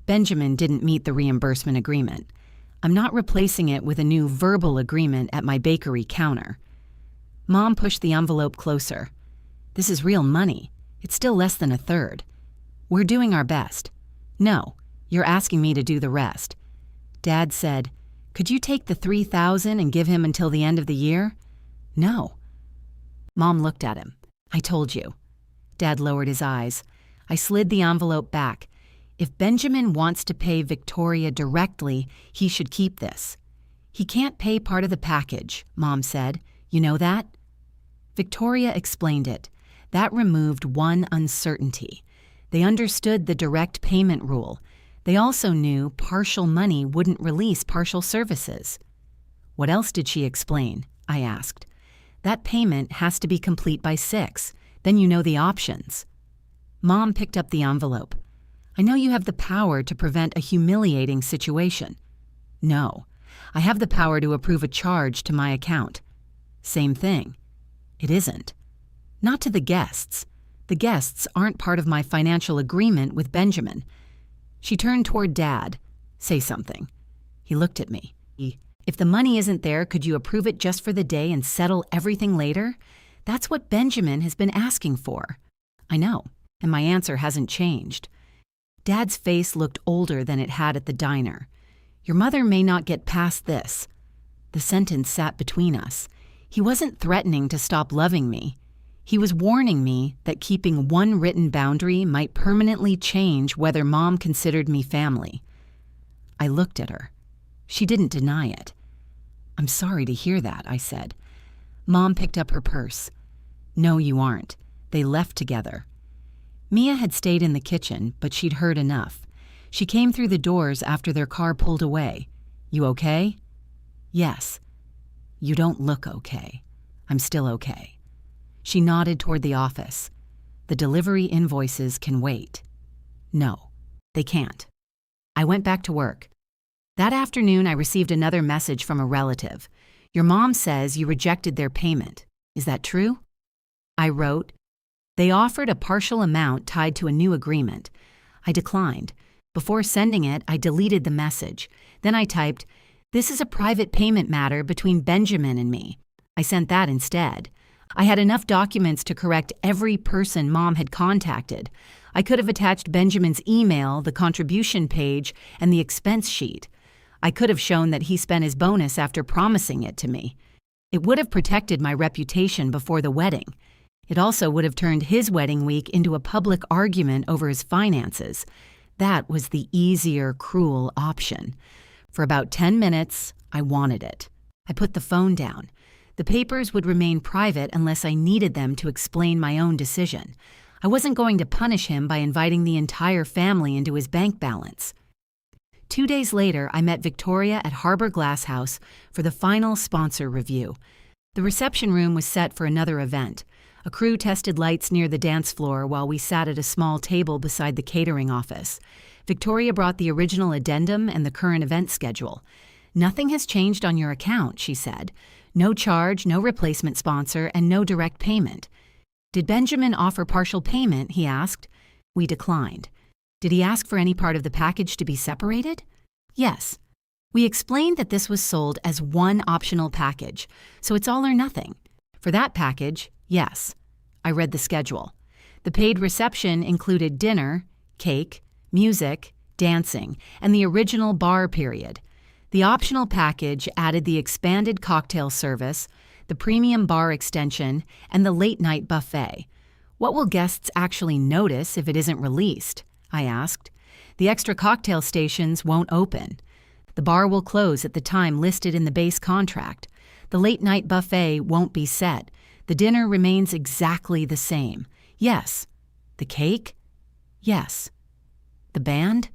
"Benjamin didn't meet the reimbursement agreement. I'm not replacing it with a new verbal agreement at my bakery counter." Mom pushed the envelope closer. "This is real money. It's still less than a third. We're doing our best." "No, you're asking me to do the rest." Dad said, "Could you take the $3,000 and give him until the end of the year?" "No." Mom looked at him. "I told you." Dad lowered his eyes. I slid the envelope back. "If Benjamin wants to pay Victoria directly, he should keep this." "He can't pay part of the package," Mom said. "You know that?" Victoria explained it. That removed one uncertainty. They understood the direct payment rule. They also knew partial money wouldn't release partial services. "What else did she explain?" I asked. "That payment has to be complete by 6. Then you know the options." Mom picked up the envelope. "I know you have the power to prevent a humiliating situation." No. I have the power to approve a charge to my account. Same thing. It isn't. Not to the guests. The guests aren't part of my financial agreement with Benjamin. She turned toward Dad. Say something. He looked at me. If the money isn't there, could you approve it just for the day and settle everything later? That's what Benjamin has been asking for. I know, and my answer hasn't changed. Dad's face looked older than it had at the diner. Your mother may not get past this. The sentence sat between us. He wasn't threatening to stop loving me. He was warning me that keeping one written boundary might permanently change whether Mom considered me family. I looked at her. She didn't deny it. I'm sorry to hear that, I said. Mom picked up her purse. No, you aren't. They left together. Mia had stayed in the kitchen, but she'd heard enough. She came through the doors after their car pulled away. You okay? Yes. You don't look okay. I'm still okay. She nodded toward the office. The delivery invoices can wait. No, they can't. I went back to work. That afternoon, I received another message from a relative. Your mom says you rejected their payment. Is that true? I wrote, they offered a partial amount tied to a new agreement. I declined. Before sending it, I deleted the message. Then I typed, this is a private payment matter between Benjamin and me. I sent that instead. I had enough documents to correct every person Mom had contacted. I could have attached Benjamin's email, the contribution page, and the expense sheet. I could have shown that he spent his bonus after promising it to me. It would have protected my reputation before the wedding. It also would have turned his wedding week into a public argument over his finances. That was the easier, cruel option. For about 10 minutes, I wanted it. I put the phone down. The papers would remain private unless I needed them to explain my own decision. I wasn't going to punish him by inviting the entire family into his bank balance. 2 days later, I met Victoria at Harbor Glass House for the final sponsor review. The reception room was set for another event. A crew tested lights near the dance floor while we sat at a small table beside the catering office. Victoria brought the original addendum and the current event schedule. Nothing has changed on your account, she said. No charge, no replacement sponsor, and no direct payment. Did Benjamin offer partial payment, he asked. We declined. Did he ask for any part of the package to be separated? Yes. We explained that this was sold as one optional package, so it's all or nothing. For that package, yes. I read the schedule. The paid reception included dinner, cake, music, dancing, and the original bar period. The optional package added the expanded cocktail service, the premium bar extension, and the late-night buffet. What will guests actually notice if it isn't released? I asked. The extra cocktail stations won't open. The bar will close at the time listed in the base contract. The late-night buffet won't be set. The dinner remains exactly the same. Yes. The cake? Yes. The band?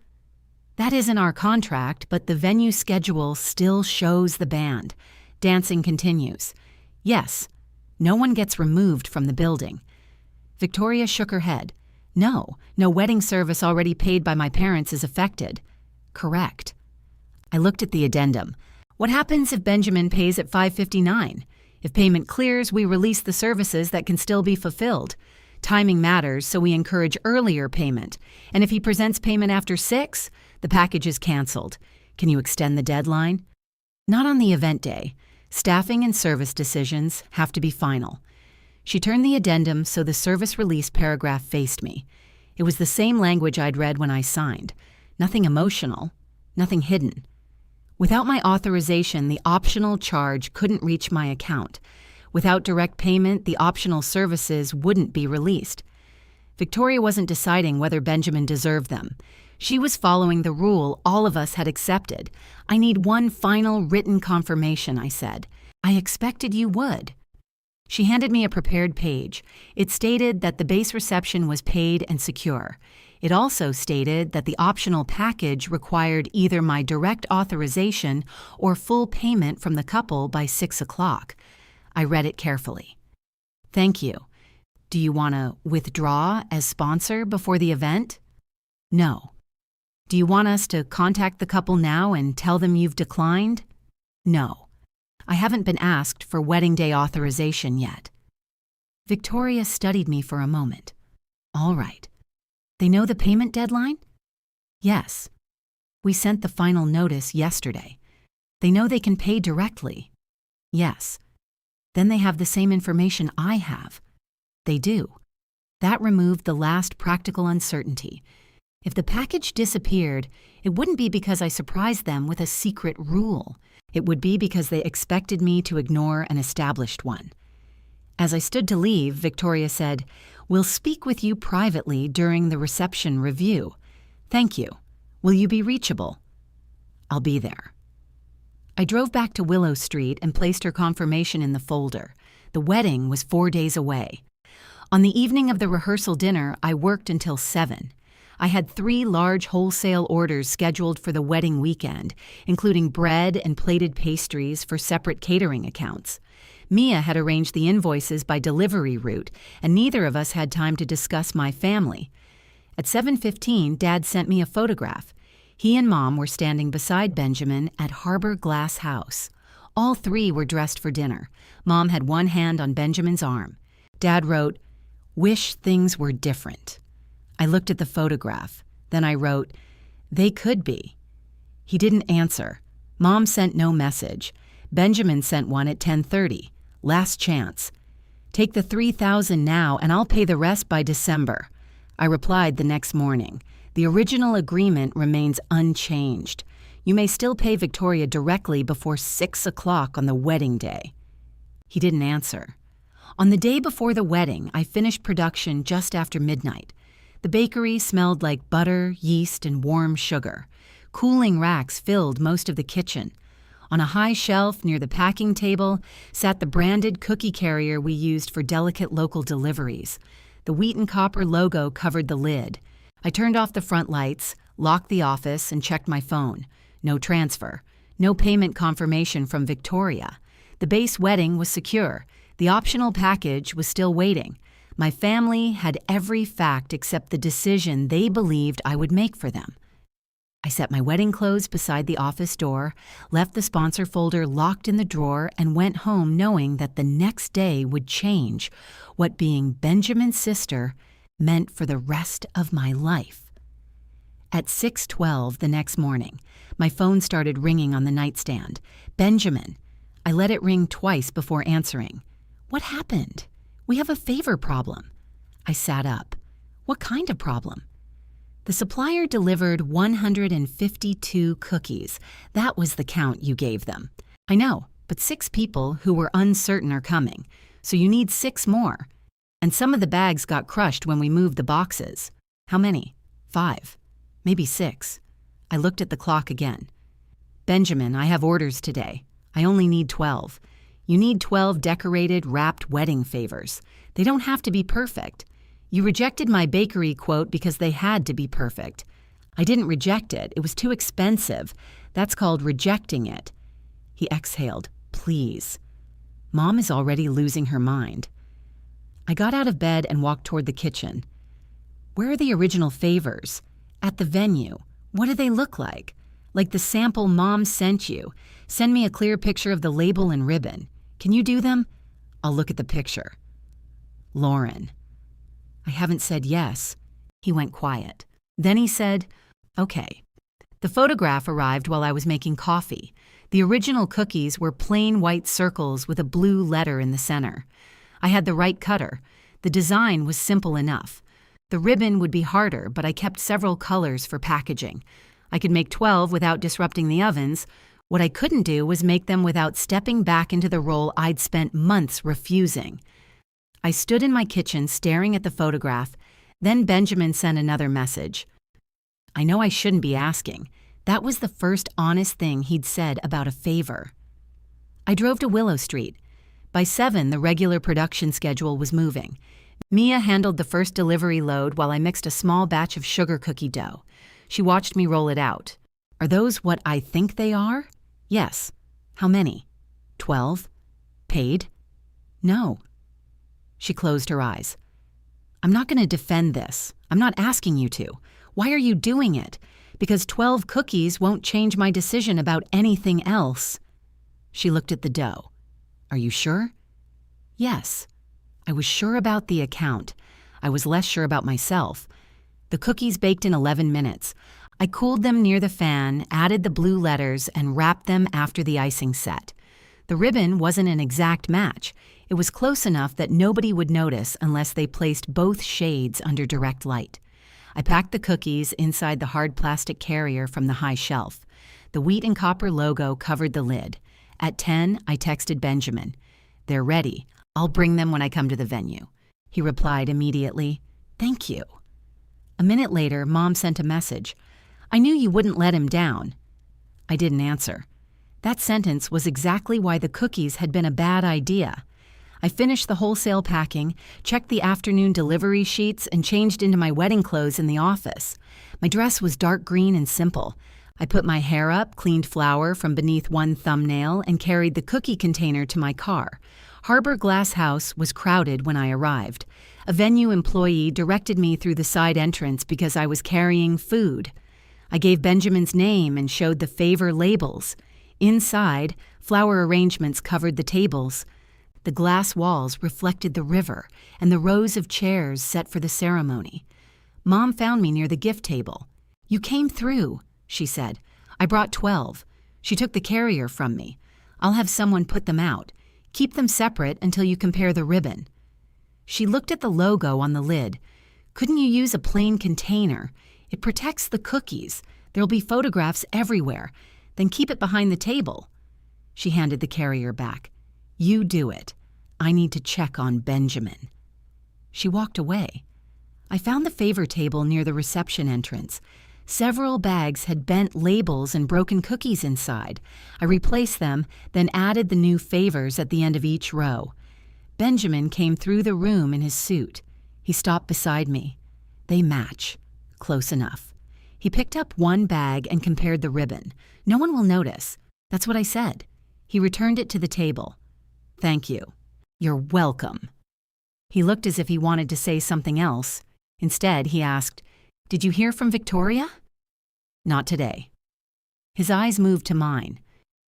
That isn't our contract, but the venue schedule still shows the band. Dancing continues. Yes. No one gets removed from the building. Victoria shook her head. No wedding service already paid by my parents is affected. Correct. I looked at the addendum. What happens if Benjamin pays at 5:59? If payment clears, we release the services that can still be fulfilled. Timing matters, so we encourage earlier payment. And if he presents payment after 6, the package is canceled. Can you extend the deadline? Not on the event day. Staffing and service decisions have to be final. She turned the addendum so the service release paragraph faced me. It was the same language I'd read when I signed. Nothing emotional, nothing hidden. Without my authorization, the optional charge couldn't reach my account. Without direct payment, the optional services wouldn't be released. Victoria wasn't deciding whether Benjamin deserved them. She was following the rule all of us had accepted. I need one final written confirmation, I said. I expected you would. She handed me a prepared page. It stated that the base reception was paid and secure. It also stated that the optional package required either my direct authorization or full payment from the couple by 6 o'clock. I read it carefully. Thank you. Do you want to withdraw as sponsor before the event? No. Do you want us to contact the couple now and tell them you've declined? No. I haven't been asked for wedding day authorization yet. Victoria studied me for a moment. All right. They know the payment deadline? Yes. We sent the final notice yesterday. They know they can pay directly? Yes. Then they have the same information I have. They do. That removed the last practical uncertainty. If the package disappeared, it wouldn't be because I surprised them with a secret rule. It would be because they expected me to ignore an established one. As I stood to leave, Victoria said, "We'll speak with you privately during the reception review. Thank you. Will you be reachable?" "I'll be there." I drove back to Willow Street and placed her confirmation in the folder. The wedding was 4 days away. On the evening of the rehearsal dinner, I worked until 7. I had 3 large wholesale orders scheduled for the wedding weekend, including bread and plated pastries for separate catering accounts. Mia had arranged the invoices by delivery route, and neither of us had time to discuss my family. At 7:15, Dad sent me a photograph. He and Mom were standing beside Benjamin at Harbor Glass House. All 3 were dressed for dinner. Mom had one hand on Benjamin's arm. Dad wrote, "Wish things were different." I looked at the photograph. Then I wrote, "They could be." He didn't answer. Mom sent no message. Benjamin sent one at 10:30. Last chance. "Take the $3,000 now and I'll pay the rest by December." I replied the next morning. "The original agreement remains unchanged. You may still pay Victoria directly before 6 o'clock on the wedding day." He didn't answer. On the day before the wedding, I finished production just after midnight. The bakery smelled like butter, yeast, and warm sugar. Cooling racks filled most of the kitchen. On a high shelf near the packing table sat the branded cookie carrier we used for delicate local deliveries. The wheat and copper logo covered the lid. I turned off the front lights, locked the office, and checked my phone. No transfer. No payment confirmation from Victoria. The base wedding was secure. The optional package was still waiting. My family had every fact except the decision they believed I would make for them. I set my wedding clothes beside the office door, left the sponsor folder locked in the drawer, and went home knowing that the next day would change what being Benjamin's sister meant for the rest of my life. At 6:12 the next morning, my phone started ringing on the nightstand. "Benjamin." I let it ring twice before answering. "What happened?" "We have a favor problem." I sat up. "What kind of problem?" "The supplier delivered 152 cookies. That was the count you gave them." "I know, but 6 people who were uncertain are coming, so you need 6 more. And some of the bags got crushed when we moved the boxes." "How many?" 5. "Maybe 6. I looked at the clock again. "Benjamin, I have orders today. I only need 12. You need 12 decorated, wrapped wedding favors. They don't have to be perfect. You rejected my bakery quote because they had to be perfect. I didn't reject it. It was too expensive. That's called rejecting it." He exhaled. "Please." Mom is already losing her mind. I got out of bed and walked toward the kitchen. "Where are the original favors?" "At the venue." "What do they look like?" "Like the sample Mom sent you. Send me a clear picture of the label and ribbon." "Can you do them?" "I'll look at the picture." "Lauren." I haven't said yes. He went quiet. Then he said, "Okay." The photograph arrived while I was making coffee. The original cookies were plain white circles with a blue letter in the center. I had the right cutter. The design was simple enough. The ribbon would be harder, but I kept several colors for packaging. I could make 12 without disrupting the ovens. What I couldn't do was make them without stepping back into the role I'd spent months refusing. I stood in my kitchen staring at the photograph. Then Benjamin sent another message. I know I shouldn't be asking. That was the first honest thing he'd said about a favor. I drove to Willow Street. By 7, the regular production schedule was moving. Mia handled the first delivery load while I mixed a small batch of sugar cookie dough. She watched me roll it out. "Are those what I think they are?" "Yes." "How many?" 12. "Paid?" "No." She closed her eyes. "I'm not going to defend this. I'm not asking you to. Why are you doing it? because 12 cookies won't change my decision about anything else. She looked at the dough. Are you sure? Yes. I was sure about the account. I was less sure about myself. The cookies baked in 11 minutes. I cooled them near the fan, added the blue letters, and wrapped them after the icing set. The ribbon wasn't an exact match. It was close enough that nobody would notice unless they placed both shades under direct light. I packed the cookies inside the hard plastic carrier from the high shelf. The wheat and copper logo covered the lid. At 10, I texted Benjamin. They're ready. I'll bring them when I come to the venue. He replied immediately, Thank you. A minute later, Mom sent a message. I knew you wouldn't let him down. I didn't answer. That sentence was exactly why the cookies had been a bad idea. I finished the wholesale packing, checked the afternoon delivery sheets, and changed into my wedding clothes in the office. My dress was dark green and simple. I put my hair up, cleaned flour from beneath one thumbnail, and carried the cookie container to my car. Harbor Glass House was crowded when I arrived. A venue employee directed me through the side entrance because I was carrying food. I gave Benjamin's name and showed the favor labels. Inside, flower arrangements covered the tables. The glass walls reflected the river and the rows of chairs set for the ceremony. Mom found me near the gift table. You came through, she said. I brought 12. She took the carrier from me. I'll have someone put them out. Keep them separate until you compare the ribbon. She looked at the logo on the lid. Couldn't you use a plain container? It protects the cookies. There'll be photographs everywhere. Then keep it behind the table. She handed the carrier back. You do it. I need to check on Benjamin. She walked away. I found the favor table near the reception entrance. Several bags had bent labels and broken cookies inside. I replaced them, then added the new favors at the end of each row. Benjamin came through the room in his suit. He stopped beside me. They match. Close enough. He picked up one bag and compared the ribbon. No one will notice. That's what I said. He returned it to the table. Thank you. You're welcome. He looked as if he wanted to say something else. Instead, he asked, Did you hear from Victoria? Not today. His eyes moved to mine.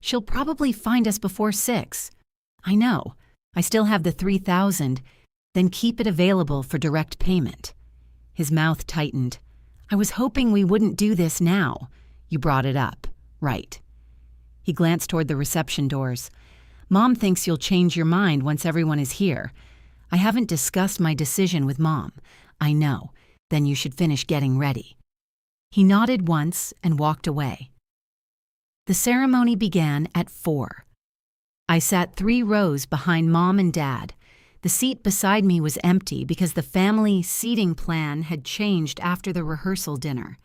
She'll probably find us before 6. I know. I still have the 3,000. Then keep it available for direct payment. His mouth tightened. I was hoping we wouldn't do this now. You brought it up. Right. He glanced toward the reception doors. Mom thinks you'll change your mind once everyone is here. I haven't discussed my decision with Mom. I know. Then you should finish getting ready. He nodded once and walked away. The ceremony began at 4. I sat 3 rows behind Mom and Dad. The seat beside me was empty because the family seating plan had changed after the rehearsal dinner.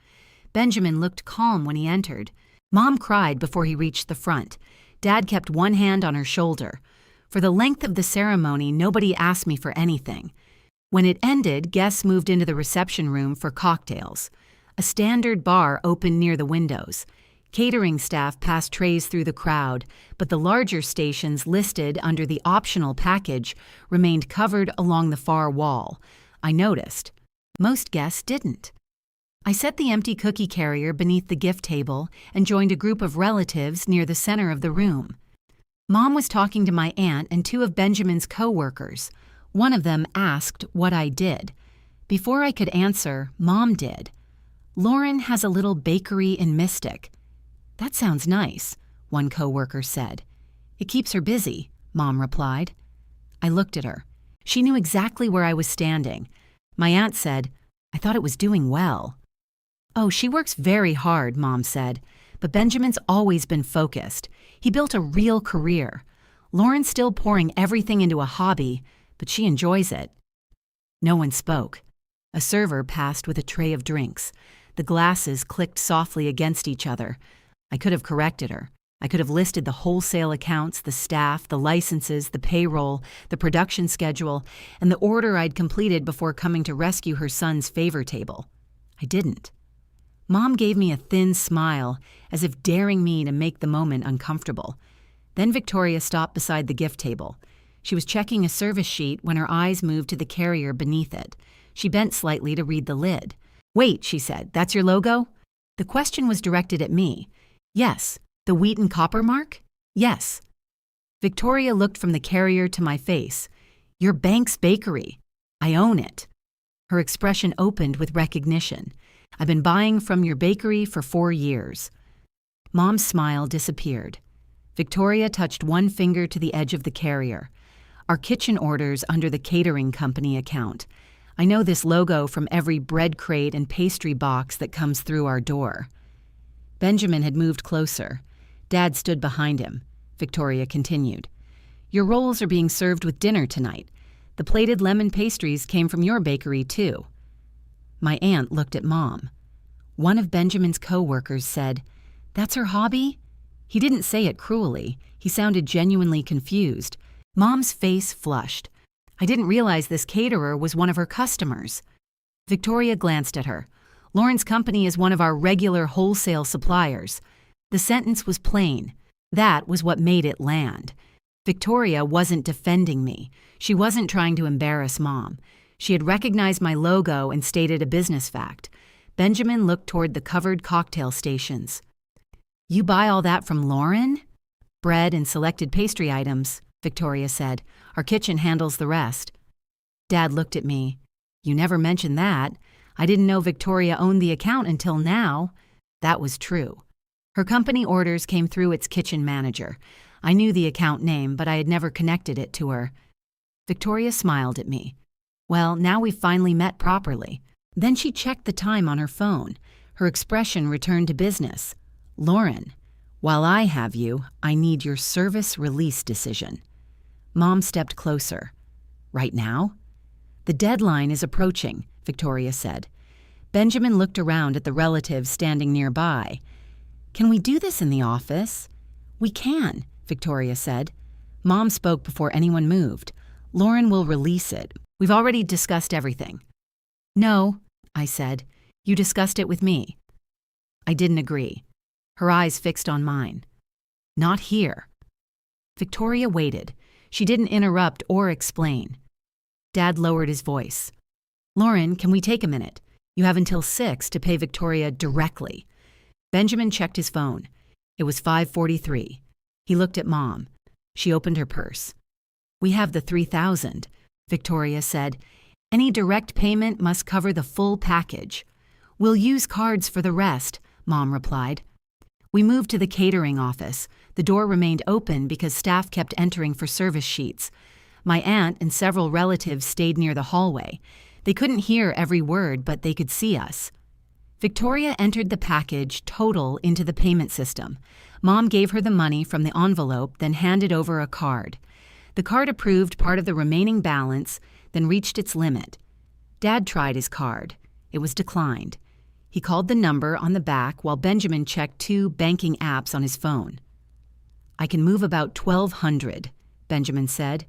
Benjamin looked calm when he entered. Mom cried before he reached the front. Dad kept one hand on her shoulder. For the length of the ceremony, nobody asked me for anything. When it ended, guests moved into the reception room for cocktails. A standard bar opened near the windows. Catering staff passed trays through the crowd, but the larger stations listed under the optional package remained covered along the far wall. I noticed. Most guests didn't. I set the empty cookie carrier beneath the gift table and joined a group of relatives near the center of the room. Mom was talking to my aunt and 2 of Benjamin's co-workers. One of them asked what I did. Before I could answer, Mom did. Lauren has a little bakery in Mystic. That sounds nice, one co-worker said. It keeps her busy, Mom replied. I looked at her. She knew exactly where I was standing. My aunt said, I thought it was doing well. Oh, she works very hard, Mom said, but Benjamin's always been focused. He built a real career. Lauren's still pouring everything into a hobby, but she enjoys it. No one spoke. A server passed with a tray of drinks. The glasses clicked softly against each other. I could have corrected her. I could have listed the wholesale accounts, the staff, the licenses, the payroll, the production schedule, and the order I'd completed before coming to rescue her son's favor table. I didn't. Mom gave me a thin smile, as if daring me to make the moment uncomfortable. Then Victoria stopped beside the gift table. She was checking a service sheet when her eyes moved to the carrier beneath it. She bent slightly to read the lid. Wait, she said, that's your logo? The question was directed at me. Yes. The wheat and copper mark? Yes. Victoria looked from the carrier to my face. Your bank's bakery. I own it. Her expression opened with recognition. I've been buying from your bakery for 4 years. Mom's smile disappeared. Victoria touched one finger to the edge of the carrier. Our kitchen orders under the catering company account. I know this logo from every bread crate and pastry box that comes through our door. Benjamin had moved closer. Dad stood behind him. Victoria continued. Your rolls are being served with dinner tonight. The plated lemon pastries came from your bakery, too. My aunt looked at Mom. One of Benjamin's co-workers said, That's her hobby? He didn't say it cruelly. He sounded genuinely confused. Mom's face flushed. I didn't realize this caterer was one of her customers. Victoria glanced at her. Lauren's company is one of our regular wholesale suppliers. The sentence was plain. That was what made it land. Victoria wasn't defending me. She wasn't trying to embarrass Mom. She had recognized my logo and stated a business fact. Benjamin looked toward the covered cocktail stations. You buy all that from Lauren? Bread and selected pastry items, Victoria said. Our kitchen handles the rest. Dad looked at me. You never mentioned that. I didn't know Victoria owned the account until now. That was true. Her company orders came through its kitchen manager. I knew the account name, but I had never connected it to her. Victoria smiled at me. Well, now we've finally met properly. Then she checked the time on her phone. Her expression returned to business. Lauren, while I have you, I need your service release decision. Mom stepped closer. Right now? The deadline is approaching, Victoria said. Benjamin looked around at the relatives standing nearby. Can we do this in the office? We can, Victoria said. Mom spoke before anyone moved. Lauren will release it. We've already discussed everything. No, I said. You discussed it with me. I didn't agree. Her eyes fixed on mine. Not here. Victoria waited. She didn't interrupt or explain. Dad lowered his voice. Lauren, can we take a minute? You have until 6 to pay Victoria directly. Benjamin checked his phone. It was 5:43. He looked at Mom. She opened her purse. We have the $3,000, Victoria said. Any direct payment must cover the full package. We'll use cards for the rest, Mom replied. We moved to the catering office. The door remained open because staff kept entering for service sheets. My aunt and several relatives stayed near the hallway. They couldn't hear every word, but they could see us. Victoria entered the package total into the payment system. Mom gave her the money from the envelope, then handed over a card. The card approved part of the remaining balance, then reached its limit. Dad tried his card. It was declined. He called the number on the back while Benjamin checked 2 banking apps on his phone. I can move about $1,200, Benjamin said.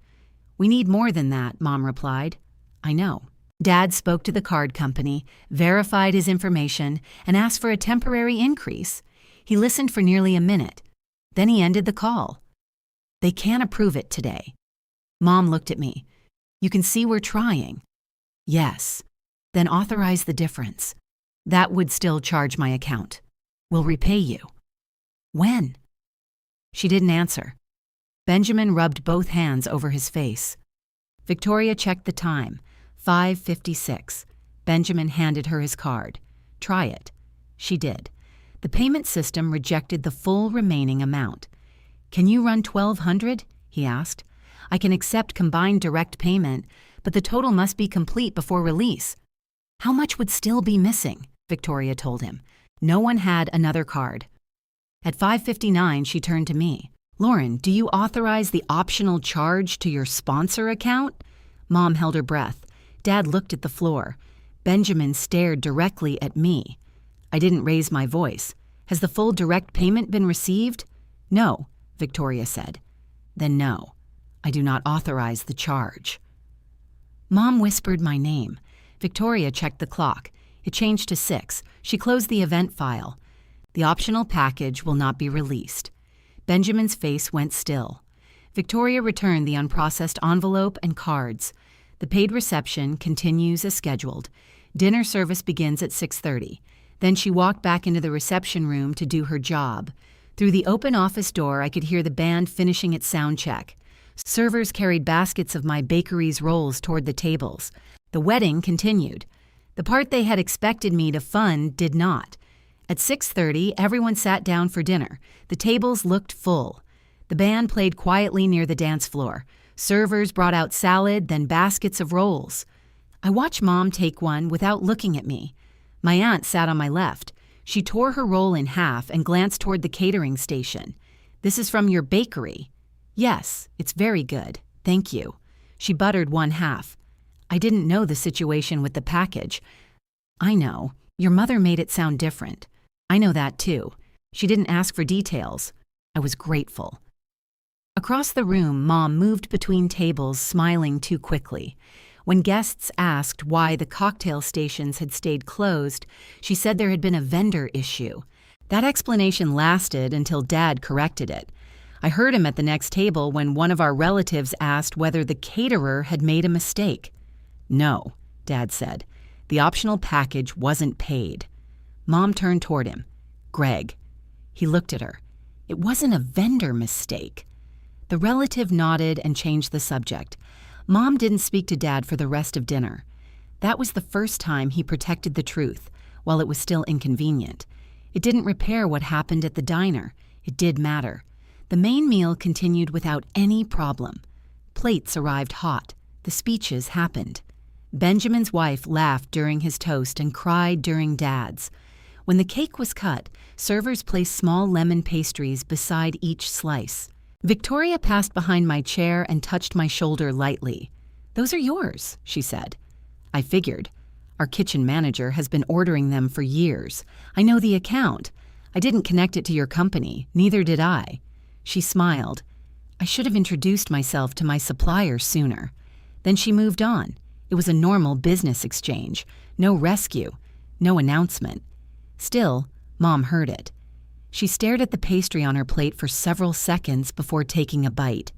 We need more than that, Mom replied. I know. Dad spoke to the card company, verified his information, and asked for a temporary increase. He listened for nearly a minute. Then he ended the call. They can't approve it today. Mom looked at me. You can see we're trying. Yes. Then authorize the difference. That would still charge my account. We'll repay you. When? She didn't answer. Benjamin rubbed both hands over his face. Victoria checked the time. 5:56. Benjamin handed her his card. Try it. She did. The payment system rejected the full remaining amount. Can you run $1,200? He asked. I can accept combined direct payment, but the total must be complete before release. How much would still be missing? Victoria told him. No one had another card. At 5:59, she turned to me. Lauren, do you authorize the optional charge to your sponsor account? Mom held her breath. Dad looked at the floor. Benjamin stared directly at me. I didn't raise my voice. Has the full direct payment been received? No, Victoria said. Then no. I do not authorize the charge. Mom whispered my name. Victoria checked the clock. It changed to 6. She closed the event file. The optional package will not be released. Benjamin's face went still. Victoria returned the unprocessed envelope and cards. The paid reception continues as scheduled. Dinner service begins at 6:30. Then she walked back into the reception room to do her job. Through the open office door, I could hear the band finishing its sound check. Servers carried baskets of my bakery's rolls toward the tables. The wedding continued. The part they had expected me to fund did not. At 6:30, everyone sat down for dinner. The tables looked full. The band played quietly near the dance floor. Servers brought out salad, then baskets of rolls. I watched Mom take one without looking at me. My aunt sat on my left. She tore her roll in half and glanced toward the catering station. "This is from your bakery." "Yes, it's very good. Thank you." She buttered one half. "I didn't know the situation with the package." "I know. Your mother made it sound different." "I know that too. She didn't ask for details." I was grateful. Across the room, Mom moved between tables, smiling too quickly. When guests asked why the cocktail stations had stayed closed, she said there had been a vendor issue. That explanation lasted until Dad corrected it. I heard him at the next table when one of our relatives asked whether the caterer had made a mistake. "No," Dad said. "The optional package wasn't paid." Mom turned toward him. "Greg." He looked at her. "It wasn't a vendor mistake." The relative nodded and changed the subject. Mom didn't speak to Dad for the rest of dinner. That was the first time he protected the truth, while it was still inconvenient. It didn't repair what happened at the diner. It did matter. The main meal continued without any problem. Plates arrived hot. The speeches happened. Benjamin's wife laughed during his toast and cried during Dad's. When the cake was cut, servers placed small lemon pastries beside each slice. Victoria passed behind my chair and touched my shoulder lightly. "Those are yours," she said. I figured. Our kitchen manager has been ordering them for years. I know the account. I didn't connect it to your company, neither did I. She smiled. I should have introduced myself to my supplier sooner. Then she moved on. It was a normal business exchange. No rescue. No announcement. Still, Mom heard it. She stared at the pastry on her plate for several seconds before taking a bite.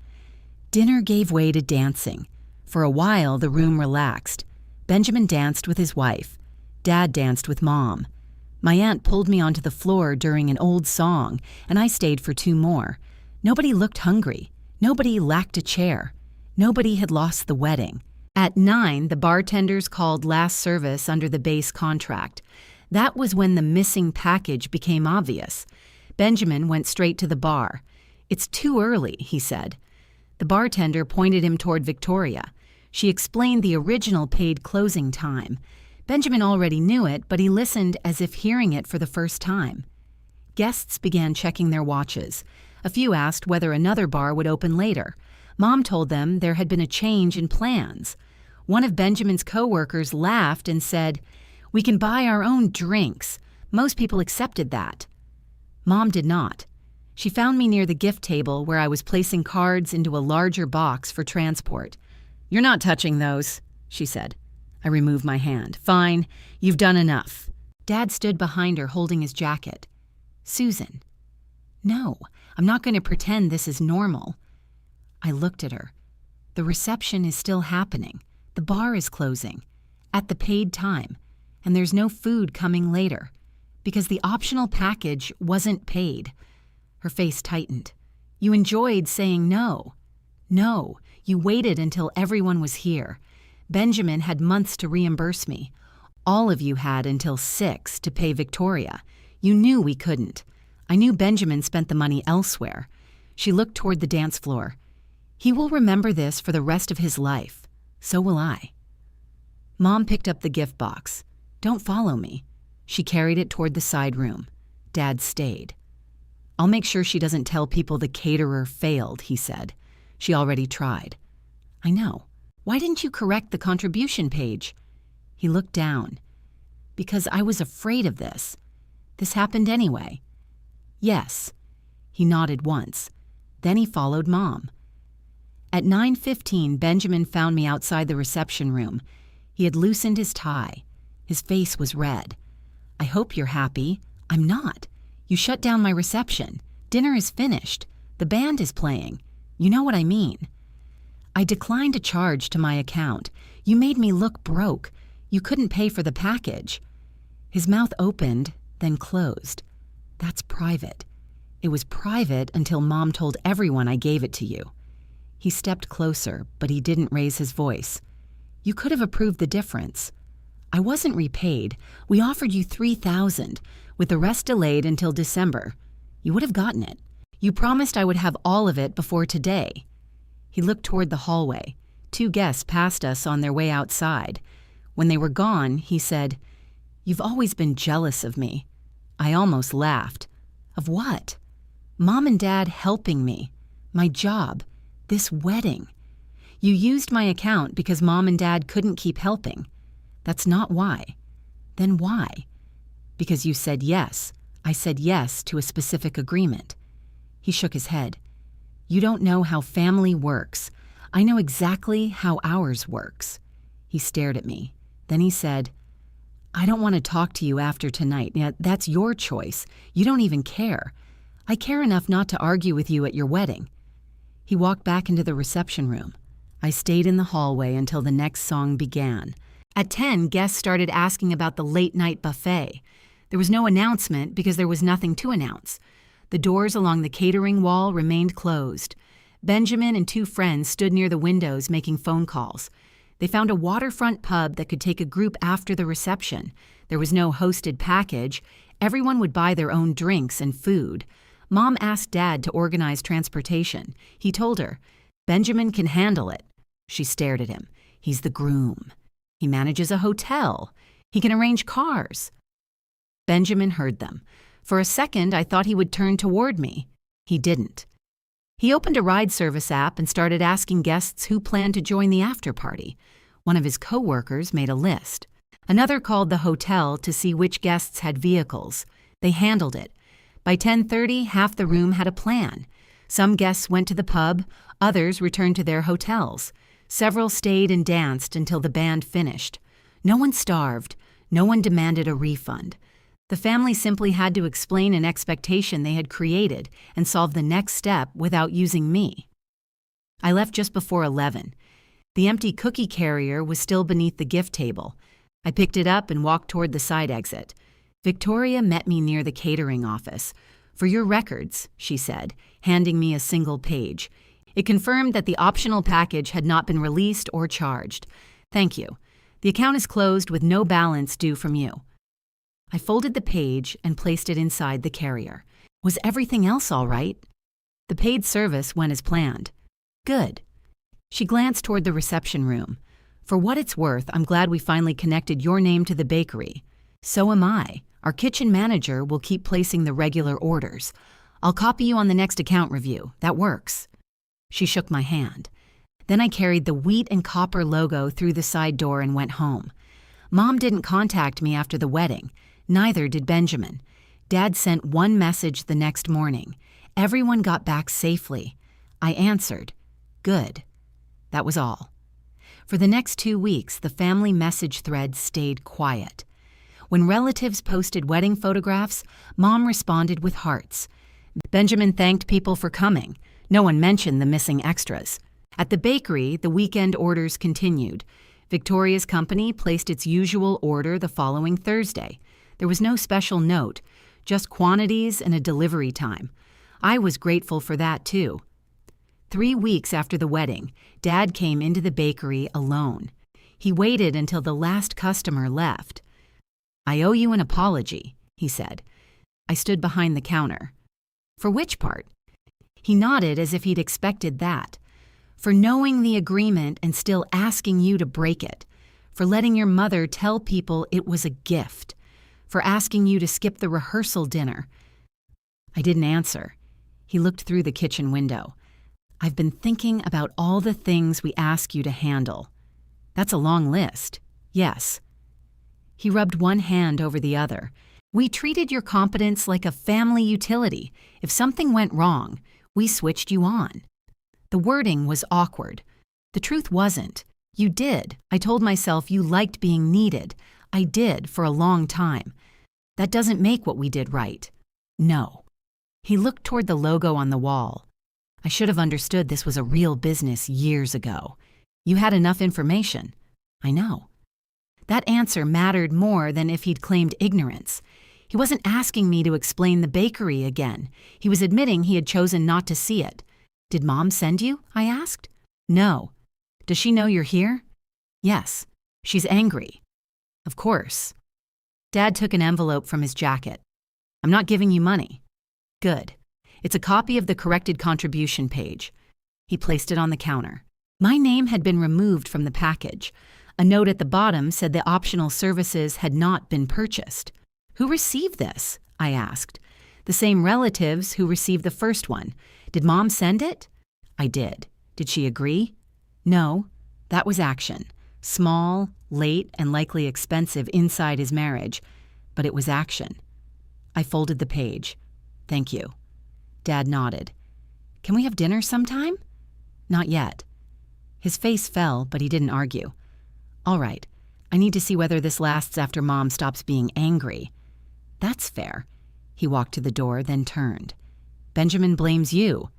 Dinner gave way to dancing. For a while, the room relaxed. Benjamin danced with his wife. Dad danced with Mom. My aunt pulled me onto the floor during an old song, and I stayed for 2 more. Nobody looked hungry. Nobody lacked a chair. Nobody had lost the wedding. At 9, the bartenders called last service under the base contract. That was when the missing package became obvious. Benjamin went straight to the bar. "It's too early," he said. The bartender pointed him toward Victoria. She explained the original paid closing time. Benjamin already knew it, but he listened as if hearing it for the first time. Guests began checking their watches. A few asked whether another bar would open later. Mom told them there had been a change in plans. One of Benjamin's co-workers laughed and said, "We can buy our own drinks." Most people accepted that. Mom did not. She found me near the gift table where I was placing cards into a larger box for transport. "You're not touching those," she said. I removed my hand. "Fine, you've done enough." Dad stood behind her holding his jacket. "Susan." "No, I'm not going to pretend this is normal." I looked at her. "The reception is still happening. The bar is closing. At the paid time. And there's no food coming later. Because the optional package wasn't paid." Her face tightened. "You enjoyed saying no." "No, you waited until everyone was here. Benjamin had months to reimburse me. All of you had until 6 to pay Victoria. You knew we couldn't. I knew Benjamin spent the money elsewhere." She looked toward the dance floor. "He will remember this for the rest of his life. So will I." Mom picked up the gift box. "Don't follow me." She carried it toward the side room. Dad stayed. "I'll make sure she doesn't tell people the caterer failed," he said. "She already tried." "I know. Why didn't you correct the contribution page?" He looked down. "Because I was afraid of this. This happened anyway." "Yes." He nodded once. Then he followed Mom. At 9:15, Benjamin found me outside the reception room. He had loosened his tie. His face was red. "I hope you're happy." "I'm not. You shut down my reception. Dinner is finished. The band is playing. You know what I mean." "I declined a charge to my account. You made me look broke. You couldn't pay for the package." His mouth opened, then closed. That's private. It was private until Mom told everyone I gave it to you. He stepped closer, but he didn't raise his voice. You could have approved the difference. I wasn't repaid. We offered you $3,000, with the rest delayed until December. You would have gotten it. You promised I would have all of it before today. He looked toward the hallway. 2 guests passed us on their way outside. When they were gone, he said, "You've always been jealous of me." I almost laughed. Of what? Mom and Dad helping me. My job. This wedding. You used my account because Mom and Dad couldn't keep helping. That's not why. Then why? Because you said yes. I said yes to a specific agreement. He shook his head. You don't know how family works. I know exactly how ours works. He stared at me. Then he said, I don't want to talk to you after tonight. Now, that's your choice. You don't even care. I care enough not to argue with you at your wedding. He walked back into the reception room. I stayed in the hallway until the next song began. At 10, guests started asking about the late-night buffet. There was no announcement because there was nothing to announce. The doors along the catering wall remained closed. Benjamin and 2 friends stood near the windows making phone calls. They found a waterfront pub that could take a group after the reception. There was no hosted package. Everyone would buy their own drinks and food. Mom asked Dad to organize transportation. He told her, Benjamin can handle it. She stared at him. He's the groom. He manages a hotel. He can arrange cars. Benjamin heard them. For a second, I thought he would turn toward me. He didn't. He opened a ride service app and started asking guests who planned to join the after party. One of his co-workers made a list. Another called the hotel to see which guests had vehicles. They handled it. By 10:30, half the room had a plan. Some guests went to the pub, others returned to their hotels. Several stayed and danced until the band finished. No one starved. No one demanded a refund. The family simply had to explain an expectation they had created and solve the next step without using me. I left just before 11. The empty cookie carrier was still beneath the gift table. I picked it up and walked toward the side exit. Victoria met me near the catering office. For your records, she said, handing me a single page. It confirmed that the optional package had not been released or charged. Thank you. The account is closed with no balance due from you. I folded the page and placed it inside the carrier. Was everything else all right? The paid service went as planned. Good. She glanced toward the reception room. For what it's worth, I'm glad we finally connected your name to the bakery. So am I. Our kitchen manager will keep placing the regular orders. I'll copy you on the next account review. That works. She shook my hand. Then I carried the wheat and copper logo through the side door and went home. Mom didn't contact me after the wedding. Neither did Benjamin. Dad sent one message the next morning. Everyone got back safely. I answered, good. That was all. For the next 2 weeks, the family message thread stayed quiet. When relatives posted wedding photographs, Mom responded with hearts. Benjamin thanked people for coming. No one mentioned the missing extras. At the bakery, the weekend orders continued. Victoria's company placed its usual order the following Thursday. There was no special note, just quantities and a delivery time. I was grateful for that, too. 3 weeks after the wedding, Dad came into the bakery alone. He waited until the last customer left. I owe you an apology, he said. I stood behind the counter. For which part? He nodded as if he'd expected that. For knowing the agreement and still asking you to break it. For letting your mother tell people it was a gift. For asking you to skip the rehearsal dinner. I didn't answer. He looked through the kitchen window. I've been thinking about all the things we ask you to handle. That's a long list. Yes. He rubbed one hand over the other. We treated your competence like a family utility. If something went wrong, we switched you on. The wording was awkward. The truth wasn't. You did. I told myself you liked being needed. I did for a long time. That doesn't make what we did right. No. He looked toward the logo on the wall. I should have understood this was a real business years ago. You had enough information. I know. That answer mattered more than if he'd claimed ignorance. He wasn't asking me to explain the bakery again. He was admitting he had chosen not to see it. "Did Mom send you?" I asked. "No." "Does she know you're here?" "Yes." "She's angry." "Of course." Dad took an envelope from his jacket. "I'm not giving you money." "Good. It's a copy of the corrected contribution page." He placed it on the counter. My name had been removed from the package. A note at the bottom said the optional services had not been purchased. "Who received this?" I asked. "The same relatives who received the first one. Did Mom send it?" "I did." "Did she agree?" "No. That was action. Small, late, and likely expensive inside his marriage, but it was action." I folded the page. "Thank you." Dad nodded. "Can we have dinner sometime?" "Not yet." His face fell, but he didn't argue. "All right. I need to see whether this lasts after Mom stops being angry." "That's fair." He walked to the door, then turned. "Benjamin blames you."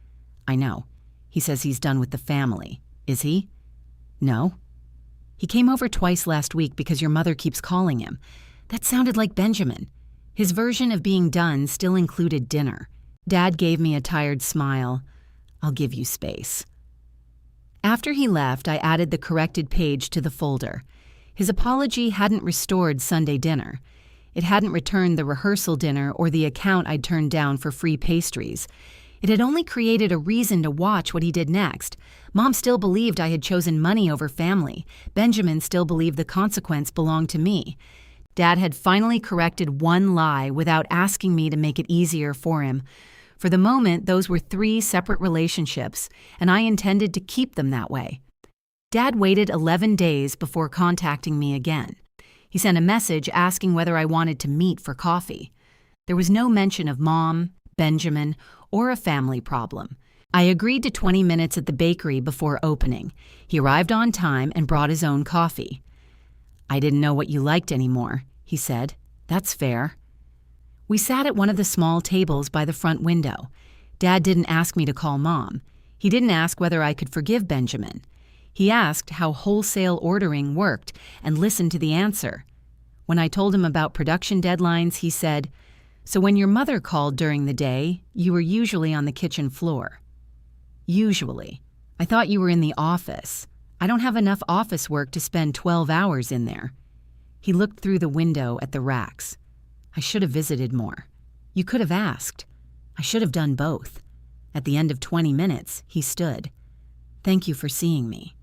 "I know. He says he's done with the family. Is he?" "No." "He came over twice last week because your mother keeps calling him." That sounded like Benjamin. His version of being done still included dinner. Dad gave me a tired smile. "I'll give you space." After he left, I added the corrected page to the folder. His apology hadn't restored Sunday dinner. It hadn't returned the rehearsal dinner or the account I'd turned down for free pastries. It had only created a reason to watch what he did next. Mom still believed I had chosen money over family. Benjamin still believed the consequence belonged to me. Dad had finally corrected one lie without asking me to make it easier for him. For the moment, those were 3 separate relationships, and I intended to keep them that way. Dad waited 11 days before contacting me again. He sent a message asking whether I wanted to meet for coffee. There was no mention of Mom, Benjamin, or a family problem. I agreed to 20 minutes at the bakery before opening. He arrived on time and brought his own coffee. "I didn't know what you liked anymore," he said. "That's fair." We sat at one of the small tables by the front window. Dad didn't ask me to call Mom. He didn't ask whether I could forgive Benjamin. He asked how wholesale ordering worked and listened to the answer. When I told him about production deadlines, he said, "So when your mother called during the day, you were usually on the kitchen floor." "Usually. I thought you were in the office. I don't have enough office work to spend 12 hours in there." He looked through the window at the racks. "I should have visited more." "You could have asked." "I should have done both." At the end of 20 minutes, he stood. "Thank you for seeing me."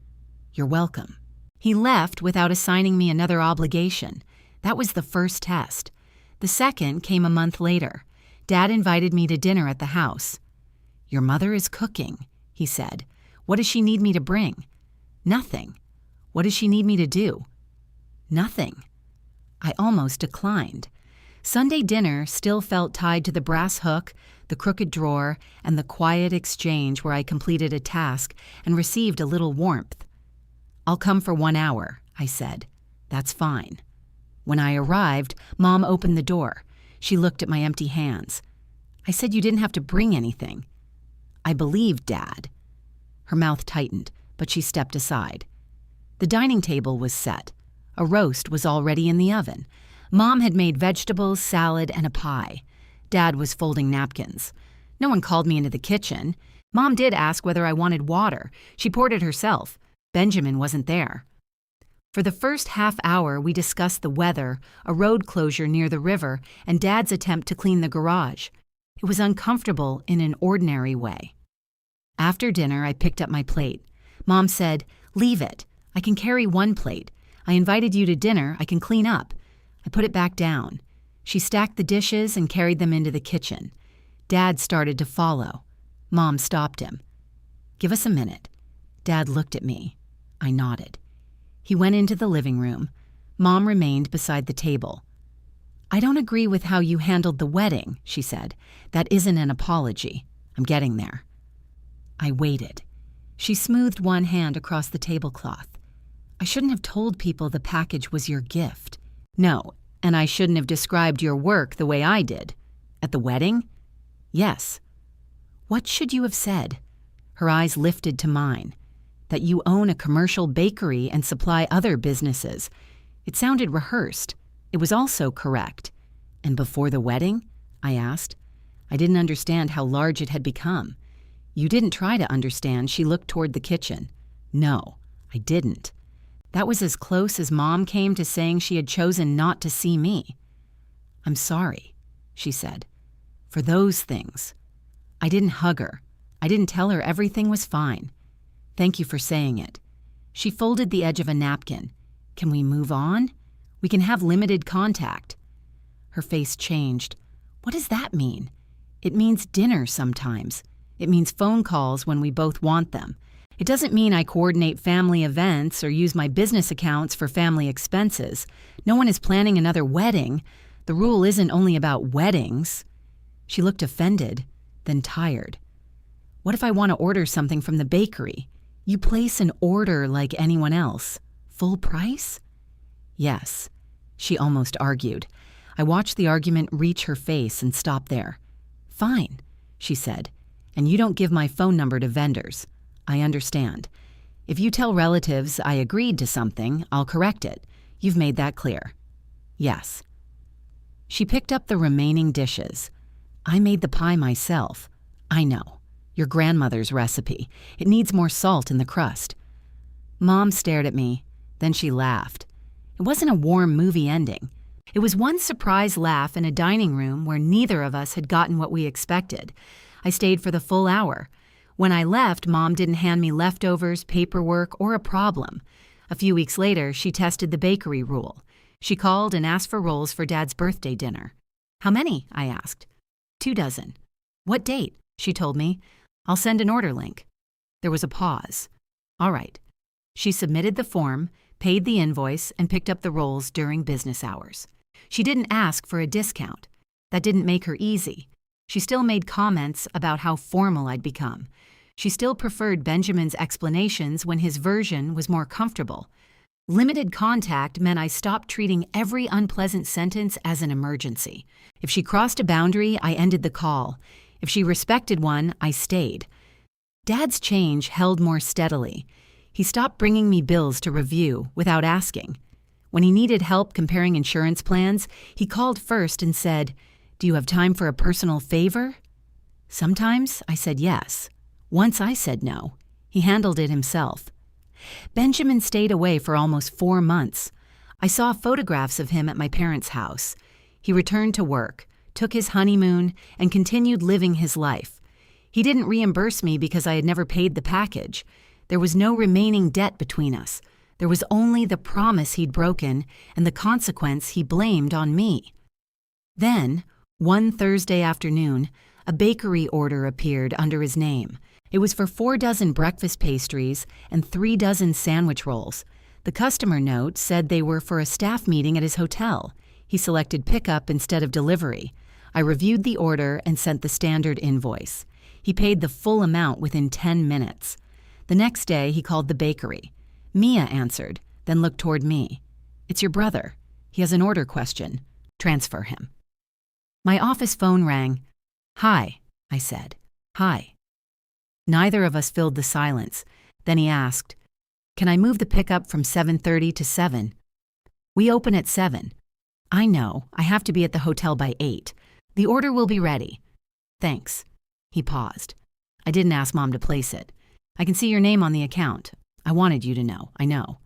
"You're welcome." He left without assigning me another obligation. That was the first test. The second came a month later. Dad invited me to dinner at the house. "Your mother is cooking," he said. "What does she need me to bring?" "Nothing." "What does she need me to do?" "Nothing." I almost declined. Sunday dinner still felt tied to the brass hook, the crooked drawer, and the quiet exchange where I completed a task and received a little warmth. "I'll come for 1 hour," I said. "That's fine." When I arrived, Mom opened the door. She looked at my empty hands. "I said you didn't have to bring anything." "I believed Dad." Her mouth tightened, but she stepped aside. The dining table was set. A roast was already in the oven. Mom had made vegetables, salad, and a pie. Dad was folding napkins. No one called me into the kitchen. Mom did ask whether I wanted water. She poured it herself. Benjamin wasn't there. For the first half hour, we discussed the weather, a road closure near the river, and Dad's attempt to clean the garage. It was uncomfortable in an ordinary way. After dinner, I picked up my plate. Mom said, "Leave it. I can carry 1 plate. I invited you to dinner. I can clean up." I put it back down. She stacked the dishes and carried them into the kitchen. Dad started to follow. Mom stopped him. "Give us a minute." Dad looked at me. I nodded. He went into the living room. Mom remained beside the table. "I don't agree with how you handled the wedding," she said. "That isn't an apology. I'm getting there." I waited. She smoothed one hand across the tablecloth. "I shouldn't have told people the package was your gift." "No, and I shouldn't have described your work the way I did." "At the wedding?" "Yes." "What should you have said?" Her eyes lifted to mine. "That you own a commercial bakery and supply other businesses. It sounded rehearsed. It was also correct. And before the wedding? I asked. I didn't understand how large it had become. You didn't try to understand. She looked toward the kitchen. No, I didn't. That was as close as Mom came to saying she had chosen not to see me. I'm sorry, she said, for those things. I didn't hug her. I didn't tell her everything was fine. Thank you for saying it. She folded the edge of a napkin. Can we move on? We can have limited contact. Her face changed. What does that mean? It means dinner sometimes. It means phone calls when we both want them. It doesn't mean I coordinate family events or use my business accounts for family expenses. No one is planning another wedding. The rule isn't only about weddings. She looked offended, then tired. What if I want to order something from the bakery? You place an order like anyone else. Full price? Yes, she almost argued. I watched the argument reach her face and stop there. Fine, she said, and you don't give my phone number to vendors. I understand. If you tell relatives I agreed to something, I'll correct it. You've made that clear. Yes. She picked up the remaining dishes. I made the pie myself. I know. Your grandmother's recipe. It needs more salt in the crust. Mom stared at me. Then she laughed. It wasn't a warm movie ending. It was one surprise laugh in a dining room where neither of us had gotten what we expected. I stayed for the full hour. When I left, Mom didn't hand me leftovers, paperwork, or a problem. A few weeks later, she tested the bakery rule. She called and asked for rolls for Dad's birthday dinner. How many? I asked. 2 dozen. What date? She told me. I'll send an order link. There was a pause. All right. She submitted the form, paid the invoice, and picked up the rolls during business hours. She didn't ask for a discount. That didn't make her easy. She still made comments about how formal I'd become. She still preferred Benjamin's explanations when his version was more comfortable. Limited contact meant I stopped treating every unpleasant sentence as an emergency. If she crossed a boundary, I ended the call. If she respected one, I stayed. Dad's change held more steadily. He stopped bringing me bills to review without asking. When he needed help comparing insurance plans, he called first and said, "Do you have time for a personal favor?" Sometimes I said yes. Once I said no. He handled it himself. Benjamin stayed away for almost 4 months. I saw photographs of him at my parents' house. He returned to work, took his honeymoon, and continued living his life. He didn't reimburse me because I had never paid the package. There was no remaining debt between us. There was only the promise he'd broken and the consequence he blamed on me. Then, one Thursday afternoon, a bakery order appeared under his name. It was for 4 dozen breakfast pastries and 3 dozen sandwich rolls. The customer note said they were for a staff meeting at his hotel. He selected pickup instead of delivery. I reviewed the order and sent the standard invoice. He paid the full amount within 10 minutes. The next day, he called the bakery. Mia answered, then looked toward me. "It's your brother. He has an order question. Transfer him." My office phone rang. "Hi," I said. "Hi." Neither of us filled the silence. Then he asked, "Can I move the pickup from 7:30 to 7? We open at 7. I know. I have to be at the hotel by 8. The order will be ready. Thanks." He paused. "I didn't ask Mom to place it. I can see your name on the account. I wanted you to know. I know."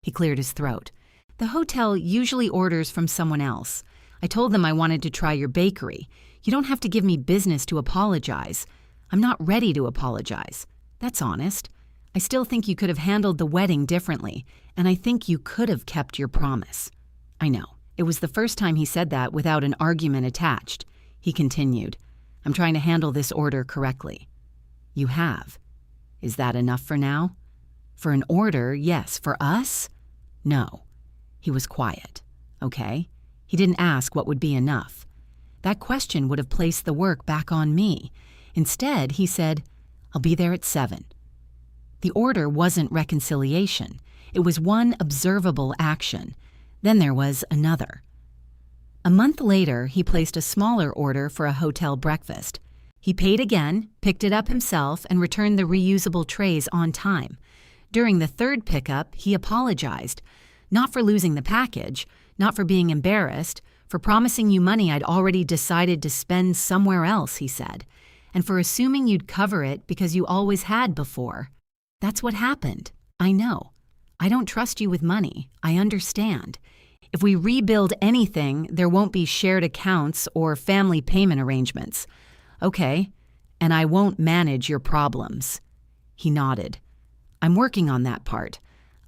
He cleared his throat. "The hotel usually orders from someone else. I told them I wanted to try your bakery. You don't have to give me business to apologize. I'm not ready to apologize. That's honest. I still think you could have handled the wedding differently, and I think you could have kept your promise." I know. It was the first time he said that without an argument attached. He continued, "I'm trying to handle this order correctly." "You have. Is that enough for now?" "For an order, yes. For us? No." He was quiet. Okay. He didn't ask what would be enough. That question would have placed the work back on me. Instead, he said, "I'll be there at 7. The order wasn't reconciliation. It was one observable action. Then there was another. A month later, he placed a smaller order for a hotel breakfast. He paid again, picked it up himself, and returned the reusable trays on time. During the 3rd pickup, he apologized. Not for losing the package, not for being embarrassed, for promising you money I'd already decided to spend somewhere else, he said, and for assuming you'd cover it because you always had before. That's what happened. I know. I don't trust you with money. I understand. If we rebuild anything, there won't be shared accounts or family payment arrangements. Okay, and I won't manage your problems. He nodded. I'm working on that part.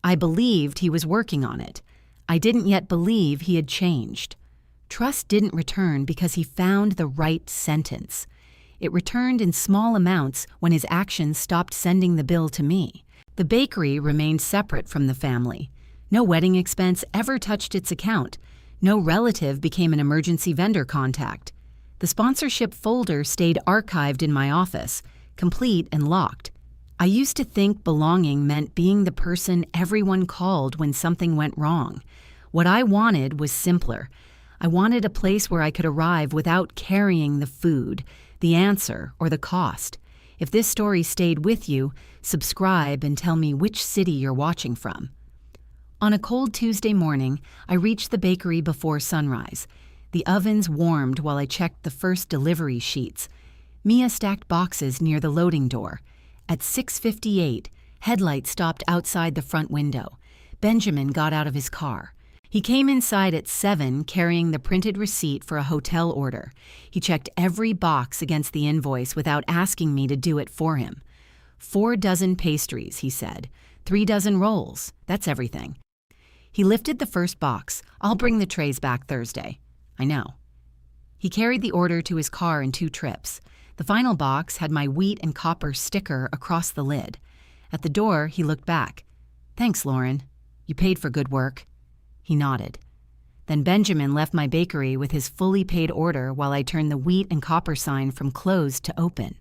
I believed he was working on it. I didn't yet believe he had changed. Trust didn't return because he found the right sentence. It returned in small amounts when his actions stopped sending the bill to me. The bakery remained separate from the family. No wedding expense ever touched its account. No relative became an emergency vendor contact. The sponsorship folder stayed archived in my office, complete and locked. I used to think belonging meant being the person everyone called when something went wrong. What I wanted was simpler. I wanted a place where I could arrive without carrying the food, the answer, or the cost. If this story stayed with you, subscribe and tell me which city you're watching from. On a cold Tuesday morning, I reached the bakery before sunrise. The ovens warmed while I checked the first delivery sheets. Mia stacked boxes near the loading door. At 6:58, headlights stopped outside the front window. Benjamin got out of his car. He came inside at 7 carrying the printed receipt for a hotel order. He checked every box against the invoice without asking me to do it for him. 4 dozen pastries, he said. 3 dozen rolls. That's everything. He lifted the first box. I'll bring the trays back Thursday. I know. He carried the order to his car in 2 trips. The final box had my wheat and copper sticker across the lid. At the door, he looked back. Thanks, Lauren. You paid for good work. He nodded. Then Benjamin left my bakery with his fully paid order while I turned the wheat and copper sign from closed to open.